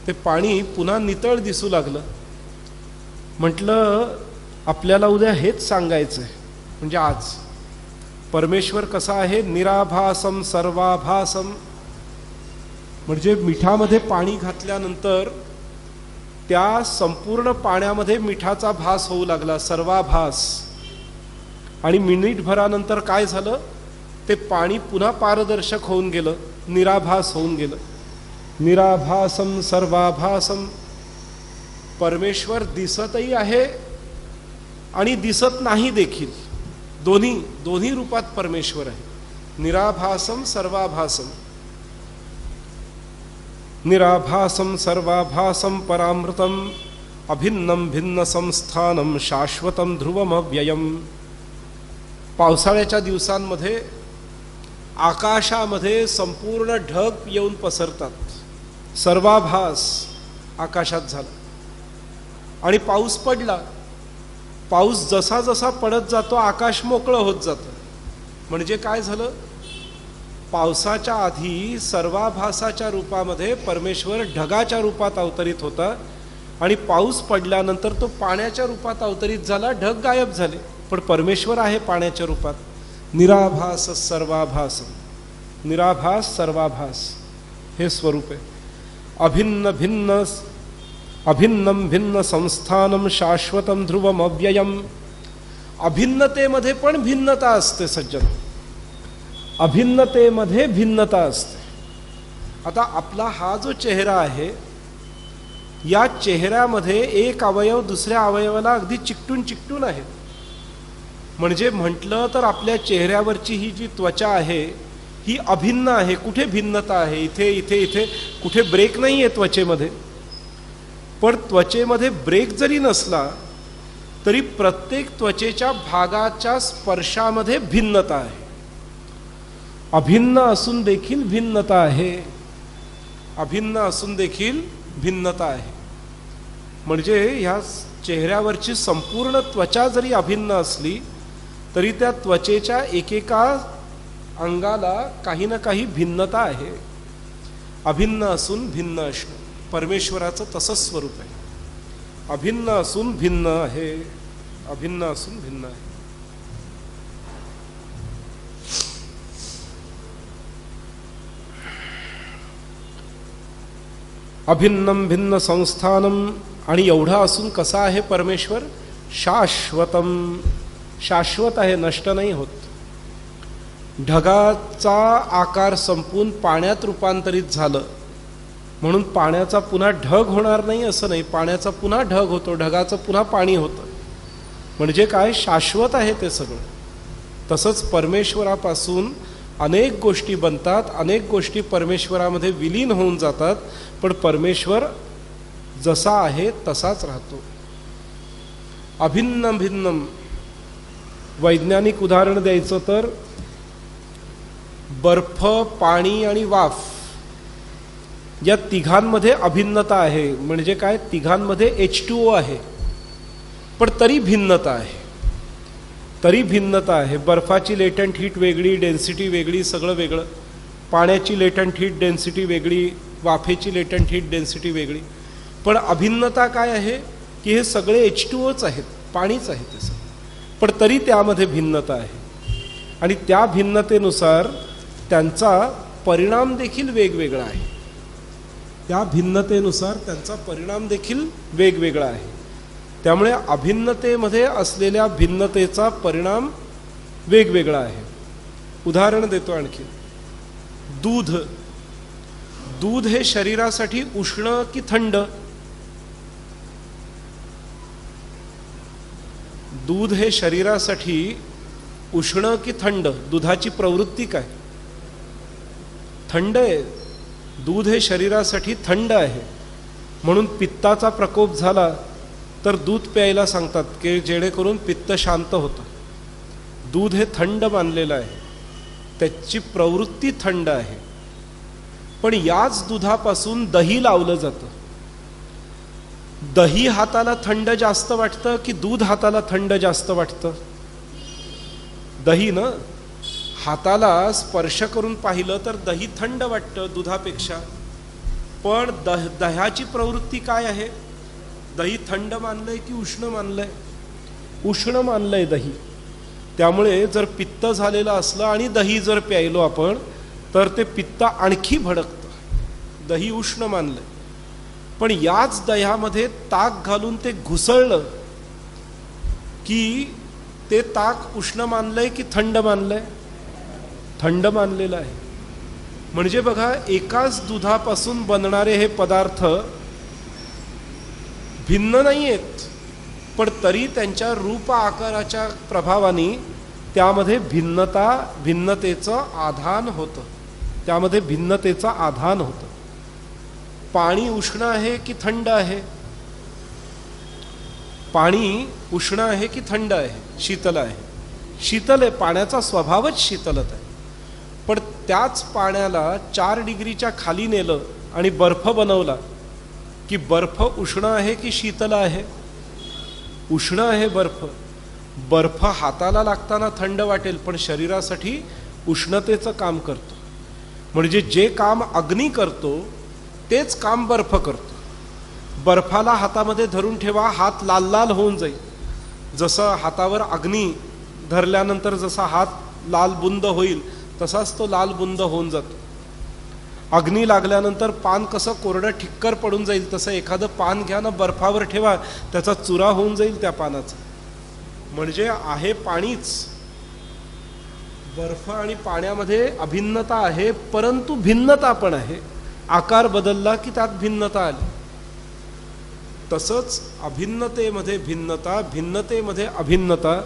ते पाणी पुन्हा नितळ दिसू लागलं. म्हटलं आपल्याला उद्या हेच सांगायचं आहे. म्हणजे आज परमेश्वर कसा आहे, निराभासम सर्वाभासम. म्हणजे मिठामध्ये पाणी घातल्यानंतर त्या संपूर्ण पाण्यामध्ये मिठाचा भास होऊ लागला, सर्वाभास. आणि मिनिटभरानंतर काय झालं, ते पाणी पुन्हा पारदर्शक होऊन गेलं, निराभास होऊन गेलं. निराभासम सर्वाभासम. परमेश्वर दिसतही आहे आणि दिसत नाही देखील. दोन्ही रूपात परमेश्वर आहे. निराभासम सर्वाभासम. निराभासम सर्वाभासम परामृतम अभिन्नम भिन्न संस्थानम शाश्वतम ध्रुवम अव्ययम. पावसाळ्याच्या दिवसांमध्ये आकाशामध्ये संपूर्ण ढग येऊन पसरतात. सर्वाभास आकाशात झाला आणि पाऊस पडला. पाऊस जसा जसा पडत जातो आकाश मोकळं होत जातं. म्हणजे काय झालं, पावसाच्या आधी सर्वाभासाच्या रूपामध्ये परमेश्वर ढगाच्या रूपात अवतरित होता आणि पाऊस पडल्यानंतर तो पाण्याच्या रूपात अवतरित झाला, ढग गायब झाले. पण परमेश्वर आहे पाण्याच्या रूपात. निराभास सर्वाभास. निराभास सर्वाभास हे स्वरूप आहे. अभिन्नम भिन्न संस्थानम शाश्वतम ध्रुवम अव्ययम. अभिन्नतेमध्ये पण भिन्नता असते सज्जन, अभिन्नतेमध्ये भिन्नता असते. आता आपला हा जो चेहरा आहे, या चेहऱ्यामध्ये एक अवयव दुसऱ्या अवयवाला अगदी चिकटून आहे. म्हणजे म्हटलं तर आपल्या चेहऱ्यावरची ही जी त्वचा आहे ही अभिन्न आहे. कुठे भिन्नता आहे, इथे इथे इथे कुठे ब्रेक नाही आहे त्वचेमध्ये. पण त्वचेमध्ये ब्रेक जरी नसला तरी प्रत्येक त्वचेच्या भागाच्या स्पर्शामध्ये भिन्नता आहे. अभिन्न असून देखील भिन्नता आहे. अभिन्न असून देखील भिन्नता आहे. म्हणजे ह्या चेहऱ्यावरची संपूर्ण त्वचा जरी अभिन्न असली तरी त्या त्वचेच्या एकेका अंगाला काही ना काही भिन्नता आहे. अभिन्न असून भिन्न असणं परमेश्वराचं तसंच स्वरूप आहे. अभिन्न असून भिन्न आहे. अभिन्न असून भिन्न आहे. अभिन्नम भिन्न संस्थानम. आणि एवढा असून कसा आहे परमेश्वर, शाश्वतम. शाश्वत आहे, नष्ट नाही होत. ढगाचा आकार संपून पाण्यात रूपांतरित झालं म्हणून पाण्याचा पुन्हा ढग होणार नाही असं नाही. पाण्याचा पुन्हा ढग होतो, ढगाचं पुन्हा पाणी होतं. म्हणजे काय, शाश्वत आहे ते सगळं. तसंच परमेश्वरापासून अनेक गोष्टी बनतात, अनेक गोष्टी परमेश्वरामध्ये विलीन होऊन जातात. पण परमेश्वर जसा आहे तसाच राहतो. अभिन्न भिन्नम. वैज्ञानिक उदाहरण द्यायचं तर बर्फ, पाणी आणि वाफ या तिघांमध्ये अभिन्नता आहे. म्हणजे काय, तिघांमध्ये H2O आहे पण तरी भिन्नता आहे. तरी भिन्नता आहे. बर्फाची लेटंट हीट वेगळी, डेन्सिटी वेगळी, सगळं वेगळं. पाण्याची लेटंट हीट डेन्सिटी वेगळी, वाफेची लेटंट हीट डेन्सिटी वेगळी. पण अभिन्नता काय आहे की हे सगळे H2Oच आहेत, पाणीच आहे ते सगळं. पण तरी त्यामध्ये भिन्नता आहे. आणि त्या भिन्नतेनुसार त्यांचा परिणाम देखील वेगवेगळा आहे. त्या भिन्नतेनुसार त्यांचा परिणाम देखील वेगवेगळा आहे. त्यामुळे अभिन्नतेमध्ये असलेल्या भिन्नतेचा परिणाम वेगवेगळा आहे. उदाहरण देतो आणखी. दूध. दूध हे शरीरासाठी उष्ण की थंड? दूध हे शरीरासाठी उष्ण की थंड? दुधाची प्रवृत्ती काय? थंड आहे. दूध हे शरीरासाठी थंड आहे. म्हणून पित्ताचा प्रकोप झाला तर दूध प्यायला सांगतात की जेणेकरून पित्त शांत होतं. दूध हे थंड मानलेलं आहे, त्याची प्रवृत्ती थंड आहे. पण याच दुधापासून दही लावलं जातं. दही हाताला थंड जास्त वाटतं की दूध हाताला थंड जास्त वाटतं? दही ना, हाताला स्पर्श करून पाहिलं तर दही थंड वाटतं दुधापेक्षा, पण दह्याची प्रवृत्ती काय आहे? दही थंड मानलंय की उष्ण मानलंय? उष्ण मानलंय दही. त्यामुळे जर पित्त झालेलं असलं आणि दही जर प्यायलो आपण तर ते पित्त आणखी भडकतं. दही उष्ण मानलंय. पण याच दह्यामध्ये ताक घालून ते घुसळलं की ते ताक उष्ण मानलंय की थंड मानलंय? थंड मानलेलं आहे. म्हणजे बघा, एकाच दुधापासून बनणारे हे पदार्थ भिन्न नाही आहेत, पण तरी त्यांच्या रूप आकाराच्या प्रभावाने त्यामध्ये भिन्नतेचं आधान होतं. त्यामध्ये भिन्नतेचं आधान होतं. पाणी उष्ण आहे की थंड आहे? पाणी उष्ण आहे की थंड आहे? शीतल आहे. शीतल आहे. पाण्याचा स्वभावच शीतलत आहे. पण त्याच पाण्याला 4 डिग्रीच्या खाली नेलं आणि बर्फ बनवला की बर्फ उष्ण आहे की शीतल आहे? उष्ण आहे बर्फ. बर्फ हाताला लागताना थंड वाटेल, पण शरीरासाठी उष्णतेचं काम करतो. म्हणजे जे काम अग्नी करतो तेच काम बर्फ करतो. बर्फाला हातामध्ये धरून ठेवा, हात लाल लाल होऊन जाईल. जसं हातावर अग्नी धरल्यानंतर जसा हात लाल बुंद होईल तसाच तो लाल बुंद होऊन जातो. अग्नी लागल्यानंतर पान कसं कोरडं ठिक्कर पडून जाईल, तसं एखादं पान घ्या ना, बर्फावर ठेवा, त्याचा चुरा होऊन जाईल त्या पानाचा. म्हणजे आहे पाणीच. बर्फ आणि पाण्यामध्ये अभिन्नता आहे, परंतु भिन्नता पण आहे. आकार बदलला की त्यात भिन्नता आली. तसंच अभिन्नतेमध्ये भिन्नता, भिन्नतेमध्ये अभिन्नता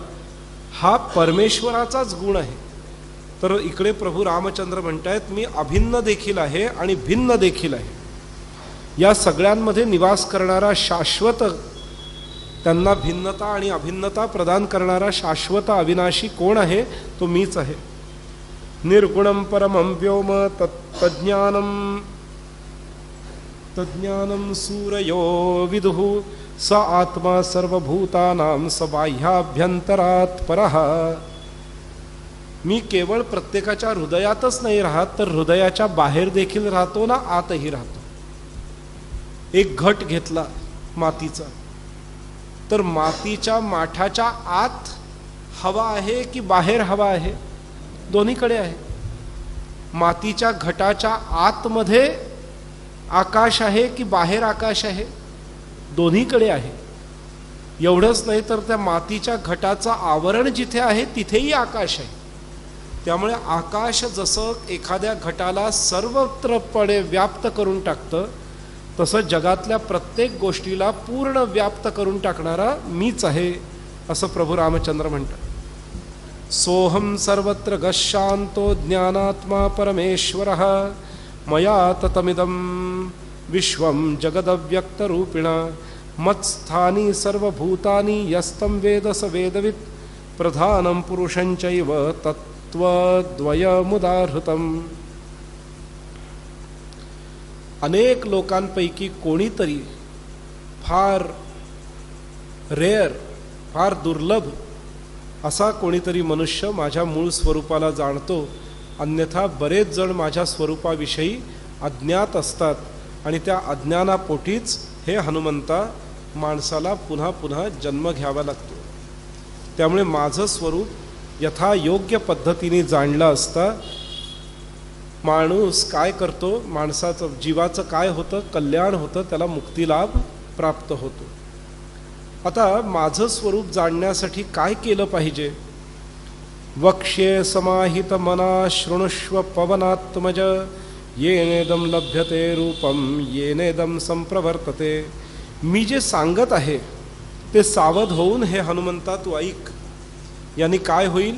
हा परमेश्वराचाच गुण आहे. तर इकडे प्रभू रामचंद्र म्हणतायत, मी अभिन्न देखील आहे आणि भिन्न देखील आहे. या सगळ्यांमध्ये निवास करणारा शाश्वत, त्यांना भिन्नता आणि अभिन्नता प्रदान करणारा शाश्वत अविनाशी कोण आहे? तो मीच आहे. निर्गुणं परमं व्योम तज्ज्ञानं सूरयो विदुः स आत्मा सर्वभूतानां स बाह्याभ्यंतरात् परः. मी केवळ प्रत्येकाच्या हृदयातच नाही राहत, तर हृदयाच्या बाहेर देखील राहतो ना, आतही राहतो. एक घट घेतला मातीचा, तर मातीच्या माठाच्या आत हवा आहे की बाहेर हवा आहे? दोन्हीकडे आहे. मातीच्या घटाच्या आतमध्ये आकाश आहे की बाहेर आकाश आहे? दोन्हीकडे आहे. एवढंच नाही तर त्या मातीच्या घटाचं आवरण जिथे आहे तिथेही आकाश आहे. त्यामुळे आकाश जसं एखाद्या घटाला सर्वत्रपणे व्याप्त करून टाकतं, तसं जगातल्या प्रत्येक गोष्टीला पूर्ण व्याप्त करून टाकणारा मीच आहे, असं प्रभू रामचंद्र म्हणतात. सोहम सर्वत्र गशांतो ज्ञानात्मा परमेश्वरः मया ततमिदं विश्वं जगदव्यक्तरूपिण मत्स्थानी सर्वभूतानि यस्तं वेद स वेदवित् प्रधानं पुरुषं चैव तत्त्वद्वयमुदाहृतम्. अनेक लोकांपैकी कोणीतरी फार रेअर, फार दुर्लभ असा कोणीतरी मनुष्य माझ्या मूळ स्वरूपाला जाणतो. अन्यथा बरेच जण माझ्या स्वरूपाविषयी अज्ञात असतात आणि त्या अज्ञानापोटीच हे हनुमंता माणसाला पुन्हा पुन्हा जन्म घ्यावा लागतो. त्यामुळे माझं स्वरूप यथा योग्य पद्धतीने जाणलं असता माणूस काय करतो, माणसाचं जीवाचं काय होतं, कल्याण होतं, त्याला मुक्तिलाभ प्राप्त होतो. आता माझं स्वरूप जाणण्यासाठी काय केलं पाहिजे? वक्ष्ये समाहित मना शृणुष्व पवनात्मज येनेदम लभ्यते रूपम येनेदम संप्रवर्तते. मी जे सांगत आहे ते सावध होऊन हे हनुमंता तू ऐक. यांनी काय होईल?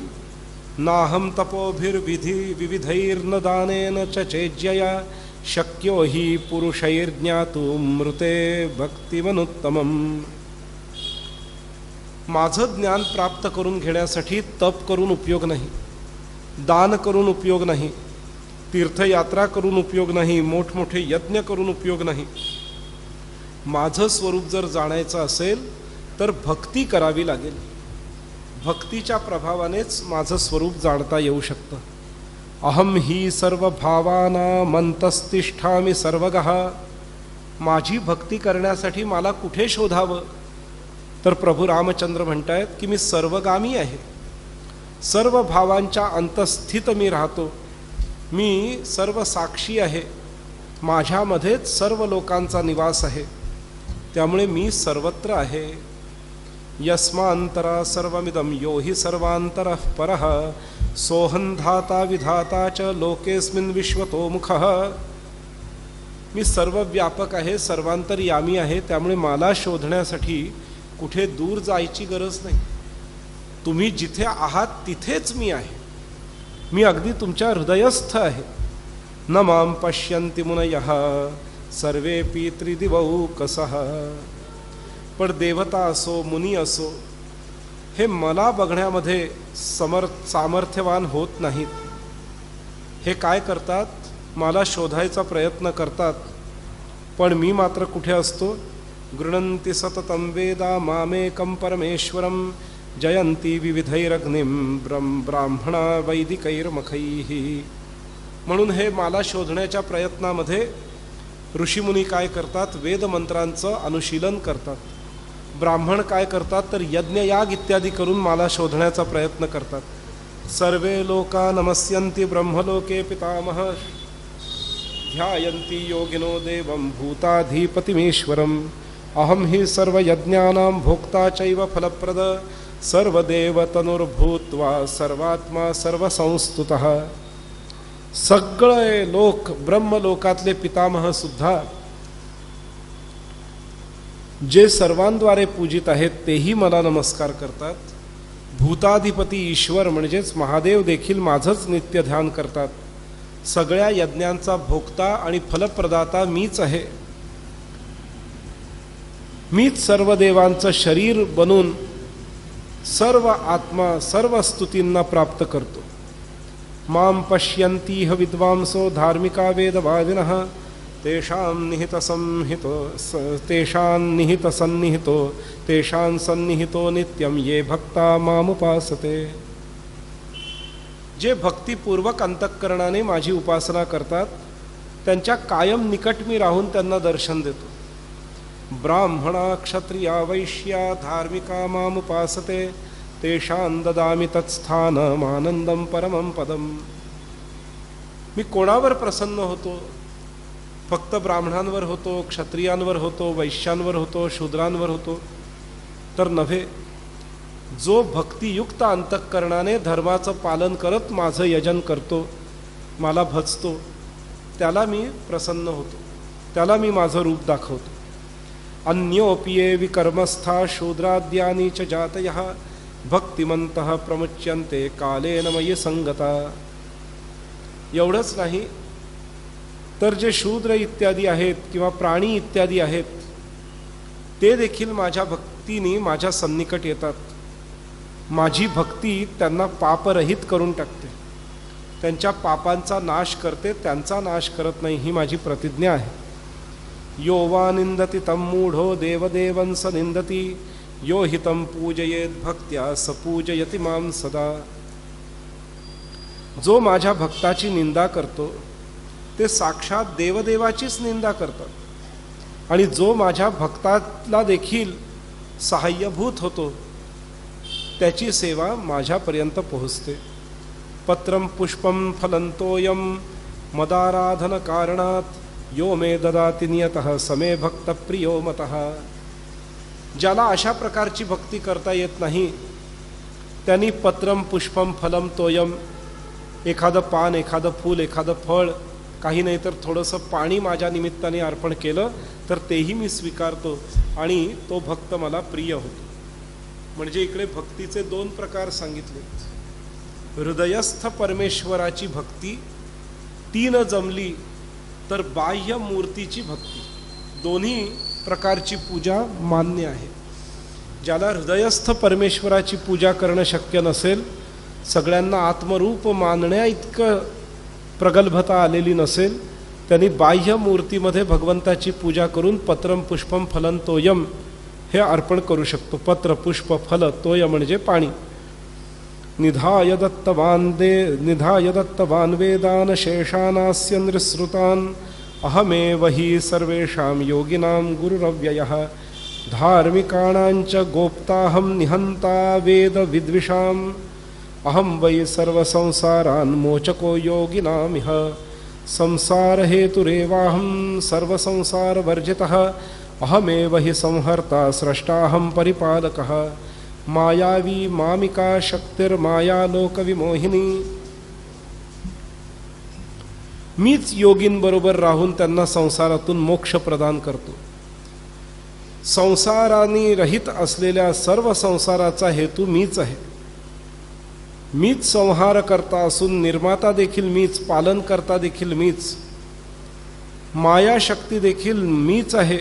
नाहम तपोभिर्विधी विविधैर्न दानेन च चेज्यया शक्यो हि पुरुषैर्ज्ञातुं मृते भक्तिमनुत्तमम्. माझं ज्ञान प्राप्त करून घेण्यासाठी तप करून उपयोग नाही, दान करून उपयोग नाही, तीर्थयात्रा करून उपयोग नाही, मोठमोठे यज्ञ करून उपयोग नाही. माझं स्वरूप जर जाणायचं असेल तर भक्ती करावी लागेल. भक्तीच्या प्रभावानेच माझं स्वरूप जाणता येऊ शकतं. अहम ही सर्व भावाना मंतस्तिष्ठामि सर्वगः. माझी भक्ती करण्यासाठी मला कुठे शोधावं? तर प्रभू रामचंद्र म्हणतायत की मी सर्वगामी आहे. सर्व भावांच्या अंतस्थित मी राहतो. मी सर्व साक्षी आहे. माझ्यामध्येच सर्व लोकांचा निवास आहे. त्यामुळे मी सर्वत्र आहे. यस्मांतरा सर्वमिदं यो हि सर्वांतरः परः सोहं धाता विधाता च लोकेस्मिन् विश्वतोमुखः. मी सर्व व्यापक आहे, सर्वांतर्यामी आहे. त्यामुळे मला शोधण्यासाठी कुठे दूर जायची गरज नाही. तुम्ही जिथे आहात तिथेच मी आहे. मी अगदी तुमच्या हृदयस्थ आहे. न मां पश्यन्ति मुनयः सर्वेपि त्रिदिवौकसः. पण देवता असो मुनी असो हे मला बघण्यामध्ये सामर्थ्यवान होत नाहीत. हे काय करतात? मला शोधायचा प्रयत्न करतात. पण मी मात्र कुठे असतो? गृह्णन्ति सततं वेदा मामेकं परमेश्वरं जयंती विविधैरग्निं ब्राह्मणा वैदिकैर्मखैः. म्हणून हे मला शोधण्याच्या प्रयत्नामध्ये ऋषीमुनी काय करतात? वेदमंत्रांचं अनुशीलन करतात. ब्राह्मण काय करतात? तर यज्ञयाग इत्यादी करून मला शोधण्याचा प्रयत्न करतात. सर्वे लोका नमस्यन्ति ब्रह्मलोके पितामह ध्यायन्ति योगिनो देवं भूताधिपतिमीश्वरम्. अहम हि सर्वयज्ञानां भोक्ता चैव फलप्रद सर्वदेवतनुर्भूत्वा सर्वात्मा सर्वसंस्तुतः. सगळे लोक ब्रह्मलोकातले पितामह सुद्धा जे सर्वांद्वारे पूजित आहेत तेही मला नमस्कार करतात. भूताधिपती ईश्वर म्हणजेच महादेव देखील माझंच नित्य ध्यान करतात. सगळ्या यज्ञांचा भोक्ता आणि फलप्रदाता मीच आहे. मीच सर्व देवांचं शरीर बनून सर्व आत्मा सर्व स्तुतींना प्राप्त करतो. मां पश्यन्तीह विद्वांसो धार्मिका वेदवादिनः तेषां सन्निहितो नित्यं ये भक्ता मामुपासते. जे भक्तिपूर्वक अंतःकरणाने माझी उपासना करतात त्यांच्या कायम निकट मी राहून त्यांना दर्शन देतो. ब्राह्मणा क्षत्रिया वैश्या धार्मिका मामुपासते तेषां ददामि तत्स्थानम् आनंदं परमं पदम्. मी कोणावर प्रसन्न होतो? फक्त ब्राह्मणांवर होतो, क्षत्रियांवर होतो, वैश्यांवर होतो, शूद्रांवर होतो तर नव्हे. जो भक्तियुक्त अंतःकरणाने धर्माचं पालन करत माझं यजन करतो, मला भजतो, त्याला मी प्रसन्न होतो, त्याला मी माझं रूप दाखवतो. अन्योपिये विकर्मस्था शूद्राद्यानी च जातयः भक्तिमंतः प्रमुच्यन्ते कालेन मयि संगता. एवढंच नाही तर जे शूद्र इत्यादी आहेत किंवा प्राणी इत्यादी आहेत ते देखील माझ्या भक्तीने माझ्या सन्निकट येतात. माझी भक्ती त्यांना पापरहित करून टाकते, त्यांच्या पापांचा नाश करते, त्यांचा नाश करत नाही, ही माझी प्रतिज्ञा आहे. यो वा निंदति तं मूढो देवदेवं स निंदति यो हि तं पूजयेत् भक्त्या स पूजयति मां सदा. जो माझ्या भक्ताची निंदा करतो ते साक्षात देवदेवाचीच निंदा करतात. आणि जो माझ्या भक्ताला देखील सहाय्यभूत होतो त्याची सेवा माझ्यापर्यंत पोहोचते. पत्रं पुष्पं फलंतोयम मदाराधन कारणात यो मे ददाति नियतः समे भक्त प्रियो मतः. ज्याला अशा प्रकारची भक्ती करता येत नाही त्यांनी पत्रम पुष्पम फलम तोयम, एखादं पान, एखादं फूल, एखादं फळ, काही नाही तर थोडंसं पाणी माझ्या निमित्ताने अर्पण केलं तर तेही मी स्वीकारतो आणि तो भक्त मला प्रिय होतो. म्हणजे इकडे भक्तीचे दोन प्रकार सांगितले. हृदयस्थ परमेश्वराची भक्ती ती न जमली तर बाह्य मूर्तीची भक्ती, दोन्ही प्रकारची पूजा मान्य आहे. ज्याला हृदयस्थ परमेश्वराची पूजा करणं शक्य नसेल, सगळ्यांना आत्मरूप मानण्या इतकं प्रगल्भता आलेली नसेल, त्यांनी बाह्य मूर्तीमध्ये भगवंताची पूजा करून पत्रम पुष्पम फलं तोयम हे अर्पण करू शकतो. पत्र पुष्प फल तोय म्हणजे पाणी. निधाय दत्तवान् वेदान् शेषानास्य नृसृतान् अहमेव हि सर्वेषां योगिनां गुरुरव्ययः धार्मिकाणाञ्च गोप्ताहं निहन्ता वेद विद्विषाम् अहं वै सर्वसंसारान् मोचको योगिनामिह संसारहेतुरेवाहं सर्वसंसारवर्जितः अहमेव हि संहर्ता स्रष्टाहं परिपालकः मायावी मामिका शक्तिर्मायालोकविमोहिनी. मीच योगींबरोबर राहून त्यांना संसारातून मोक्ष प्रदान करतो. संसाराने रहित असलेल्या सर्व संसाराचा हेतू मीच आहे. मीच संहार करता असून निर्माता देखील मीच, पालन करता देखील मीच, माया शक्ती देखील मीच आहे,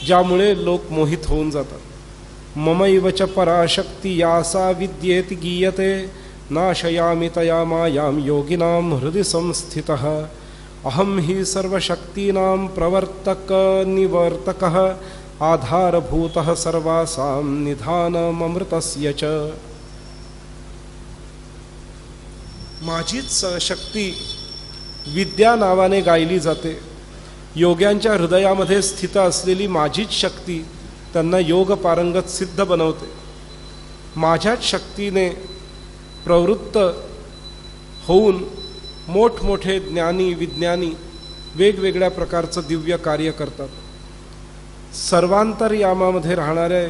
ज्यामुळे लोक मोहित होऊन जातात. ममैव च पराशक्ती यासा विद्येति गीयते नाशयामि तया मायां योगिनां हृदि संस्थितः अहं हि सर्वशक्तीनां प्रवर्तक निवर्तकः आधारभूतः सर्वासां निधानममृतस्य च. माझीच शक्ती विद्या नावाने गायली जाते. योग्यांच्या हृदयामध्ये स्थित असलेली माझीच शक्ती त्यांना योग पारंगत सिद्ध बनवते. माझ्याच शक्तीने प्रवृत्त होऊन मोठमोठे ज्ञानी विज्ञानी वेगवेगळ्या प्रकारचं दिव्य कार्य करतात. सर्वांतर्यामामध्ये राहणारे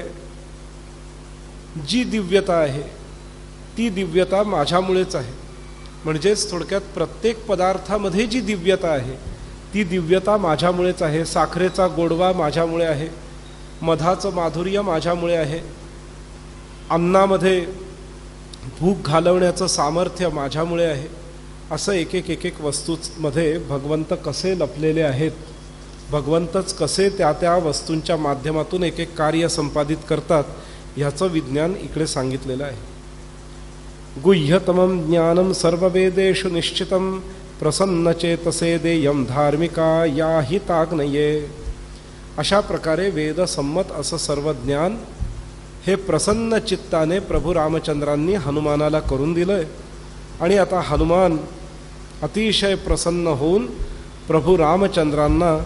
जी दिव्यता आहे ती दिव्यता माझ्यामुळेच आहे. म्हणजेच थोडक्यात प्रत्येक पदार्थामध्ये जी दिव्यता आहे ती दिव्यता माझ्यामुळेच आहे. साखरेचा गोडवा माझ्यामुळे आहे, मधाचं माधुर्य माझ्यामुळे आहे, अन्नामध्ये भूक घालवण्याचं सामर्थ्य माझ्यामुळे आहे. असं एक एक वस्तूमध्ये भगवंत कसे लपलेले आहेत, भगवंतच कसे त्या वस्तूंच्या माध्यमातून एक एक कार्य संपादित करतात ह्याचं विज्ञान इकडे सांगितलेलं आहे. गुह्यतमं ज्ञानं सर्ववेदेषु निश्चितं प्रसन्नचेतसे देयं धार्मिका या हि ताग्नये. अशा प्रकारे वेदसम्मत असं सर्व ज्ञान हे प्रसन्न चित्ताने प्रभू रामचंद्रांनी हनुमानाला करून दिलंय. आणि आता हनुमान अतिशय प्रसन्न होऊन प्रभू रामचंद्रांना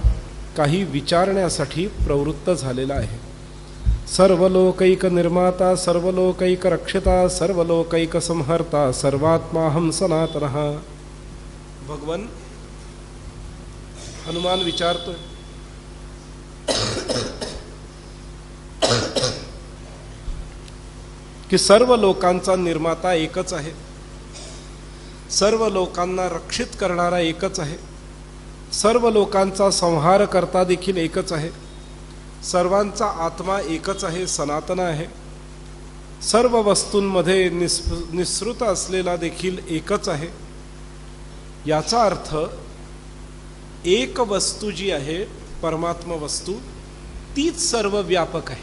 काही विचारण्यासाठी प्रवृत्त झालेला आहे. सर्वलोकैक निर्माता सर्वलोकैक रक्षिता सर्वलोकैक संहर्ता सर्वात्माहं सनातनः. भगवान हनुमान विचारतोय की सर्व लोकांचा निर्माता एकच आहे, सर्व लोकांना रक्षित करणारा एकच आहे, सर्व लोकांचा संहार करता देखील एकच आहे, सर्वांचा आत्मा एकच आहे, सनातन आहे. सर्व वस्तूंमध्ये निःसृत असलेला देखील एकच आहे. याचा अर्थ एक वस्तू जी आहे परमात्मा वस्तू तीच सर्व व्यापक आहे.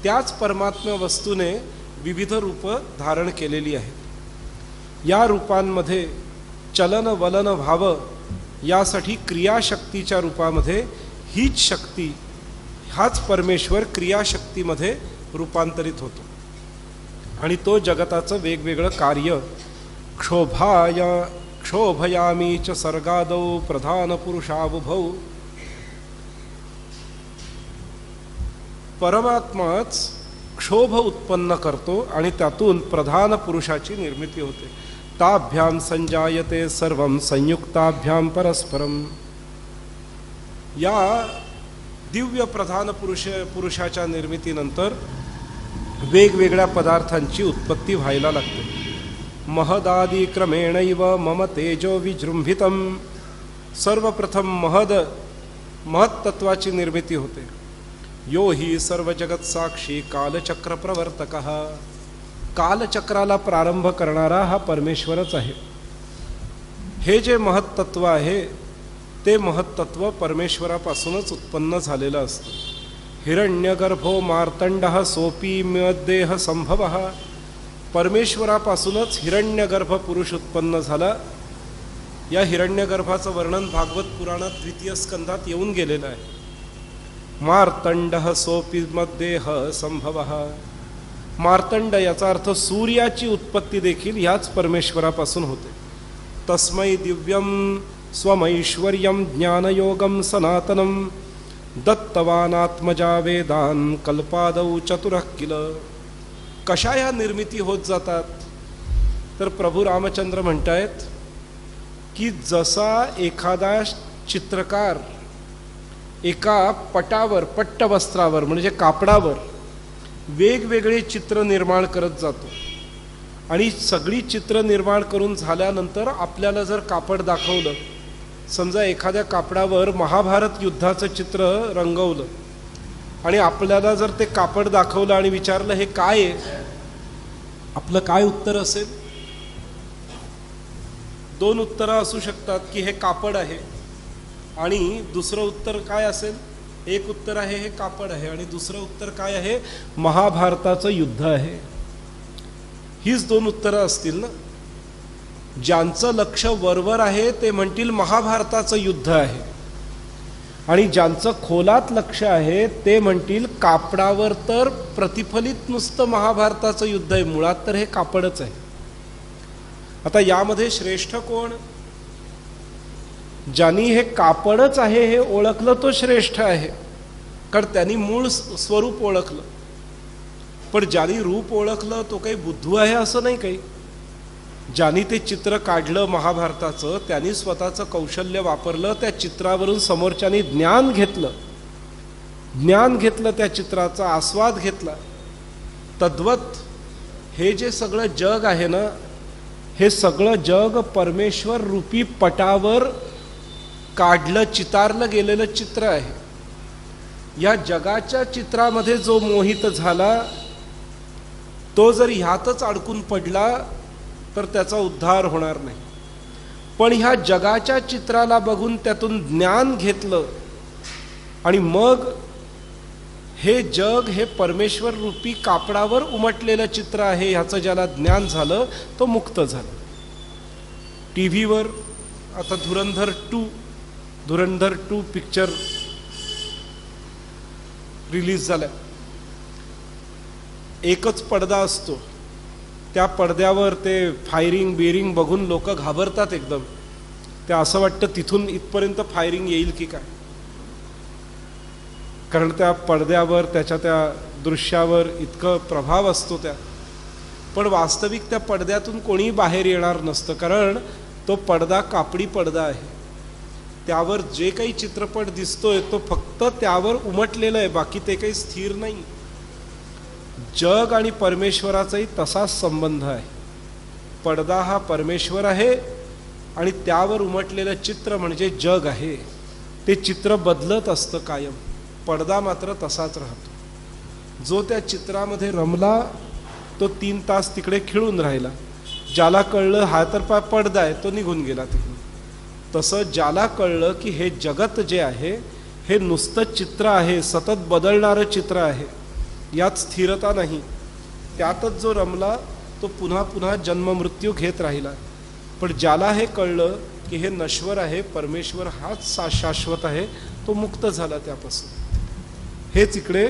त्याच परमात्मा वस्तूने विविध रूप धारण केलेली आहेत. या रूपांमध्ये चलन वलन व्हावं यासाठी क्रियाशक्तीच्या रूपामध्ये हीच शक्ती, हाच परमेश्वर क्रियाशक्तीमध्ये रूपांतरित होतो आणि तो जगताचं वेगवेगळं कार्य क्षोभयामी च सर्गादौ प्रधान पुरुषावुभौ. परमात्माच क्षोभ उत्पन्न करतो आणि त्यातून प्रधान पुरुषाची निर्मिती होते. ताभ्याम संजायते सर्वं संयुक्ताभ्याम परस्परम. या दिव्य प्रधान पुरुषाच्या निर्मितीनंतर वेगवेगळ्या पदार्थांची उत्पत्ती व्हायला लागते. महदादी क्रमेणैव मम तेजो विजृंभितम. सर्वप्रथम महत्तत्वाची निर्मिती होते. यो ही सर्व जगत साक्षी कालचक्र प्रवर्तकः. कालचक्राला प्रारंभ करणारा हा परमेश्वरच आहे. हे जे महत्तत्व आहे ते महत्तत्व परमेश्वरापासूनच उत्पन्न झालेलं असतं. हिरण्यगर्भो मार्तंडः सोपी मदेह संभवः. परमेश्वरापासूनच हिरण्यगर्भ पुरुष उत्पन्न झाला. या हिरण्यगर्भाचं वर्णन भागवत पुराणात 2य स्कंधात येऊन गेलेलं आहे. मार्तंडः सोपी मदेह संभवः. मार्तंड याचा अर्थ सूर्याची उत्पत्ती देखील ह्याच परमेश्वरापासून होते. तस्मै दिव्यम स्वमैश्वर्यम ज्ञानयोगम सनातनम दत्तवानात्मजा वेदान कल्पादौ चतुरः किल. कशा ह्या निर्मिती होत जातात? तर प्रभू रामचंद्र म्हणतायत की जसा एखादा चित्रकार एका पटावर, पट्टवस्त्रावर म्हणजे कापडावर वेगवेगळे चित्र निर्माण करत जातो आणि सगळी चित्र निर्माण करून झाल्यानंतर आपल्याला जर कापड दाखवलं, समजा एखाद्या कापडावर महाभारत युद्धाचं चित्र रंगवलं आणि आपल्याला जर ते कापड दाखवलं आणि विचारलं हे काय आहे, आपलं काय उत्तर असेल? दोन उत्तरं असू शकतात की हे कापड आहे, आणि दुसरं उत्तर काय असेल? एक उत्तर आहे हे कापड आहे आणि दुसरं उत्तर काय आहे? महाभारताचं युद्ध आहे. हीच दोन उत्तरं असतील ना. ज्यांचं लक्ष वरवर आहे ते म्हणतील महाभारताचं युद्ध आहे, आणि ज्यांचं खोलात लक्ष आहे ते म्हणतील कापडावर तर प्रतिफलित नुसतं महाभारताचं युद्ध आहे, मुळात तर हे कापडच आहे. आता यामध्ये श्रेष्ठ कोण? ज्यांनी हे कापडच आहे हे ओळखलं तो श्रेष्ठ आहे, कारण त्यांनी मूळ स्वरूप ओळखलं. पण ज्यांनी रूप ओळखलं तो काही बुद्धू आहे असं नाही काही. ज्यांनी ते चित्र काढलं महाभारताचं त्यांनी स्वतःचं कौशल्य वापरलं, त्या चित्रावरून समोरच्यानी ज्ञान घेतलं त्या चित्राचा आस्वाद घेतला. तद्वत हे जे सगळं जग आहे ना, हे सगळं जग परमेश्वर रूपी पटावर काढलं, चितारलं गेलेलं चित्र आहे. या जगाच्या चित्रामध्ये जो मोहित झाला तो जर ह्यातच अडकून पडला तर त्याचा उद्धार होणार नाही. पण ह्या जगाच्या चित्राला बघून त्यातून ज्ञान घेतलं आणि मग हे जग हे परमेश्वर रूपी कापडावर उमटलेलं चित्र आहे ह्याचं ज्याला ज्ञान झालं तो मुक्त झाला. टी व्हीवर आता धुरंधर 2 पिक्चर रिलीज झाला. एकच पडदा असतो, त्या पडद्यावर ते फायरिंग बिरिंग बघून लोक घाबरतात एकदम. ते असं वाटतं तिथून इथपर्यंत फायरिंग येईल की काय, कारण त्या पडद्यावर त्याच्या त्या दृश्यावर इतकं प्रभाव असतो त्या. पण वास्तविक त्या पडद्यातून कोणीही बाहेर येणार नसतं, कारण तो पडदा कापडी पडदा आहे. त्यावर जे काही चित्रपट दिसतोय तो फक्त त्यावर उमटलेलं आहे, बाकी ते काही स्थिर नाही. जग आणि परमेश्वराचाही तसाच संबंध आहे. पडदा हा परमेश्वर आहे आणि त्यावर उमटलेलं चित्र म्हणजे जग आहे. ते चित्र बदलत असतं कायम, पडदा मात्र तसाच राहतो. जो त्या चित्रामध्ये रमला तो 3 तास तिकडे खिळून राहिला. ज्याला कळलं हा तर पडदा आहे तो निघून गेला तिकडून. तसं ज्याला कळलं की हे जगत जे आहे हे नुसतं चित्र आहे, सतत बदलणारं चित्र आहे, यात स्थिरता नाही, त्यातच जो रमला तो पुन्हा पुन्हा जन्ममृत्यू घेत राहिला. पण ज्याला हे कळलं की हे नश्वर आहे, परमेश्वर हाच शाश्वत आहे, तो मुक्त झाला त्यापासून. हेच इकडे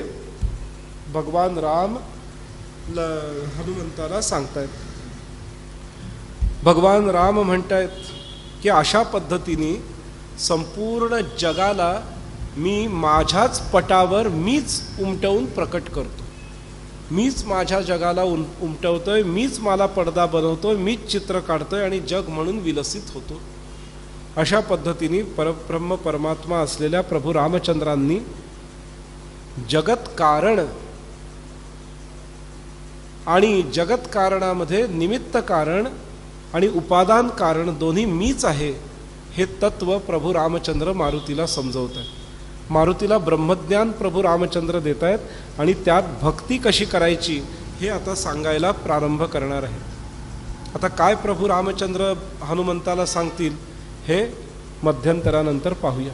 भगवान राम हनुमंताला सांगतायत. भगवान राम म्हणतायत की अशा पद्धतीने संपूर्ण जगाला मी माझ्याच पटावर मीच उमटवून प्रकट करतो. मीच माझ्या जगाला उमटवतोय, मीच मला पडदा बनवतोय, मीच चित्र काढतोय आणि जग म्हणून विलसित होतो. अशा पद्धतीने परब्रह्म परमात्मा असलेल्या प्रभू रामचंद्रांनी जगत कारण आणि जगत कारणामध्ये निमित्त कारण आणि उपादान कारण दोन्ही मीच आहे हे तत्व प्रभू रामचंद्र मारुतीला समजवत आहेत. मारुतीला ब्रह्मज्ञान प्रभू रामचंद्र देत आहेत आणि त्यात भक्ती कशी करायची हे आता सांगायला प्रारंभ करणार आहेत. आता काय प्रभू रामचंद्र हनुमंताला सांगतील हे मध्यंतरानंतर पाहूया.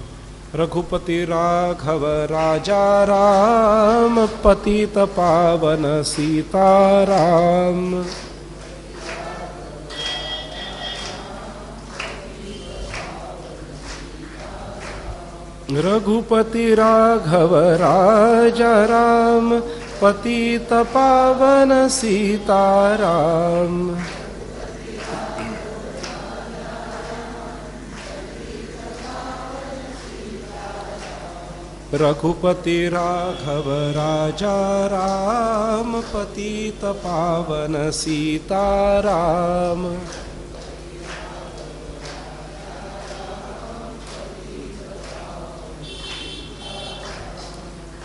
रघुपती राघव राजा राम पतित पावन सीताराम. रघुपति राघव राजा राम पतित पावन सीताराम। रघुपति राघव राजा राम, पतित पावन सीताराम।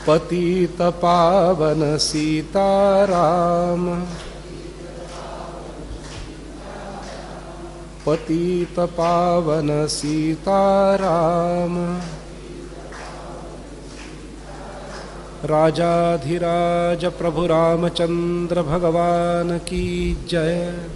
पतित पावन सीताराम। पतित पावन सीताराम। राजाधिराज प्रभु रामचंद्र भगवान की जय।